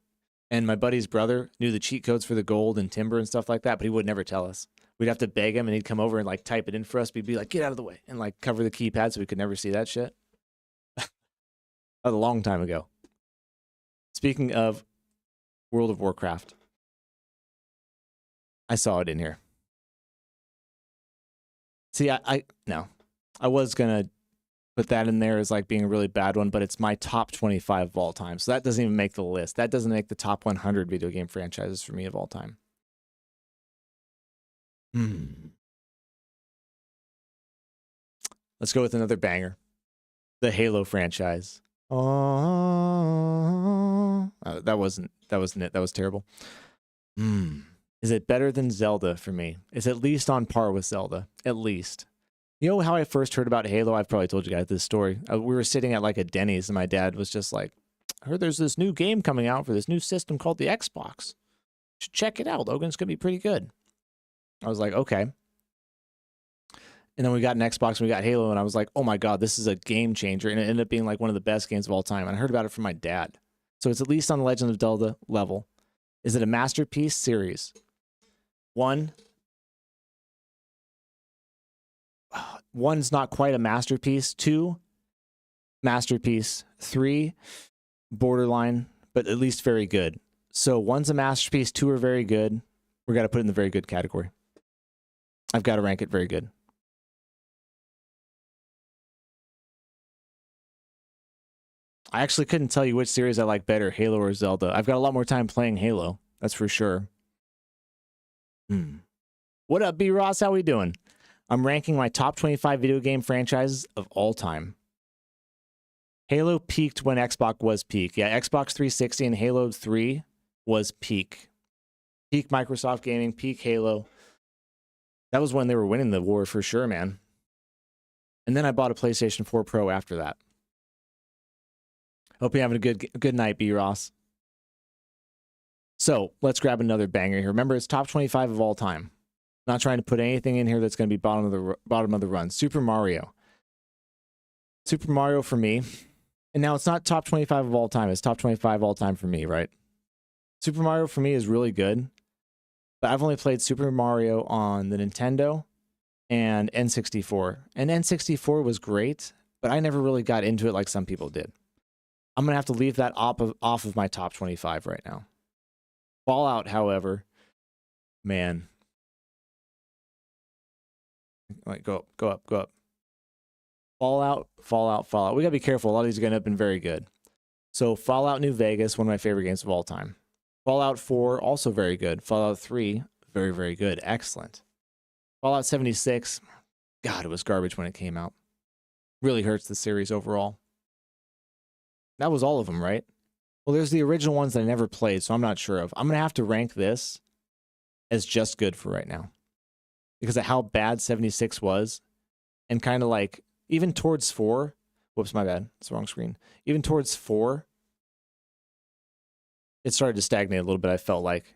Speaker 4: And my buddy's brother knew the cheat codes for the gold and timber and stuff like that, but he would never tell us. We'd have to beg him, and he'd come over and like type it in for us. We'd be like, "Get out of the way," and like cover the keypad so we could never see that shit. That was a long time ago. Speaking of World of Warcraft, I saw it in here. See, I was gonna put that in there as like being a really bad one, but it's my top 25 of all time, so that doesn't even make the list. That doesn't make the top 100 video game franchises for me of all time. Let's go with another banger, the Halo franchise. That wasn't it. That was terrible. Is it better than Zelda for me? It's at least on par with Zelda. At least. You know how I first heard about Halo? I've probably told you guys this story. We were sitting at like a Denny's, and my dad was just like, "I heard there's this new game coming out for this new system called the Xbox. You should check it out, Logan. It's gonna be pretty good." I was like, okay. And then we got an Xbox and we got Halo, and I was like, oh my God, this is a game changer. And it ended up being like one of the best games of all time. And I heard about it from my dad. So it's at least on the Legend of Zelda level. Is it a masterpiece series? 1. 1's not quite a masterpiece. 2, masterpiece. 3, borderline, but at least very good. So 1's a masterpiece, 2 are very good. We got to put it in the very good category. I've got to rank it very good. I actually couldn't tell you which series I like better, Halo or Zelda. I've got a lot more time playing Halo, that's for sure. What up, B. Ross? How we doing? I'm ranking my top 25 video game franchises of all time. Halo peaked when Xbox was peak. Yeah, Xbox 360 and Halo 3 was peak. Peak Microsoft gaming, peak Halo. That was when they were winning the war for sure, man. And then I bought a PlayStation 4 Pro after that. Hope you're having a good night, B. Ross. So let's grab another banger here. Remember, it's top 25 of all time. Not trying to put anything in here that's going to be bottom of the run. Super Mario. Super Mario for me. And now it's not top 25 of all time. It's top 25 all time for me, right? Super Mario for me is really good. But I've only played Super Mario on the Nintendo and N64. And N64 was great, but I never really got into it like some people did. I'm going to have to leave that off of my top 25 right now. Fallout, however, man. Like, go up. Fallout. We got to be careful. A lot of these are going to have been very good. So Fallout New Vegas, one of my favorite games of all time. Fallout 4, also very good. Fallout 3, very, very good. Excellent. Fallout 76, God, it was garbage when it came out. Really hurts the series overall. That was all of them, right? Well, there's the original ones that I never played, so I'm not sure of. I'm going to have to rank this as just good for right now. Because of how bad 76 was. And kind of like, even towards 4. Whoops, my bad. It's the wrong screen. Even towards 4, it started to stagnate a little bit, I felt like.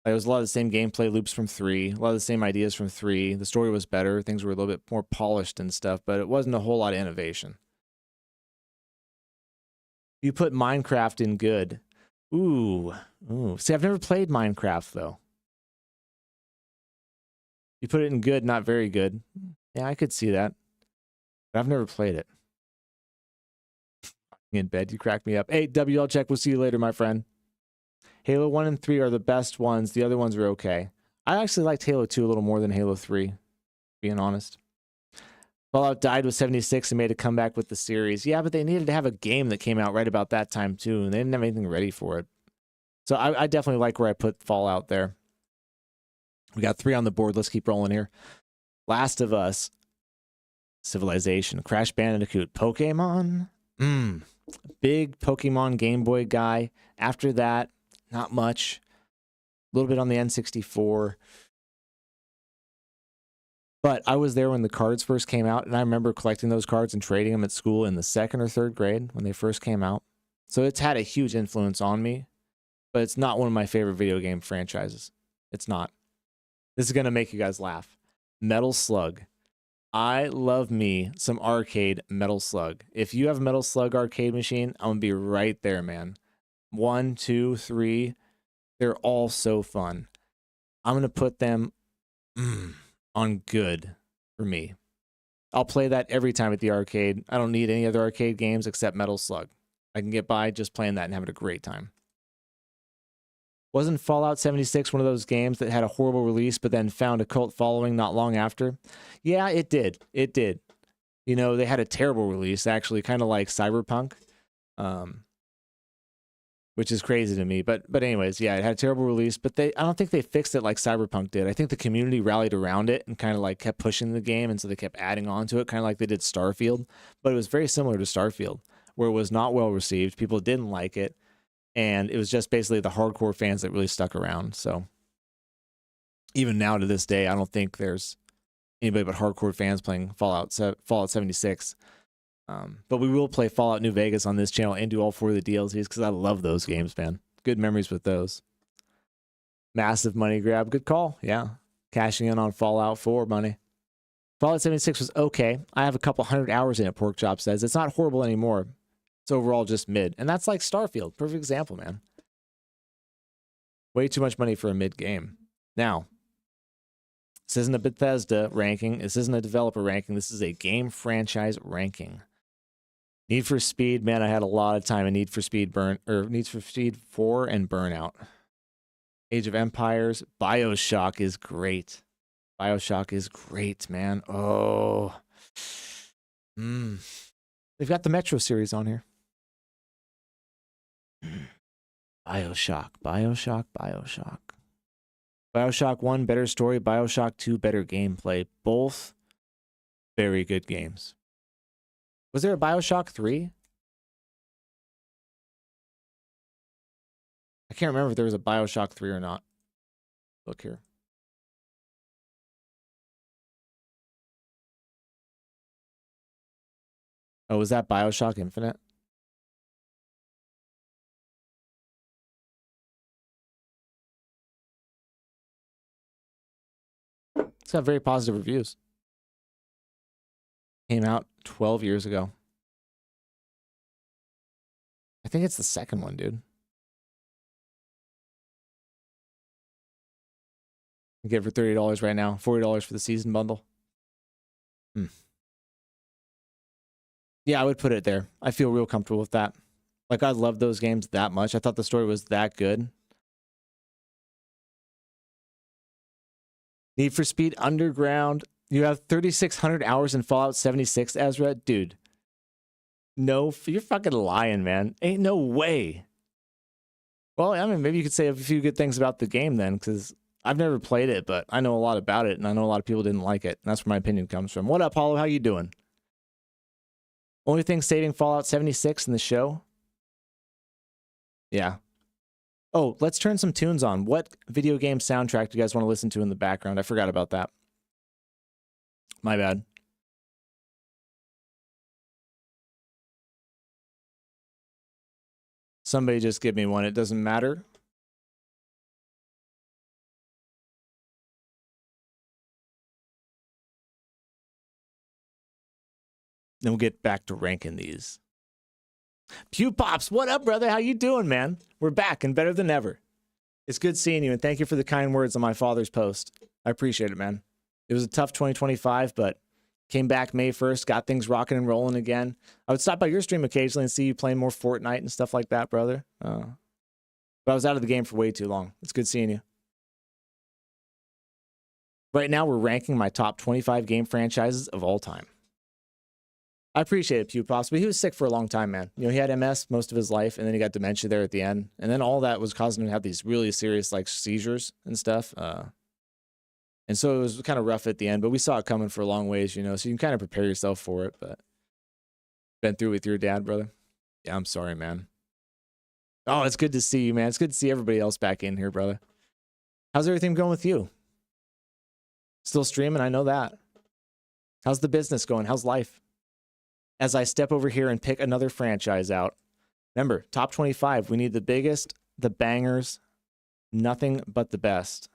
Speaker 4: There was a lot of the same gameplay loops from 3. A lot of the same ideas from 3. The story was better. Things were a little bit more polished and stuff, but it wasn't a whole lot of innovation. You put Minecraft in good. Ooh. See, I've never played Minecraft, though. You put it in good, not very good. Yeah, I could see that. But I've never played it. In bed, you crack me up. Hey, WL check. We'll see you later, my friend. Halo 1 and 3 are the best ones. The other ones are okay. I actually liked Halo 2 a little more than Halo 3, being honest. Fallout died with 76 and made a comeback with the series. Yeah, but they needed to have a game that came out right about that time, too, and they didn't have anything ready for it. So I definitely like where I put Fallout there. We got 3 on the board. Let's keep rolling here. Last of Us, Civilization, Crash Bandicoot, Pokemon. Big Pokemon Game Boy guy. After that, not much. A little bit on the N64. But I was there when the cards first came out, and I remember collecting those cards and trading them at school in the 2nd or 3rd grade when they first came out. So it's had a huge influence on me, but it's not one of my favorite video game franchises. It's not. This is going to make you guys laugh. Metal Slug. I love me some arcade Metal Slug. If you have a Metal Slug arcade machine, I'm going to be right there, man. 1, 2, 3. They're all so fun. I'm going to put them on good for me. I'll play that every time at the arcade. I don't need any other arcade games except Metal Slug. I can get by just playing that and having a great time. Wasn't Fallout 76 one of those games that had a horrible release but then found a cult following not long after? Yeah, it did. It did. You know, they had a terrible release, actually, kind of like Cyberpunk, which is crazy to me. But anyways, yeah, it had a terrible release, but I don't think they fixed it like Cyberpunk did. I think the community rallied around it and kind of like kept pushing the game, and so they kept adding on to it, kind of like they did Starfield. But it was very similar to Starfield, where it was not well received. People didn't like it. And it was just basically the hardcore fans that really stuck around. So even now to this day, I don't think there's anybody but hardcore fans playing Fallout 76. But we will play Fallout New Vegas on this channel and do all 4 of the DLCs because I love those games, man. Good memories with those. Massive money grab. Good call. Yeah. Cashing in on Fallout 4 money. Fallout 76 was okay. I have a couple 100 hours in it, Porkchop says. It's not horrible anymore. It's overall just mid. And that's like Starfield. Perfect example, man. Way too much money for a mid game. Now, this isn't a Bethesda ranking. This isn't a developer ranking. This is a game franchise ranking. Need for Speed, man, I had a lot of time in Need for Speed 4 and Burnout. Age of Empires, BioShock is great. BioShock is great, man. Oh. They've got the Metro series on here. BioShock. BioShock 1, better story. BioShock 2, better gameplay. Both very good games. Was there a BioShock 3? I can't remember if there was a BioShock 3 or not. Look here. Oh, was that BioShock Infinite? It's got very positive reviews. Came out 12 years ago. I think it's the second one, dude. You get it for $30 right now. $40 for the season bundle. Yeah, I would put it there. I feel real comfortable with that. Like, I love those games that much. I thought the story was that good. Need for Speed Underground. You have 3,600 hours in Fallout 76, Ezra? Dude. No, you're fucking lying, man. Ain't no way. Well, I mean, maybe you could say a few good things about the game then, because I've never played it, but I know a lot about it, and I know a lot of people didn't like it, and that's where my opinion comes from. What up, Paulo? How you doing? Only thing saving Fallout 76 in the show? Yeah. Oh, let's turn some tunes on. What video game soundtrack do you guys want to listen to in the background? I forgot about that. My bad. Somebody just give me one. It doesn't matter. Then we'll get back to ranking these. Pew Pops, what up, brother? How you doing, man? We're back and better than ever. It's good seeing you, and thank you for the kind words on my father's post. I appreciate it, man. It was a tough 2025, but came back May 1st, got things rocking and rolling again. I would stop by your stream occasionally and see you playing more Fortnite and stuff like that, brother. But I was out of the game for way too long. It's good seeing you. Right now, we're ranking my top 25 game franchises of all time. I appreciate it, Pew Pops, but he was sick for a long time, man. You know, he had MS most of his life, and then he got dementia there at the end. And then all that was causing him to have these really serious, like, seizures and stuff. And so it was kind of rough at the end, but we saw it coming for a long ways, you know, so you can kind of prepare yourself for it. But been through with your dad, brother? Yeah, I'm sorry, man. Oh, it's good to see you, man. It's good to see everybody else back in here, brother. How's everything going with you? Still streaming? I know that. How's the business going? How's life? As I step over here and pick another franchise out. Remember, top 25. We need the biggest, the bangers, nothing but the best.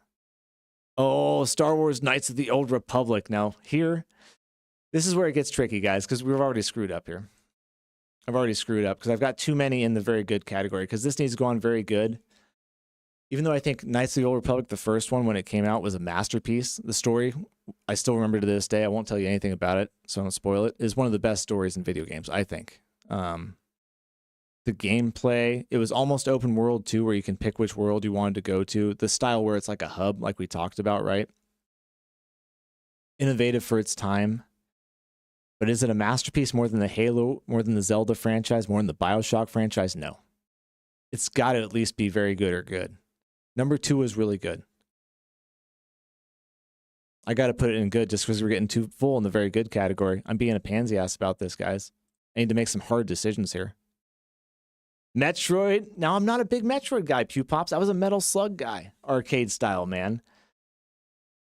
Speaker 4: Oh, Star Wars Knights of the Old Republic. Now, here, this is where it gets tricky, guys, because we've already screwed up here. I've already screwed up because I've got too many in the very good category because this needs to go on very good. Even though I think Knights of the Old Republic, the first one, when it came out, was a masterpiece. The story, I still remember to this day. I won't tell you anything about it, so I don't spoil it. Is one of the best stories in video games, I think. The gameplay, it was almost open world too, where you can pick which world you wanted to go to. The style where it's like a hub, like we talked about, right? Innovative for its time. But is it a masterpiece more than the Halo, more than the Zelda franchise, more than the BioShock franchise? No. It's got to at least be very good or good. Number 2 is really good. I got to put it in good just because we're getting too full in the very good category. I'm being a pansy ass about this, guys. I need to make some hard decisions here. Metroid. Now, I'm not a big Metroid guy, Pew Pops. I was a Metal Slug guy, arcade style, man.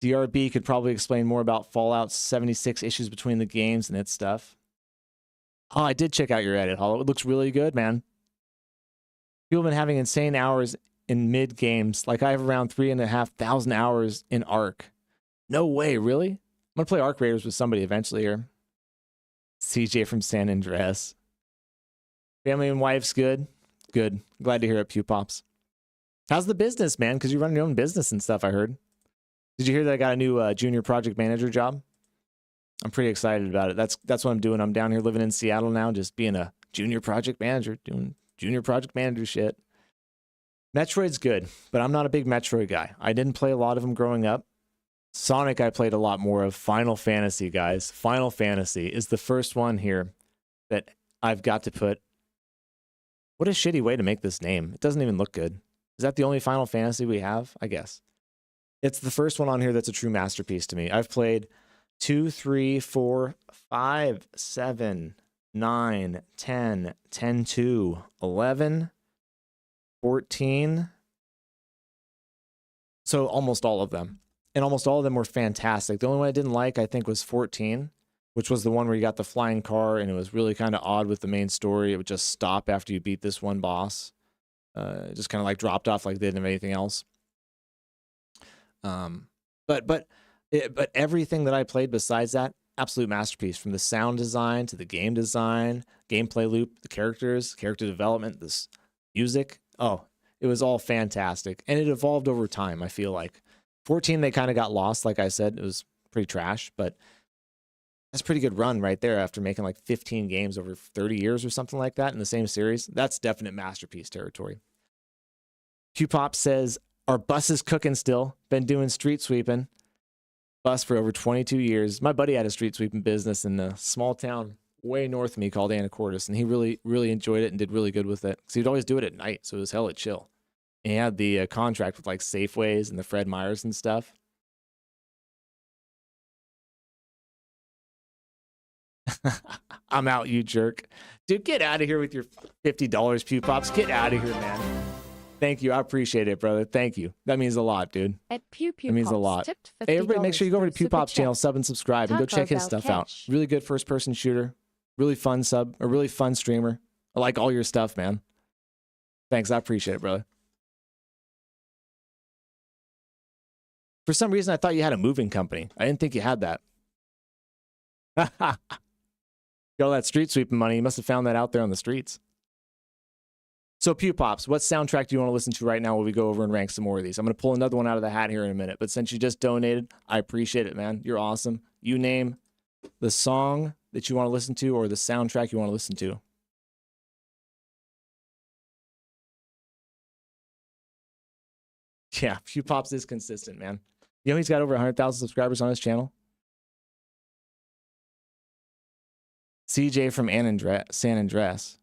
Speaker 4: DRB could probably explain more about Fallout 76 issues between the games and its stuff. Oh, I did check out your edit, Hollow. It looks really good, man. People have been having insane hours in mid games. Like I have around 3,500 hours in Ark. No way, really? I'm gonna play Ark Raiders with somebody eventually here. CJ from San Andreas. Family and wife's good. Good. Glad to hear it, Pew Pops. How's the business, man? Because you run your own business and stuff, I heard. Did you hear that I got a new junior project manager job? I'm pretty excited about it. That's what I'm doing. I'm down here living in Seattle now, just being a junior project manager, doing junior project manager shit. Metroid's good, but I'm not a big Metroid guy. I didn't play a lot of them growing up. Sonic I played a lot more of. Final Fantasy, guys. Final Fantasy is the first one here that I've got to put. What a shitty way to make this name. It doesn't even look good. Is that the only Final Fantasy we have? I guess. It's the first one on here that's a true masterpiece to me. I've played 2, 3, 4, 5, 7, 9, 10, 10, 2, 11, 14. So almost all of them. And almost all of them were fantastic. The only one I didn't like, I think, was 14, which was the one where you got the flying car, and it was really kind of odd with the main story. It would just stop after you beat this one boss. It just kind of like dropped off like they didn't have anything else. But everything that I played besides that, absolute masterpiece. From the sound design to the game design, gameplay loop, the characters, character development, this music. Oh, it was all fantastic. And it evolved over time, I feel like. 14, they kind of got lost, like I said. It was pretty trash, but that's a pretty good run right there after making like 15 games over 30 years or something like that in the same series. That's definite masterpiece territory. Q-Pop says, our bus is cooking still. Been doing street sweeping. Bus for over 22 years. My buddy had a street sweeping business in a small town way north of me called Anacortes, and he really, really enjoyed it and did really good with it. Because he'd always do it at night, so it was hella chill. And he had the contract with like Safeways and the Fred Meyers and stuff. I'm out, you jerk. Dude, get out of here with your $50, Pew Pops. Get out of here, man. Thank you. I appreciate it, brother. Thank you. That means a lot, dude.
Speaker 10: At Pew Pew
Speaker 4: that means
Speaker 10: Pops,
Speaker 4: a lot.
Speaker 10: tipped
Speaker 4: Hey, everybody, make sure you go over to
Speaker 10: for
Speaker 4: Pew
Speaker 10: super
Speaker 4: Pop's channel,
Speaker 10: chat.
Speaker 4: sub and subscribe, and go check his
Speaker 10: Taco
Speaker 4: stuff
Speaker 10: Bell
Speaker 4: out.
Speaker 10: Cash.
Speaker 4: Really good first-person shooter. Really fun sub. A really fun streamer. I like all your stuff, man. Thanks. I appreciate it, brother. For some reason, I thought you had a moving company. I didn't think you had that. Got all that street sweeping money. You must have found that out there on the streets. So, Pew Pops, what soundtrack do you want to listen to right now while we go over and rank some more of these? I'm going to pull another one out of the hat here in a minute. But since you just donated, I appreciate it, man. You're awesome. You name the song that you want to listen to or the soundtrack you want to listen to. Yeah, Pew Pops is consistent, man. You know he's got over 100,000 subscribers on his channel? CJ from San Andreas.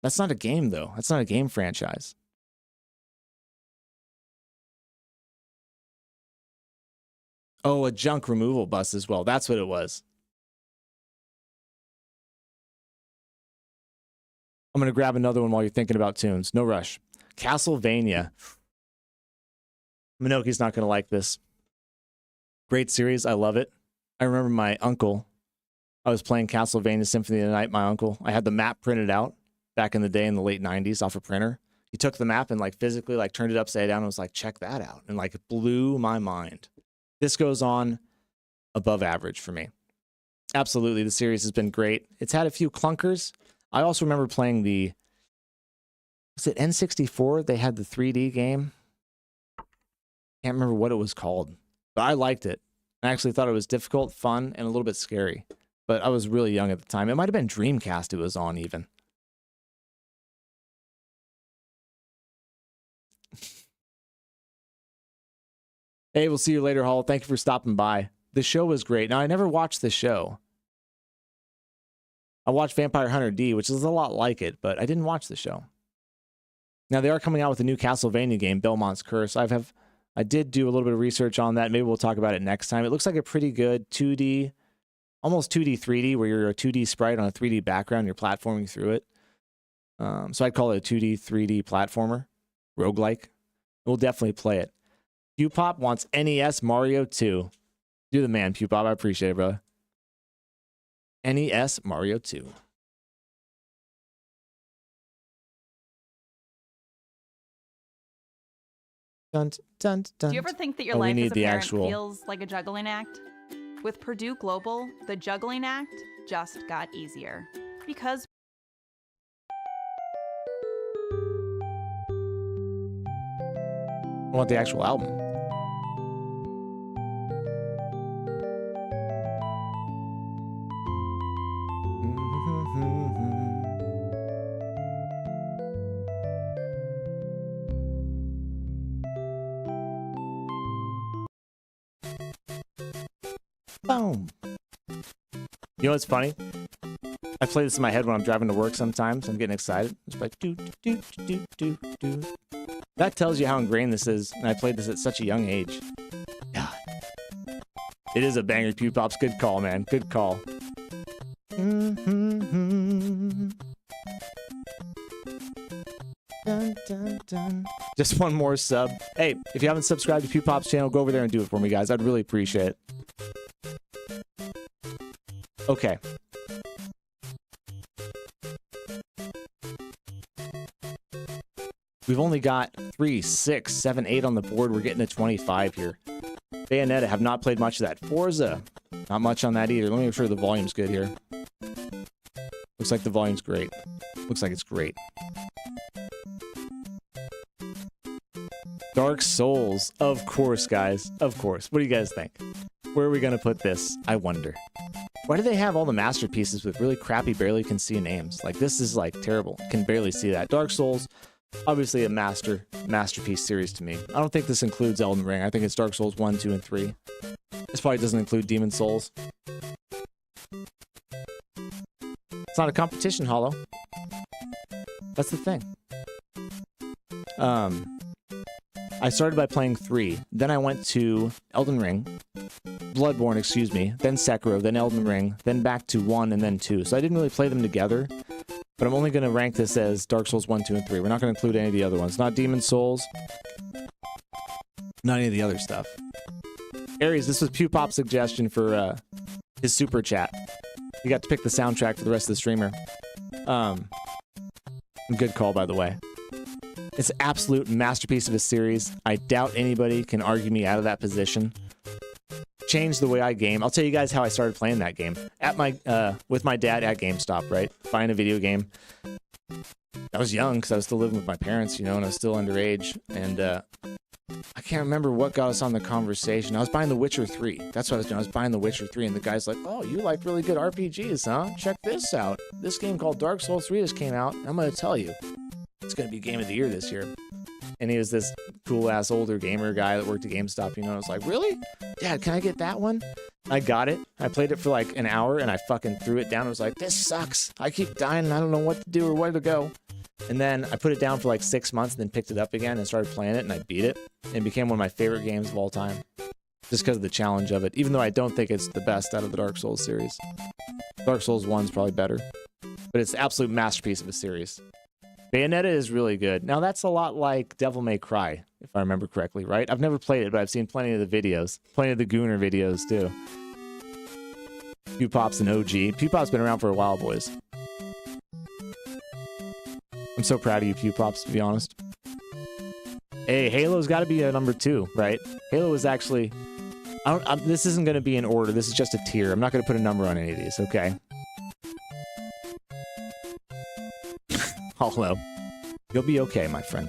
Speaker 4: That's not a game, though. That's not a game franchise. Oh, a junk removal bus as well. That's what it was. I'm going to grab another one while you're thinking about tunes. No rush. Castlevania. Minoki's not going to like this. Great series. I love it. I remember my uncle. I was playing Castlevania Symphony of the Night. My uncle. I had the map printed out back in the day in the late 90s off a printer. He took the map and like physically like turned it upside down and was like, check that out. And like it blew my mind. This goes on above average for me. Absolutely, the series has been great. It's had a few clunkers. I also remember playing the, was it N64? They had the 3D game. Can't remember what it was called, but I liked it. I actually thought it was difficult, fun, and a little bit scary. But I was really young at the time. It might have been Dreamcast it was on even. Hey, we'll see you later, Hall. Thank you for stopping by. The show was great. Now, I never watched the show. I watched Vampire Hunter D, which is a lot like it, but I didn't watch the show. Now, they are coming out with a new Castlevania game, Belmont's Curse. I did do a little bit of research on that. Maybe we'll talk about it next time. It looks like a pretty good 2D, almost 2D, 3D, where you're a 2D sprite on a 3D background. You're platforming through it. So I'd call it a 2D, 3D platformer, roguelike. We'll definitely play it. Pewpop wants NES Mario 2. You're the man, Pewpop. I appreciate it, brother. NES Mario 2. Dun, dun, dun.
Speaker 10: Do you ever think that your
Speaker 4: Oh, we
Speaker 10: life
Speaker 4: need
Speaker 10: as a
Speaker 4: the
Speaker 10: parent
Speaker 4: actual-
Speaker 10: feels like a juggling act? With Purdue Global, the juggling act just got easier. Because
Speaker 4: I want the actual album. Boom. You know what's funny? I play this in my head when I'm driving to work sometimes. I'm getting excited. It's like, do, do, do, do, do. That tells you how ingrained this is. And I played this at such a young age. God. It is a banger, Pewpops. Good call, man. Good call. Dun, dun, dun. Just one more sub. Hey, if you haven't subscribed to Pewpop's channel, go over there and do it for me, guys. I'd really appreciate it. Okay. We've only got 3, 6, 7, 8 on the board. We're getting to 25 here. Bayonetta, have not played much of that. Forza, not much on that either. Let me make sure the volume's good here. Looks like the volume's great. Looks like it's great. Dark Souls. Of course, guys. Of course. What do you guys think? Where are we going to put this? I wonder. Why do they have all the masterpieces with really crappy, barely can see names? Like, this is, like, terrible. Can barely see that. Dark Souls, obviously a masterpiece series to me. I don't think this includes Elden Ring. I think it's Dark Souls 1, 2, and 3. This probably doesn't include Demon Souls. It's not a competition, Hollow. That's the thing. I started by playing 3. Then I went to Elden Ring. Bloodborne, excuse me. Then Sekiro, then Elden Ring. Then back to 1 and then 2. So I didn't really play them together. But I'm only going to rank this as Dark Souls 1, 2, and 3. We're not going to include any of the other ones. Not Demon Souls. Not any of the other stuff. Aries, this was Pewpop's suggestion for his super chat. You got to pick the soundtrack for the rest of the streamer. Good call, by the way. It's an absolute masterpiece of a series. I doubt anybody can argue me out of that position. Changed the way I game. I'll tell you guys how I started playing that game. At my with my dad at GameStop, right? Buying a video game. I was young because I was still living with my parents, you know, and I was still underage. And I can't remember what got us on the conversation. I was buying The Witcher 3. That's what I was doing. I was buying The Witcher 3, and the guy's like, "Oh, you like really good RPGs, huh? Check this out. This game called Dark Souls 3 just came out. I'm going to tell you. It's going to be Game of the Year this year." And he was this cool-ass older gamer guy that worked at GameStop, you know. I was like, "Really? Dad, can I get that one?" I got it. I played it for like an hour, and I fucking threw it down. I was like, "This sucks. I keep dying, and I don't know what to do or where to go." And then I put it down for like 6 months, and then picked it up again and started playing it, and I beat it. And it became one of my favorite games of all time. Just because of the challenge of it, even though I don't think it's the best out of the Dark Souls series. Dark Souls 1's probably better. But it's an absolute masterpiece of a series. Bayonetta is really good. Now, that's a lot like Devil May Cry, if I remember correctly, right? I've never played it, but I've seen plenty of the videos. Plenty of the Gooner videos, too. Pewpop's an OG. Pewpop's been around for a while, boys. I'm so proud of you, Pewpops, to be honest. Hey, Halo's got to be a number 2, right? Halo is actually... this isn't going to be in order. This is just a tier. I'm not going to put a number on any of these, okay? Hollow. You'll be okay, my friend.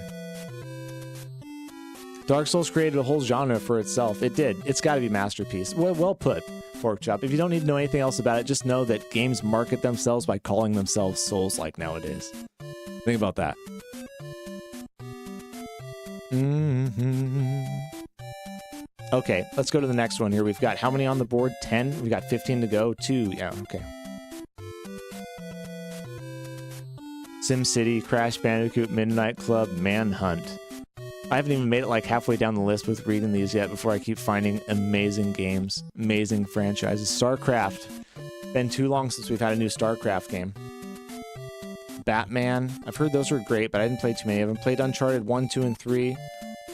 Speaker 4: Dark Souls created a whole genre for itself. It did. It's got to be masterpiece. Well put, Porkchop. If you don't need to know anything else about it, just know that games market themselves by calling themselves Souls-like nowadays. Think about that. Okay, let's go to the next one here. We've got how many on the board? 10? We got 15 to go. 2. Yeah, okay. SimCity, Crash Bandicoot, Midnight Club, Manhunt. I haven't even made it like halfway down the list with reading these yet before I keep finding amazing games, amazing franchises. StarCraft. Been too long since we've had a new StarCraft game. Batman. I've heard those were great, but I didn't play too many of them. Played Uncharted 1, 2, and 3.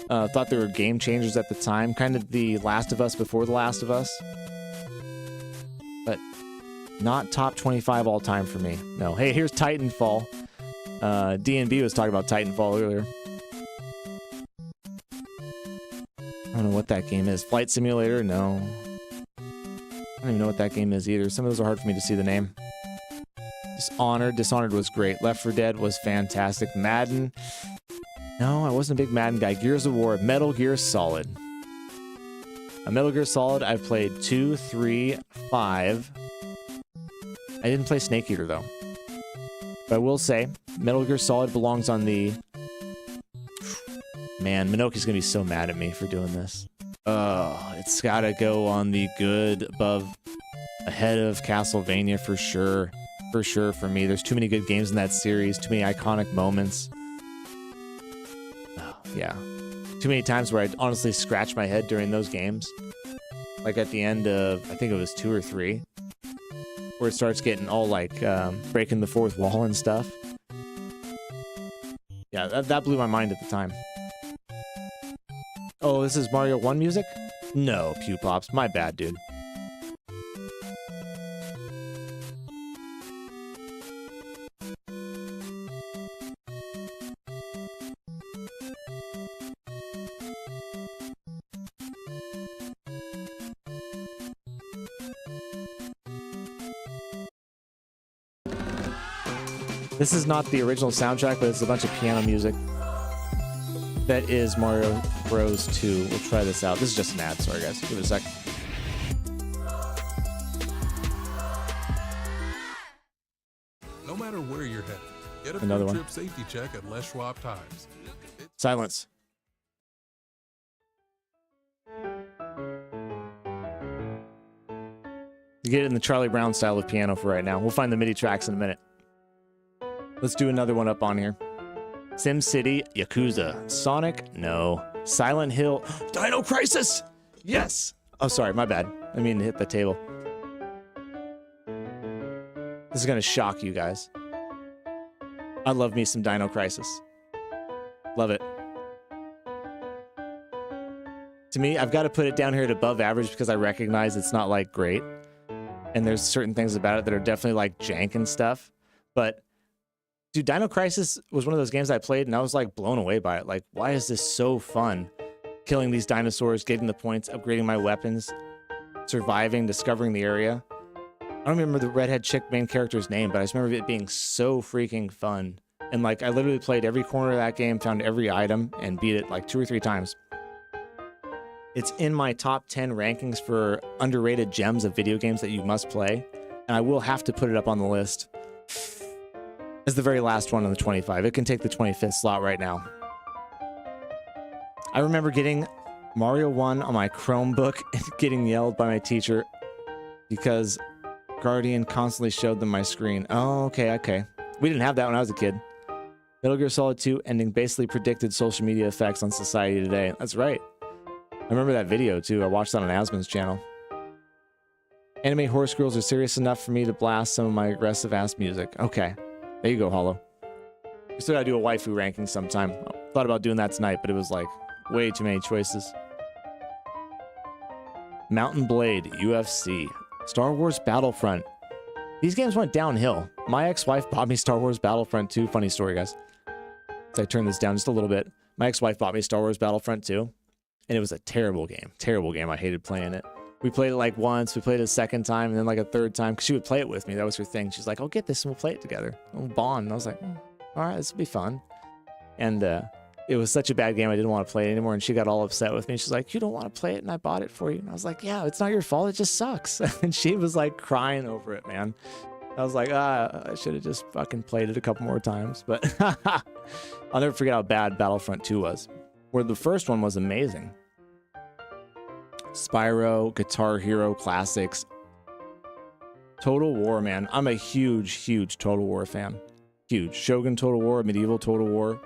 Speaker 4: Thought they were game changers at the time. Kind of the Last of Us before The Last of Us. But not top 25 all time for me. No. Hey, here's Titanfall. D&B was talking about Titanfall earlier. I don't know what that game is. Flight Simulator? No. I don't even know what that game is either. Some of those are hard for me to see the name. Dishonored. Dishonored was great. Left 4 Dead was fantastic. Madden. No, I wasn't a big Madden guy. Gears of War. Metal Gear Solid. Metal Gear Solid, I've played 2, 3, 5. I didn't play Snake Eater, though. But I will say, Metal Gear Solid belongs on the... Man, Minoki's gonna be so mad at me for doing this. It's gotta go on the good above, ahead of Castlevania for sure. For sure for me. There's too many good games in that series, too many iconic moments. Yeah. Too many times where I'd honestly scratch my head during those games. Like at the end of, I think it was 2 or 3. Where it starts getting all like, breaking the fourth wall and stuff. Yeah, that blew my mind at the time. Oh, this is Mario 1 music? No, Pew Pops. My bad, dude. This is not the original soundtrack, but it's a bunch of piano music. That is Mario Bros. 2. We'll try this out. This is just an ad. Sorry, guys. Give it a sec.
Speaker 11: No matter where you're headed, get a
Speaker 4: Another
Speaker 11: trip
Speaker 4: one.
Speaker 11: safety check at Les Schwab Tires.
Speaker 4: Silence. You get it in the Charlie Brown style of piano for right now. We'll find the MIDI tracks in a minute. Let's do another one up on here. SimCity, Yakuza, Sonic, no. Silent Hill, Dino Crisis, yes! Oh, sorry, my bad. I mean to hit the table. This is gonna shock you guys. I love me some Dino Crisis. Love it. To me, I've got to put it down here at above average because I recognize it's not like great. And there's certain things about it that are definitely like jank and stuff. But dude, Dino Crisis was one of those games I played and I was like blown away by it. Like, why is this so fun? Killing these dinosaurs, getting the points, upgrading my weapons, surviving, discovering the area. I don't remember the redhead chick main character's name, but I just remember it being so freaking fun. And like, I literally played every corner of that game, found every item, and beat it like 2 or 3 times. It's in my top 10 rankings for underrated gems of video games that you must play. And I will have to put it up on the list. It's the very last one on the 25. It can take the 25th slot right now. I remember getting Mario 1 on my Chromebook and getting yelled by my teacher because Guardian constantly showed them my screen. Oh, okay. We didn't have that when I was a kid. Metal Gear Solid 2 ending basically predicted social media effects on society today. That's right. I remember that video too. I watched that on Asmon's channel. Anime horse girls are serious enough for me to blast some of my aggressive ass music. Okay. There you go, Hollow. We still gotta do a waifu ranking sometime. I thought about doing that tonight, but it was like way too many choices. Mountain Blade, UFC, Star Wars Battlefront. These games went downhill. My ex-wife bought me Star Wars Battlefront 2. Funny story, guys. So I turn this down just a little bit. My ex-wife bought me Star Wars Battlefront 2, and it was a terrible game. Terrible game. I hated playing it. We played it like once. We played it a second time, and then like a third time, because she would play it with me. That was her thing. She's like, "I'll get this, and we'll play it together. We'll bond." And I was like, "All right, this will be fun." And it was such a bad game, I didn't want to play it anymore. And she got all upset with me. She's like, "You don't want to play it, and I bought it for you." And I was like, "Yeah, it's not your fault. It just sucks." And she was like crying over it, man. I was like, I should have just fucking played it a couple more times. But I'll never forget how bad Battlefront 2 was, where the first one was amazing. Spyro, Guitar Hero classics. Total War, man. I'm a huge Total War fan. Huge. Shogun Total War, Medieval Total War.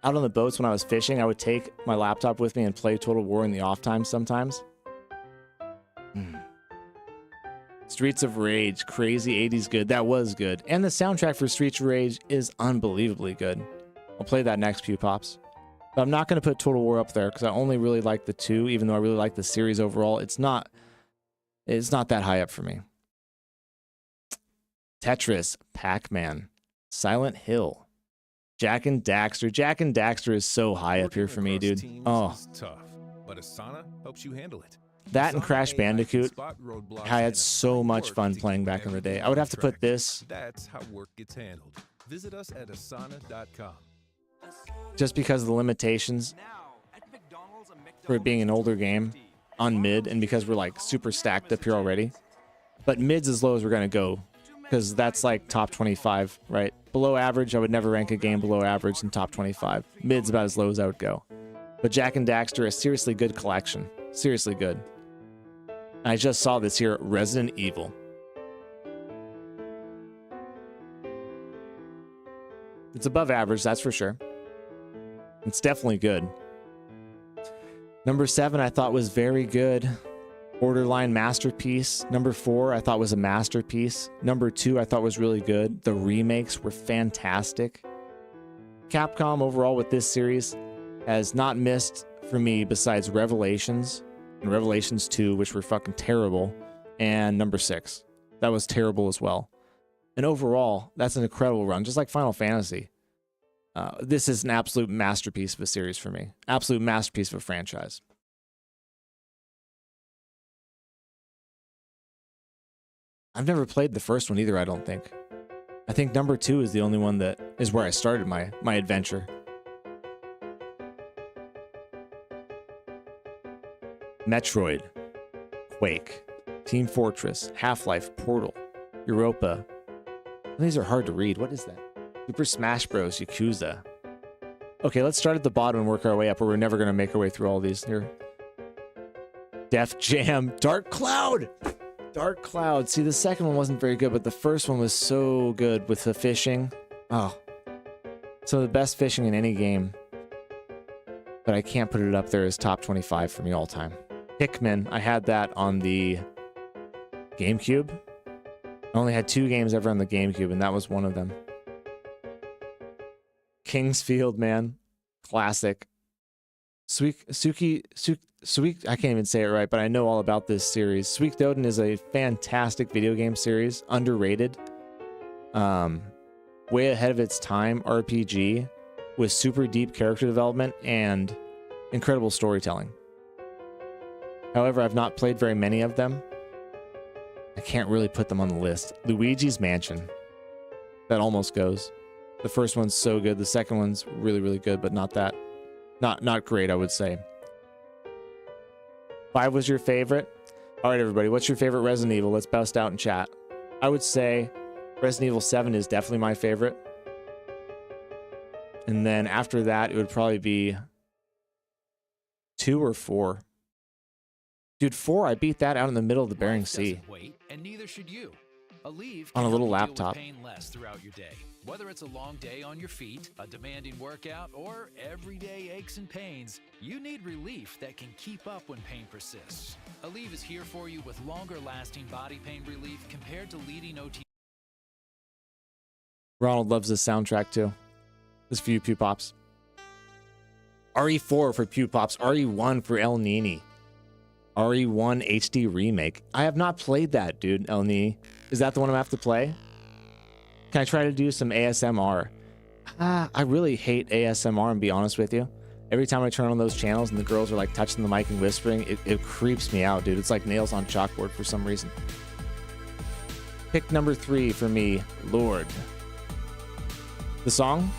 Speaker 4: Out on the boats when I was fishing, I would take my laptop with me and play Total War in the off time sometimes. Streets of Rage, crazy 80s good. That was good. And the soundtrack for Streets of Rage is unbelievably good. I'll play that next, Pew Pops. But I'm not going to put Total War up there because I only really like the 2, even though I really like the series overall. It's not that high up for me. Tetris, Pac-Man, Silent Hill, Jak and Daxter. Jak and Daxter is so high up here for me, dude. Oh,
Speaker 11: is tough, but Asana helps you handle it.
Speaker 4: That and Crash Bandicoot. I had so much fun playing back in the day. I would have to put this.
Speaker 11: That's how work gets handled. Visit us at asana.com.
Speaker 4: Just because of the limitations for it being an older game on mid, and because we're like super stacked up here already. But mid's as low as we're going to go, because that's like top 25, right? Below average, I would never rank a game below average in top 25. Mid's about as low as I would go. But Jak and Daxter, a seriously good collection. Seriously good. I just saw this here, Resident Evil. It's above average, that's for sure. It's definitely good. Number 7 I thought was very good. Borderline masterpiece. Number 4 I thought was a masterpiece. Number 2 I thought was really good. The remakes were fantastic. Capcom overall with this series has not missed for me besides Revelations and Revelations 2, which were fucking terrible, and number 6. That was terrible as well. And overall, that's an incredible run, just like Final Fantasy. This is an absolute masterpiece of a series for me. Absolute masterpiece of a franchise. I've never played the first one either, I don't think. I think number 2 is the only one that is where I started my adventure. Metroid, Quake, Team Fortress, Half-Life, Portal, Europa. These are hard to read. What is that? Super Smash Bros. Yakuza. Okay, let's start at the bottom and work our way up, or we're never going to make our way through all these here. Def Jam, Dark Cloud! Dark Cloud. See, the second one wasn't very good, but the first one was so good with the fishing. Oh. Some of the best fishing in any game. But I can't put it up there as top 25 for me all time. Pikmin, I had that on the GameCube. I only had 2 games ever on the GameCube, and that was one of them. King's Field, man. Classic. Suiki, I can't even say it right, but I know all about this series. Suikoden is a fantastic video game series. Underrated. Way ahead of its time RPG with super deep character development and incredible storytelling. However, I've not played very many of them. I can't really put them on the list. Luigi's Mansion. That almost goes. The first one's so good. The second one's really, really good, but not that. Not great, I would say. 5 was your favorite? All right, everybody. What's your favorite Resident Evil? Let's bust out in chat. I would say Resident Evil 7 is definitely my favorite. And then after that, it would probably be 2 or 4. Dude, 4, I beat that out in the middle of the Bering Sea.
Speaker 8: Wait, and neither should you. Aleve
Speaker 4: on a
Speaker 8: can
Speaker 4: little
Speaker 8: help you deal
Speaker 4: laptop.
Speaker 8: with pain less throughout your day. Whether it's a long day on your feet, a demanding workout, or everyday aches and pains, you need relief that can keep up when pain persists. Aleve is here for you with longer-lasting body pain relief compared to leading OT.
Speaker 4: Ronald loves this soundtrack too. This for you, Pew Pops. RE4 for Pew Pops. RE1 for El Nini. RE1 HD Remake. I have not played that, dude, El Nini. Is that the one I have to play? Can I try to do some ASMR? I really hate ASMR, and be honest with you. Every time I turn on those channels and the girls are like touching the mic and whispering, it creeps me out, dude. It's like nails on chalkboard for some reason. Pick number 3 for me, Lord. The song?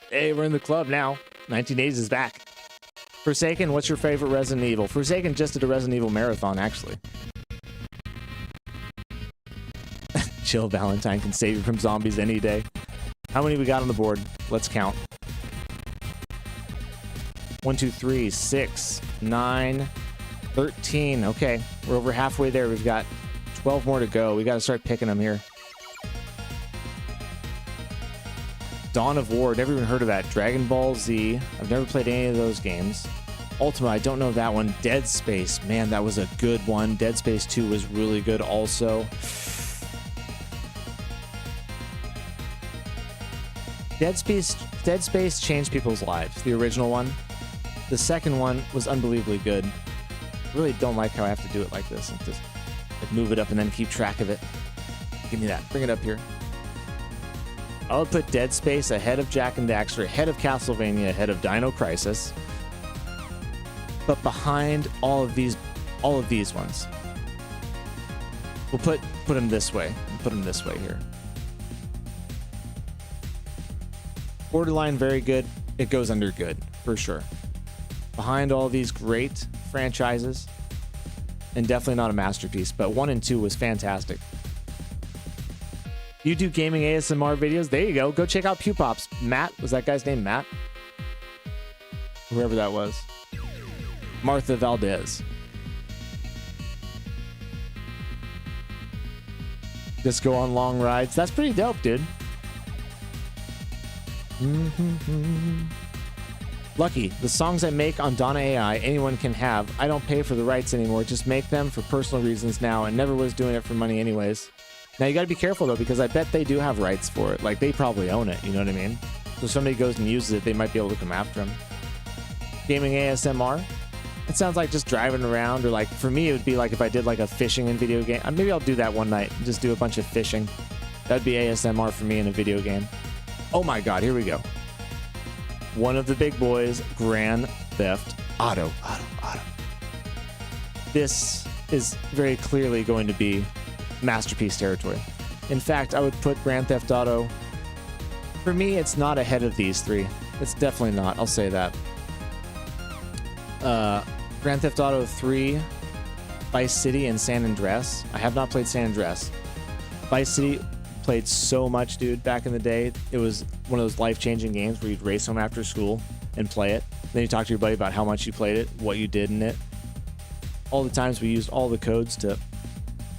Speaker 4: Hey, we're in the club now. 1980s is back. Forsaken, what's your favorite Resident Evil? Forsaken just did a Resident Evil marathon, actually. Chill, Valentine can save you from zombies any day. How many we got on the board? Let's count. 1, 2, 3, 6, 9, 13. Okay, we're over halfway there. We've got 12 more to go. We got to start picking them here. Dawn of War, never even heard of that. Dragon Ball Z, I've never played any of those games. Ultima, I don't know that one. Dead Space, man, that was a good one. Dead Space 2 was really good also. Dead Space changed people's lives, the original one. The second one was unbelievably good. I really don't like how I have to do it like this. Just like move it up and then keep track of it. Give me that. Bring it up here. I would put Dead Space ahead of Jak and Daxter, ahead of Castlevania, ahead of Dino Crisis, but behind all of these ones. We'll put them this way. Put them this way here. Borderline, very good. It goes under good, for sure. Behind all these great franchises, and definitely not a masterpiece, but 1 and 2 was fantastic. You do gaming ASMR videos? There you go. Go check out Pew Pops. Matt, was that guy's name Matt? Whoever that was. Martha Valdez. Just go on long rides. That's pretty dope, dude. Lucky, the songs I make on Donna AI, anyone can have. I don't pay for the rights anymore. Just make them for personal reasons now, and never was doing it for money anyways. Now you gotta be careful though, because I bet they do have rights for it. Like, they probably own it, you know what I mean? So if somebody goes and uses it, they might be able to come after them. Gaming ASMR? It sounds like just driving around, or like, for me it would be like if I did like a fishing in video game. Maybe I'll do that one night, just do a bunch of fishing. That'd be ASMR for me in a video game. Oh my god, here we go. One of the big boys, Grand Theft Auto. This is very clearly going to be masterpiece territory. In fact, I would put Grand Theft Auto, for me, it's not ahead of these 3. It's definitely not, I'll say that. Grand Theft Auto 3, Vice City, and San Andreas. I have not played San Andreas. Vice City, played so much, dude, back in the day. It was one of those life-changing games where you'd race home after school and play it. Then you talk to your buddy about how much you played it, what you did in it. All the times we used all the codes to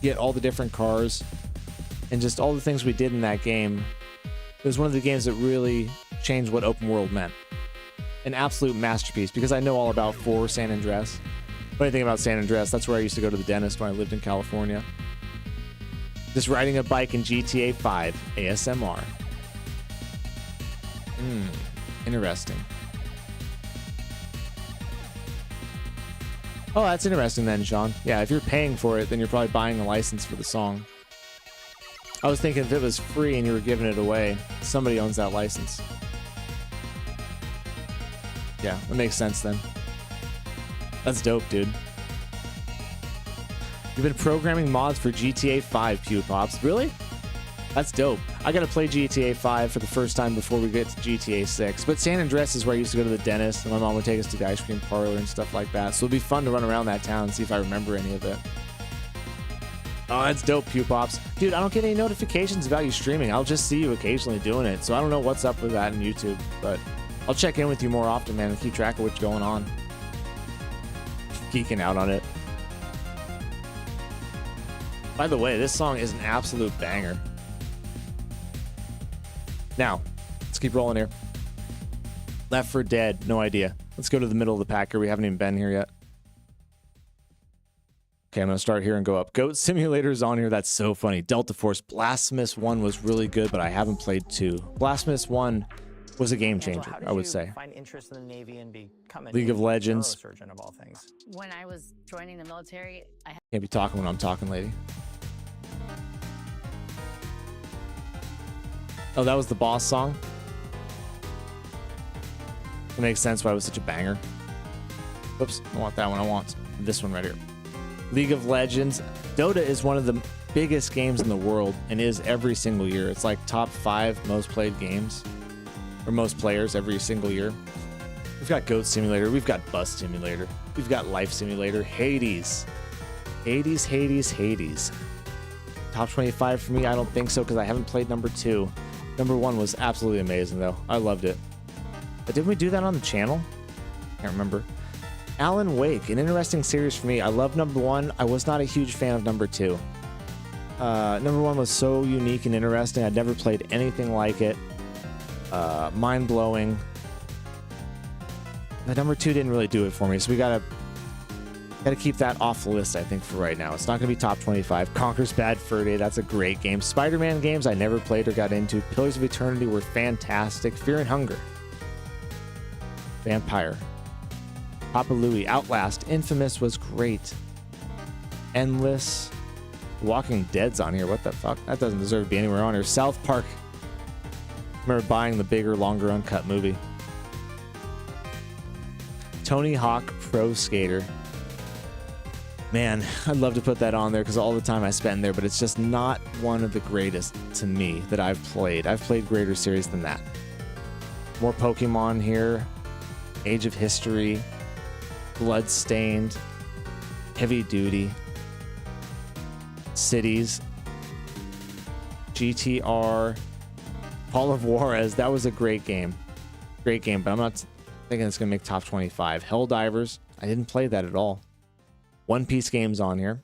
Speaker 4: get all the different cars, and just all the things we did in that game. It was one of the games that really changed what open world meant. An absolute masterpiece, because I know all about 4 San Andreas. Funny thing about San Andreas, that's where I used to go to the dentist when I lived in California. Just riding a bike in GTA 5 ASMR. Interesting. Oh, that's interesting then, Sean. Yeah, if you're paying for it, then you're probably buying a license for the song. I was thinking if it was free and you were giving it away, somebody owns that license. Yeah, that makes sense then. That's dope, dude. You've been programming mods for GTA 5, Pew Pops. Really? That's dope. I gotta play GTA 5 for the first time before we get to GTA 6. But San Andreas is where I used to go to the dentist, and my mom would take us to the ice cream parlor and stuff like that. So it'd be fun to run around that town and see if I remember any of it. Oh, that's dope, Pew Pops. Dude, I don't get any notifications about you streaming. I'll just see you occasionally doing it. So I don't know what's up with that on YouTube, but I'll check in with you more often, man, and keep track of what's going on. Geeking out on it. By the way, this song is an absolute banger. Now, let's keep rolling here. Left 4 Dead, no idea. Let's go to the middle of the pack here. We haven't even been here yet. Okay, I'm going to start here and go up. Goat Simulator's on here. That's so funny. Delta Force. Blasphemous 1 was really good, but I haven't played 2. Blasphemous 1 was a game
Speaker 7: Angela,
Speaker 4: changer,
Speaker 7: how did
Speaker 4: I would
Speaker 7: you
Speaker 4: say.
Speaker 7: find interest in the Navy and become a
Speaker 4: League of
Speaker 7: Navy
Speaker 4: Legends.
Speaker 7: neurosurgeon of all things?
Speaker 12: When I was joining the military, I
Speaker 4: Can't be talking when I'm talking, lady. Oh, that was the boss song? It makes sense why it was such a banger. Oops, I want that one. I want this one right here. League of Legends. Dota is one of the biggest games in the world and is every single year. It's like top 5 most played games, or most players every single year. We've got Goat Simulator. We've got Bus Simulator. We've got Life Simulator. Hades. Hades. Top 25 for me? I don't think so because I haven't played number 2. Number 1 was absolutely amazing though. I loved it. But didn't we do that on the channel? Can't remember. Alan Wake, an interesting series for me. I love number 1. I was not a huge fan of number 2. Number 1 was so unique and interesting. I'd never played anything like it. Mind-blowing. But number 2 didn't really do it for me, so we gotta keep that off the list, I think, for right now. It's not gonna be top 25. Conker's Bad Fur Day, that's a great game. Spider-Man games I never played or got into. Pillars of Eternity were fantastic. Fear and Hunger. Vampire. Papa Louie. Outlast. Infamous was great. Endless. Walking Dead's on here. What the fuck? That doesn't deserve to be anywhere on here. South Park. I remember buying the bigger, longer, uncut movie. Tony Hawk Pro Skater. Man, I'd love to put that on there because all the time I spent there, but it's just not one of the greatest to me that I've played. I've played greater series than that. More Pokemon here. Age of History. Bloodstained. Heavy Duty. Cities. GTR. Call of Juarez. That was a great game. Great game, but I'm not thinking it's going to make top 25. Helldivers. I didn't play that at all. One Piece games on here.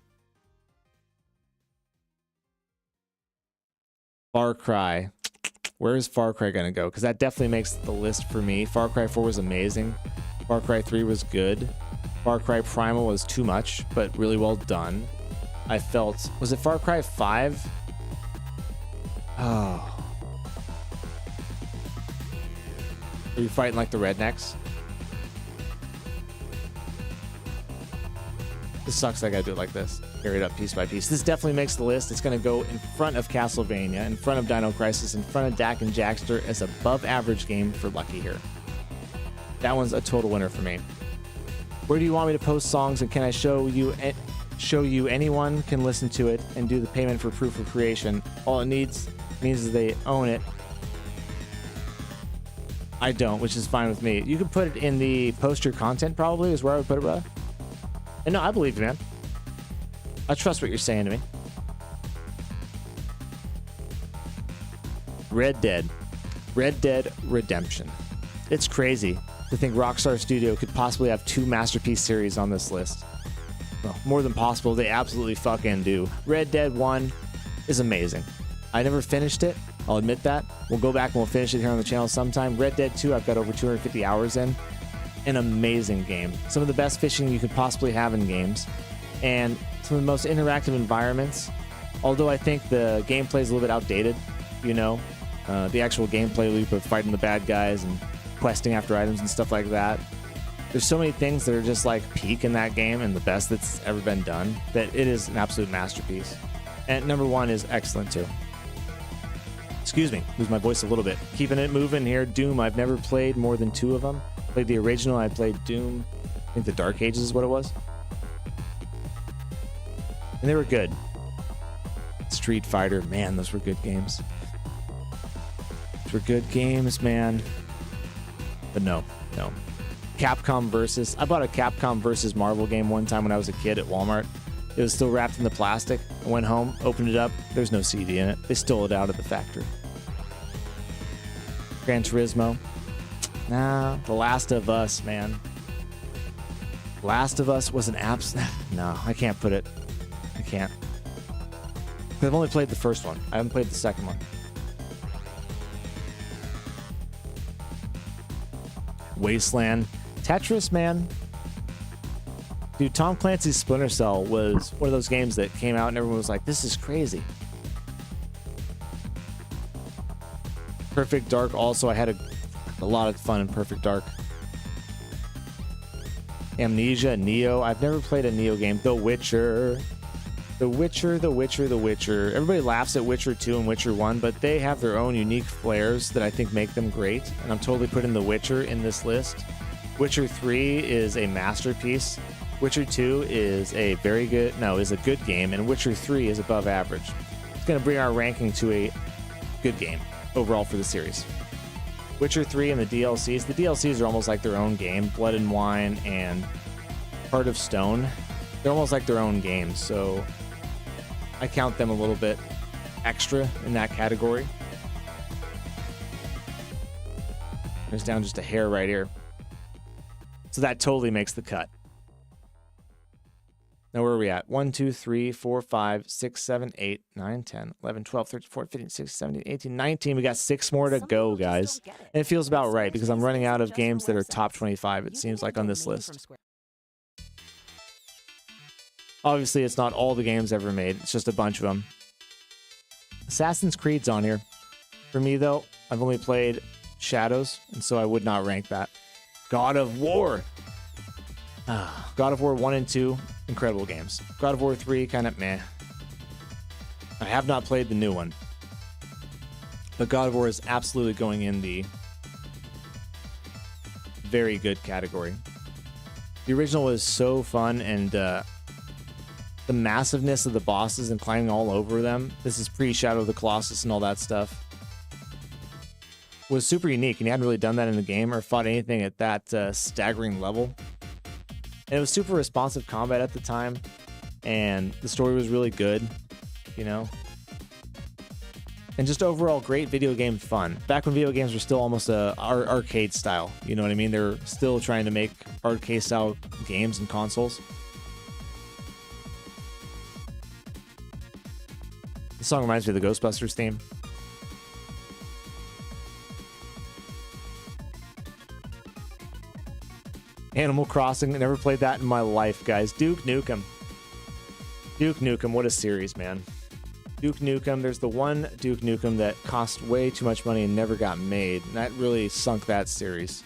Speaker 4: Far Cry. Where is Far Cry going to go? Because that definitely makes the list for me. Far Cry 4 was amazing. Far Cry 3 was good. Far Cry Primal was too much, but really well done. I felt... Was it Far Cry 5? Oh. Are you fighting like the rednecks? This sucks. I gotta do it like this. Carry it up piece by piece. This definitely makes the list. It's gonna go in front of Castlevania, in front of Dino Crisis, in front of Dak and Jackster as above average game for Lucky here. That one's a total winner for me. Where do you want me to post songs, and can I show you anyone can listen to it and do the payment for proof of creation? All it means is they own it. I don't, which is fine with me. You can put it in the post your content, probably, is where I would put it, brother. And no, I believe you, man. I trust what you're saying to me. Red Dead Redemption. It's crazy to think Rockstar Studio could possibly have 2 masterpiece series on this list. Well, more than possible, they absolutely fucking do. Red Dead 1 is amazing. I never finished it, I'll admit that. We'll go back and we'll finish it here on the channel sometime. Red Dead 2, I've got over 250 hours in. An amazing game. Some of the best fishing you could possibly have in games. And some of the most interactive environments. Although I think the gameplay is a little bit outdated, you know. The actual gameplay loop of fighting the bad guys and questing after items and stuff like that. There's so many things that are just like peak in that game and the best that's ever been done that it is an absolute masterpiece. And number 1 is excellent too. Excuse me, lose my voice a little bit. Keeping it moving here. Doom, I've never played more than 2 of them. Played the original, I played Doom. I think the Dark Ages is what it was. And they were good. Street Fighter, man, those were good games. Those were good games, man. But no. Capcom Versus. I bought a Capcom Versus Marvel game one time when I was a kid at Walmart. It was still wrapped in the plastic. I went home, opened it up. There's no CD in it. They stole it out of the factory. Gran Turismo. Nah, The Last of Us, man. Last of Us was an No, I can't put it. I can't. I've only played the first one. I haven't played the second one. Wasteland. Tetris, man. Dude, Tom Clancy's Splinter Cell was one of those games that came out and everyone was like, this is crazy. Perfect Dark also, I had a A lot of fun in Perfect Dark. Amnesia, Neo. I've never played a Neo game. The Witcher. The Witcher, The Witcher, The Witcher. Everybody laughs at Witcher 2 and Witcher 1, but they have their own unique flares that I think make them great. And I'm totally putting The Witcher in this list. Witcher 3 is a masterpiece. Witcher 2 is a is a good game, and Witcher 3 is above average. It's going to bring our ranking to a good game overall for the series. Witcher 3 and the DLCs. The DLCs are almost like their own game. Blood and Wine and Heart of Stone. They're almost like their own games, so I count them a little bit extra in that category. There's down just a hair right here. So that totally makes the cut. Now, where are we at? 1, 2, 3, 4, 5, 6, 7, 8, 9, 10, 11, 12, 13, 14, 15, 16, 17, 18, 19. We got 6 more to go, guys. And it feels about right because I'm running out of games that are top 25, it seems like, on this list. Obviously, it's not all the games ever made. It's just a bunch of them. Assassin's Creed's on here. For me, though, I've only played Shadows, and so I would not rank that. God of War. God of War 1 and 2, incredible games. God of War 3, kind of meh. I have not played the new one. But God of War is absolutely going in the very good category. The original was so fun, and the massiveness of the bosses and climbing all over them, this is pre-Shadow of the Colossus and all that stuff, was super unique, and you hadn't really done that in the game or fought anything at that staggering level. And it was super responsive combat at the time, and the story was really good, you know? And just overall great video game fun. Back when video games were still almost arcade style, you know what I mean? They're still trying to make arcade style games and consoles. The song reminds me of the Ghostbusters theme. Animal Crossing, I never played that in my life, guys. Duke Nukem. Duke Nukem, what a series, man. Duke Nukem, there's the one Duke Nukem that cost way too much money and never got made, and that really sunk that series.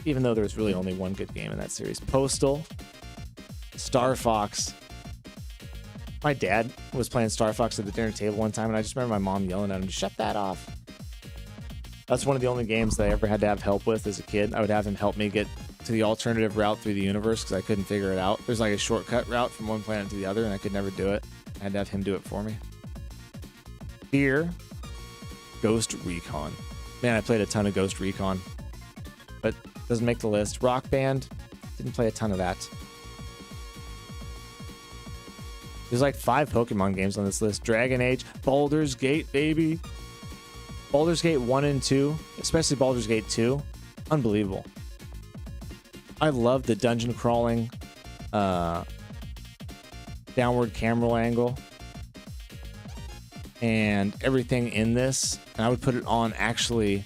Speaker 4: Even though there's really only one good game in that series. Postal, Star Fox. My dad was playing Star Fox at the dinner table one time, and I just remember my mom yelling at him to shut that off. That's one of the only games that I ever had to have help with as a kid. I would have him help me get to the alternative route through the universe because I couldn't figure it out. There's like a shortcut route from one planet to the other, and I could never do it. I had to have him do it for me. Fear, Ghost Recon. Man, I played a ton of Ghost Recon, but doesn't make the list. Rock Band, didn't play a ton of that. There's like 5 Pokemon games on this list. Dragon Age, Baldur's Gate, baby. Baldur's Gate 1 and 2, especially Baldur's Gate 2, unbelievable. I love the dungeon crawling, downward camera angle, and everything in this. And I would put it on, actually,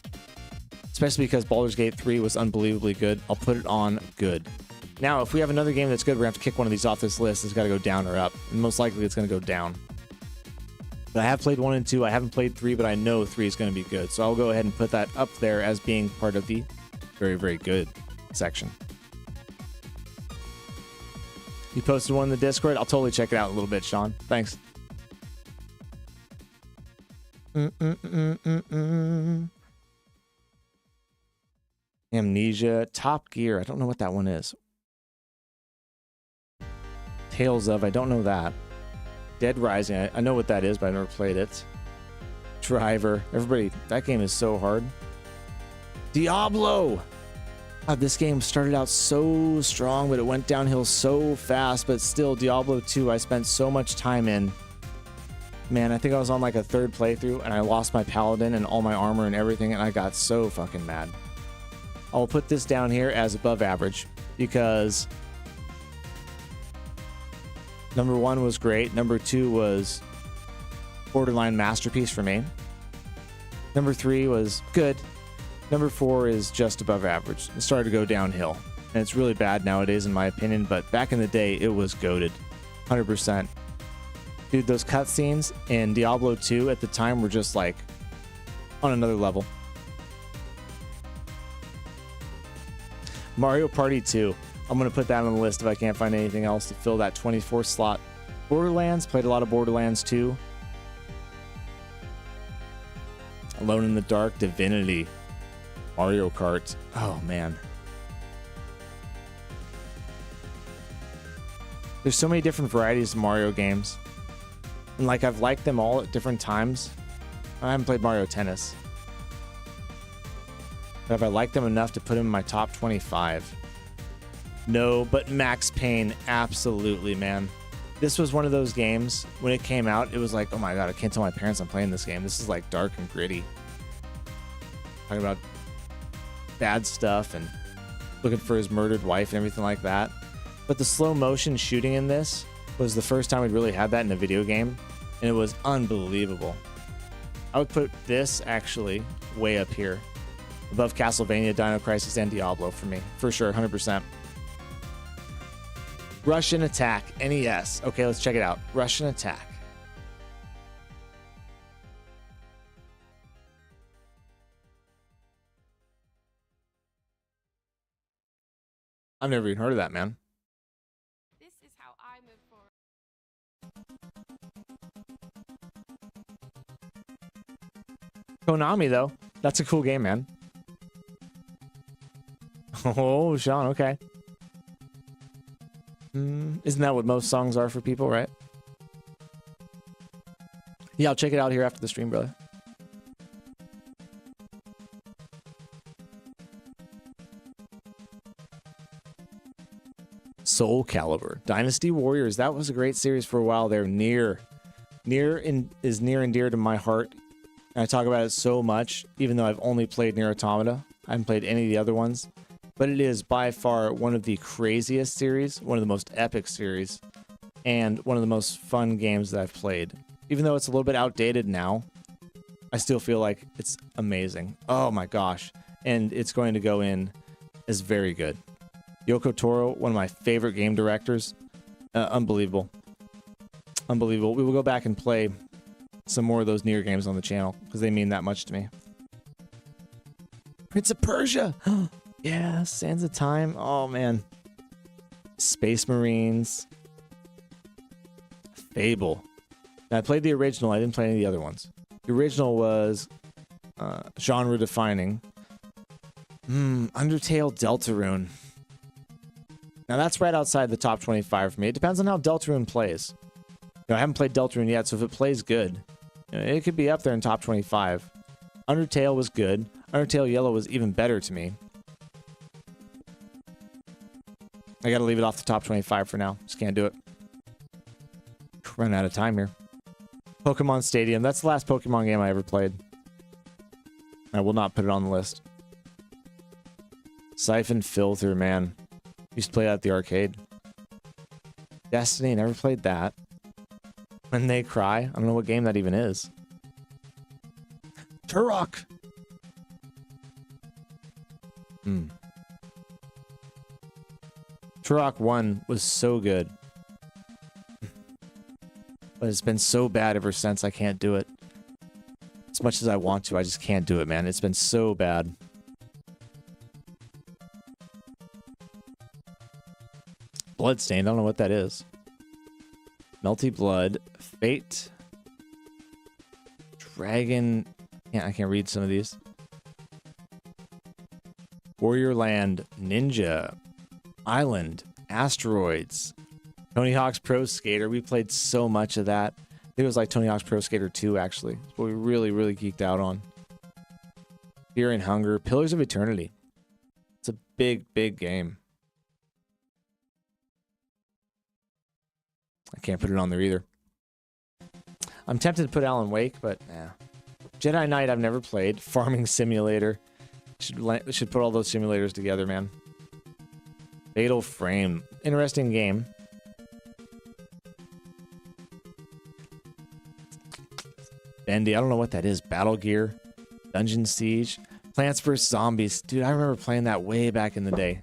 Speaker 4: especially because Baldur's Gate 3 was unbelievably good. I'll put it on good. Now, if we have another game that's good, we're going to have to kick one of these off this list. It's got to go down or up. And most likely it's going to go down. But I have played 1 and 2. I haven't played 3, but I know 3 is going to be good. So I'll go ahead and put that up there as being part of the very, very good section. You posted one in the Discord? I'll totally check it out in a little bit, Sean. Thanks. Amnesia. Top Gear. I don't know what that one is. Tales of. I don't know that. Dead Rising. I know what that is, but I never played it. Driver. Everybody, that game is so hard. Diablo! God, this game started out so strong, but it went downhill so fast. But still, Diablo 2, I spent so much time in. Man, I think I was on like a 3rd playthrough, and I lost my paladin and all my armor and everything, and I got so fucking mad. I'll put this down here as above average, because number 1 was great. Number 2 was borderline masterpiece for me. Number 3 was good. Number 4 is just above average. It started to go downhill, and it's really bad nowadays in my opinion, but back in the day, it was goated. 100%. Dude, those cutscenes in Diablo 2 at the time were just like on another level. Mario Party 2. I'm going to put that on the list if I can't find anything else to fill that 24 slot. Borderlands. Played a lot of Borderlands 2. Alone in the Dark. Divinity. Mario Kart. Oh, man. There's so many different varieties of Mario games. And like, I've liked them all at different times. I haven't played Mario Tennis. But have I liked them enough to put them in my top 25? No, but Max Payne, absolutely, man. This was one of those games, when it came out, it was like, oh my god, I can't tell my parents I'm playing this game. This is like dark and gritty. Talking about bad stuff and looking for his murdered wife and everything like that. But the slow motion shooting in this was the first time we'd really had that in a video game, and it was unbelievable. I would put this actually way up here, above Castlevania, Dino Crisis, and Diablo for me, for sure, 100%. Russian Attack, NES. Okay, let's check it out. Russian Attack. I've never even heard of that, man.
Speaker 14: This is how I move forward.
Speaker 4: Konami, though. That's a cool game, man. Oh, Sean, okay. Isn't that what most songs are for people, right? Yeah, I'll check it out here after the stream, brother. Soul Calibur. Dynasty Warriors. That was a great series for a while there. Nier is near and dear to my heart. And I talk about it so much, even though I've only played Nier Automata. I haven't played any of the other ones. But it is by far one of the craziest series, one of the most epic series, and one of the most fun games that I've played. Even though it's a little bit outdated now, I still feel like it's amazing. Oh my gosh. And it's going to go in as very good. Yoko Taro, one of my favorite game directors. Unbelievable. Unbelievable. We will go back and play some more of those Nier games on the channel because they mean that much to me. Prince of Persia! Yeah, Sands of Time. Oh, man. Space Marines. Fable. Now, I played the original. I didn't play any of the other ones. The original was genre-defining. Undertale Deltarune. Now, that's right outside the top 25 for me. It depends on how Deltarune plays. I haven't played Deltarune yet, so if it plays good, it could be up there in top 25. Undertale was good. Undertale Yellow was even better to me. I gotta leave it off the top 25 for now. Just can't do it. Run out of time here. Pokemon Stadium. That's the last Pokemon game I ever played. I will not put it on the list. Siphon Filter, man. Used to play that at the arcade. Destiny, never played that. When They Cry. I don't know what game that even is. Turok! Turok 1 was so good. But it's been so bad ever since I can't do it. As much as I want to, I just can't do it, man. It's been so bad. Bloodstained, I don't know what that is. Melty Blood, Fate, Dragon. Yeah, I can't read some of these. Warrior Land, Ninja, Island, Asteroids, Tony Hawk's Pro Skater. We played so much of that. I think it was like Tony Hawk's Pro Skater 2, actually. It's what we really, really geeked out on. Fear and Hunger, Pillars of Eternity. It's a big, big game. I can't put it on there either. I'm tempted to put Alan Wake, but nah. Jedi Knight I've never played. Farming Simulator. Should put all those simulators together, man. Fatal Frame. Interesting game. Bendy. I don't know what that is. Battle Gear. Dungeon Siege. Plants vs. Zombies. Dude, I remember playing that way back in the day.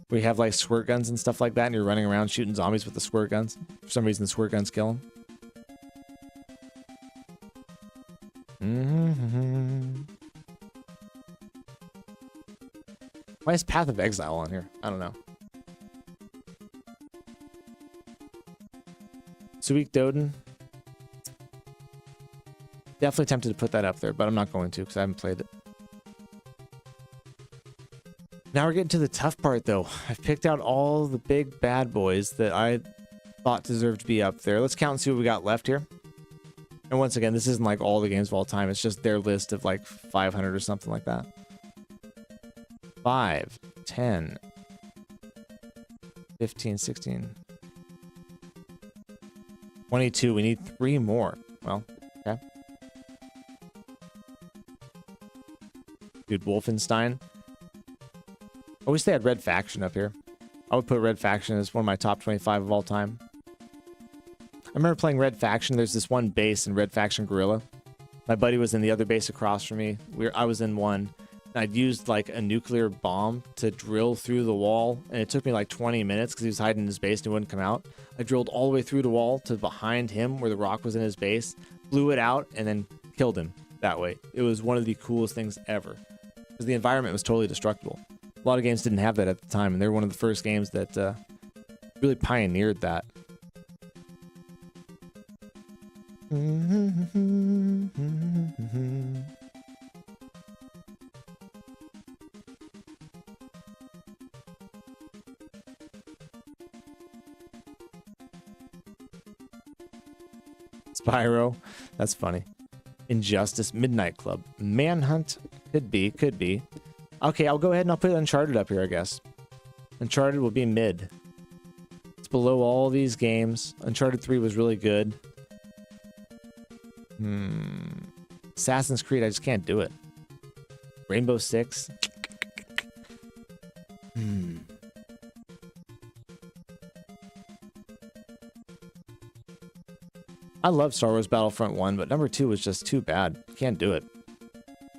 Speaker 4: Where you have like squirt guns and stuff like that, and you're running around shooting zombies with the squirt guns. For some reason, the squirt guns kill them. Why Why is Path of Exile on here? I don't know. Suik Doden. Definitely tempted to put that up there, but I'm not going to because I haven't played it. Now we're getting to the tough part, though. I've picked out all the big bad boys that I thought deserved to be up there. Let's count and see what we got left here. And once again, this isn't like all the games of all time. It's just their list of like 500 or something like that. 5, 10, 15, 16, 22. We need 3 more. Well, okay. Dude, Wolfenstein. I wish they had Red Faction up here. I would put Red Faction as one of my top 25 of all time. I remember playing Red Faction. There's this one base in Red Faction Guerrilla. My buddy was in the other base across from me. I was in one. I'd used like a nuclear bomb to drill through the wall, and it took me like 20 minutes because he was hiding in his base and he wouldn't come out. I drilled all the way through the wall to behind him where the rock was in his base, blew it out, and then killed him that way. It was one of the coolest things ever because the environment was totally destructible. A lot of games didn't have that at the time, and they were one of the first games that really pioneered that. Spyro, that's funny. Injustice, Midnight Club, Manhunt, could be. Okay, I'll go ahead and I'll put Uncharted up here, I guess. Uncharted will be mid. It's below all these games. Uncharted 3 was really good. Assassin's Creed, I just can't do it. Rainbow Six. I love Star Wars Battlefront 1, but number 2 was just too bad. Can't do it.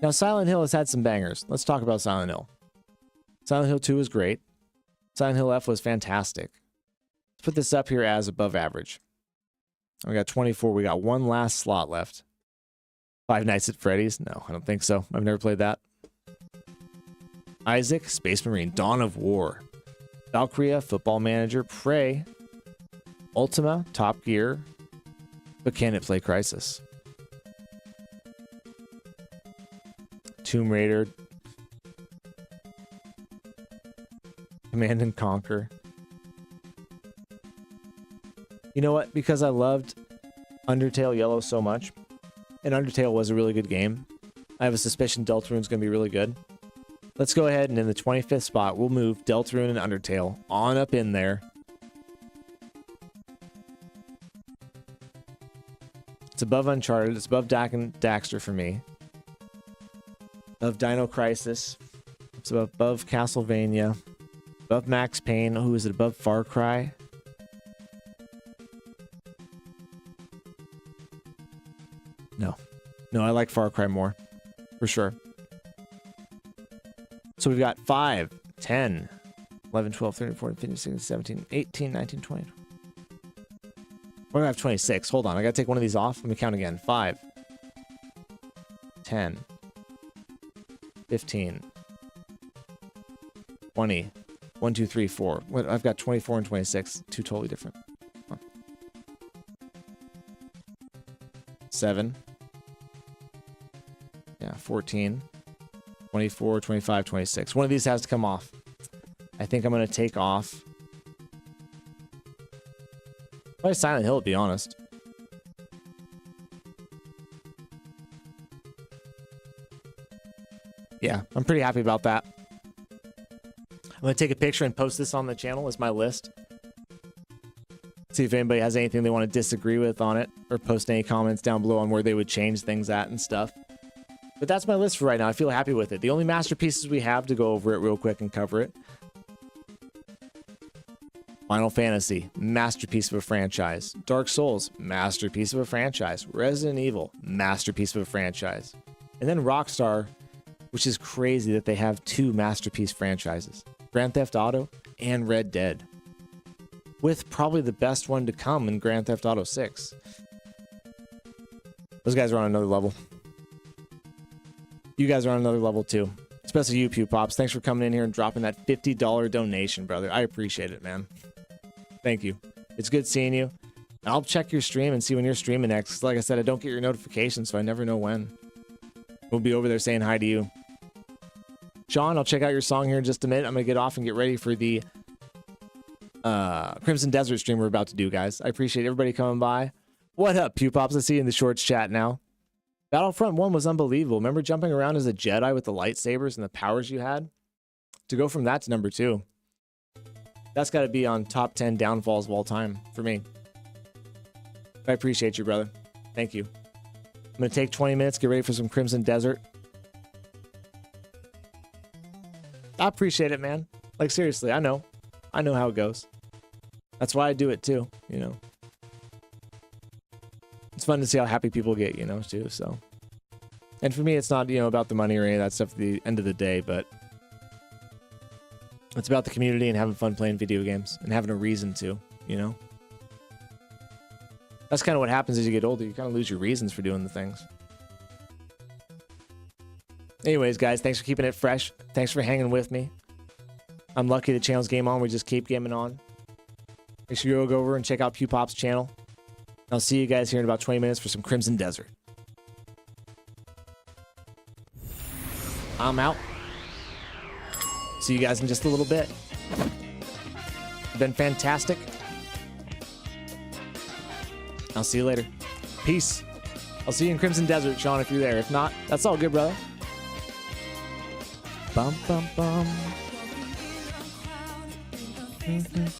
Speaker 4: Now, Silent Hill has had some bangers. Let's talk about Silent Hill. Silent Hill 2 was great. Silent Hill F was fantastic. Let's put this up here as above average. We got 24. We got one last slot left. Five Nights at Freddy's? No, I don't think so. I've never played that. Isaac, Space Marine, Dawn of War. Valkyria, Football Manager, Prey. Ultima, Top Gear. But can it play Crisis? Tomb Raider. Command and Conquer. You know what? Because I loved Undertale Yellow so much, and Undertale was a really good game, I have a suspicion Deltarune's going to be really good. Let's go ahead and in the 25th spot, we'll move Deltarune and Undertale on up in there. It's above Uncharted. It's above Dak and Daxter for me. Above Dino Crisis. It's above Castlevania. Above Max Payne. Who is it? Above Far Cry. No. No, I like Far Cry more. For sure. So we've got 5, 10, 11, 12, 13, 14, 15, 16, 17, 18, 19, 20. We're going to have 26. Hold on. I got to take one of these off. Let me count again. 5, 10, 15, 20, 1, 2, 3, 4. What? I've got 24 and 26. Two totally different. Huh. 7. Yeah, 14, 24, 25, 26. One of these has to come off. I think I'm going to take off. Probably Silent Hill, to be honest. Yeah, I'm pretty happy about that. I'm going to take a picture and post this on the channel as my list. See if anybody has anything they want to disagree with on it, or post any comments down below on where they would change things at and stuff. But that's my list for right now. I feel happy with it. The only masterpieces we have, to go over it real quick and cover it. Final Fantasy, masterpiece of a franchise. Dark Souls, masterpiece of a franchise. Resident Evil, masterpiece of a franchise. And then Rockstar, which is crazy that they have 2 masterpiece franchises. Grand Theft Auto and Red Dead. With probably the best one to come in Grand Theft Auto 6. Those guys are on another level. You guys are on another level too. Especially you, Pew Pops. Thanks for coming in here and dropping that $50 donation, brother. I appreciate it, man. Thank you. It's good seeing you. I'll check your stream and see when you're streaming next. Like I said, I don't get your notifications, so I never know when. We'll be over there saying hi to you. Sean, I'll check out your song here in just a minute. I'm going to get off and get ready for the Crimson Desert stream we're about to do, guys. I appreciate everybody coming by. What up, Pew Pops? I see you in the shorts chat now. Battlefront 1 was unbelievable. Remember jumping around as a Jedi with the lightsabers and the powers you had? To go from that to number 2. That's got to be on top 10 downfalls of all time for me. I appreciate you, brother. Thank you. I'm going to take 20 minutes, get ready for some Crimson Desert. I appreciate it, man. Like, seriously, I know. I know how it goes. That's why I do it, too, you know. It's fun to see how happy people get, you know, too, so. And for me, it's not, you know, about the money or any of that stuff at the end of the day, but it's about the community and having fun playing video games and having a reason to, you know. That's kind of what happens as you get older. You kind of lose your reasons for doing the things. Anyways, guys, thanks for keeping it fresh. Thanks for hanging with me. I'm lucky the channel's game on. We just keep gaming on. Make sure you go over and check out Pew Pop's channel. I'll see you guys here in about 20 minutes for some Crimson Desert. I'm out. See you guys in just a little bit. Been fantastic. I'll see you later. Peace. I'll see you in Crimson Desert, Sean, if you're there. If not, that's all good, brother. Bum, bum, bum.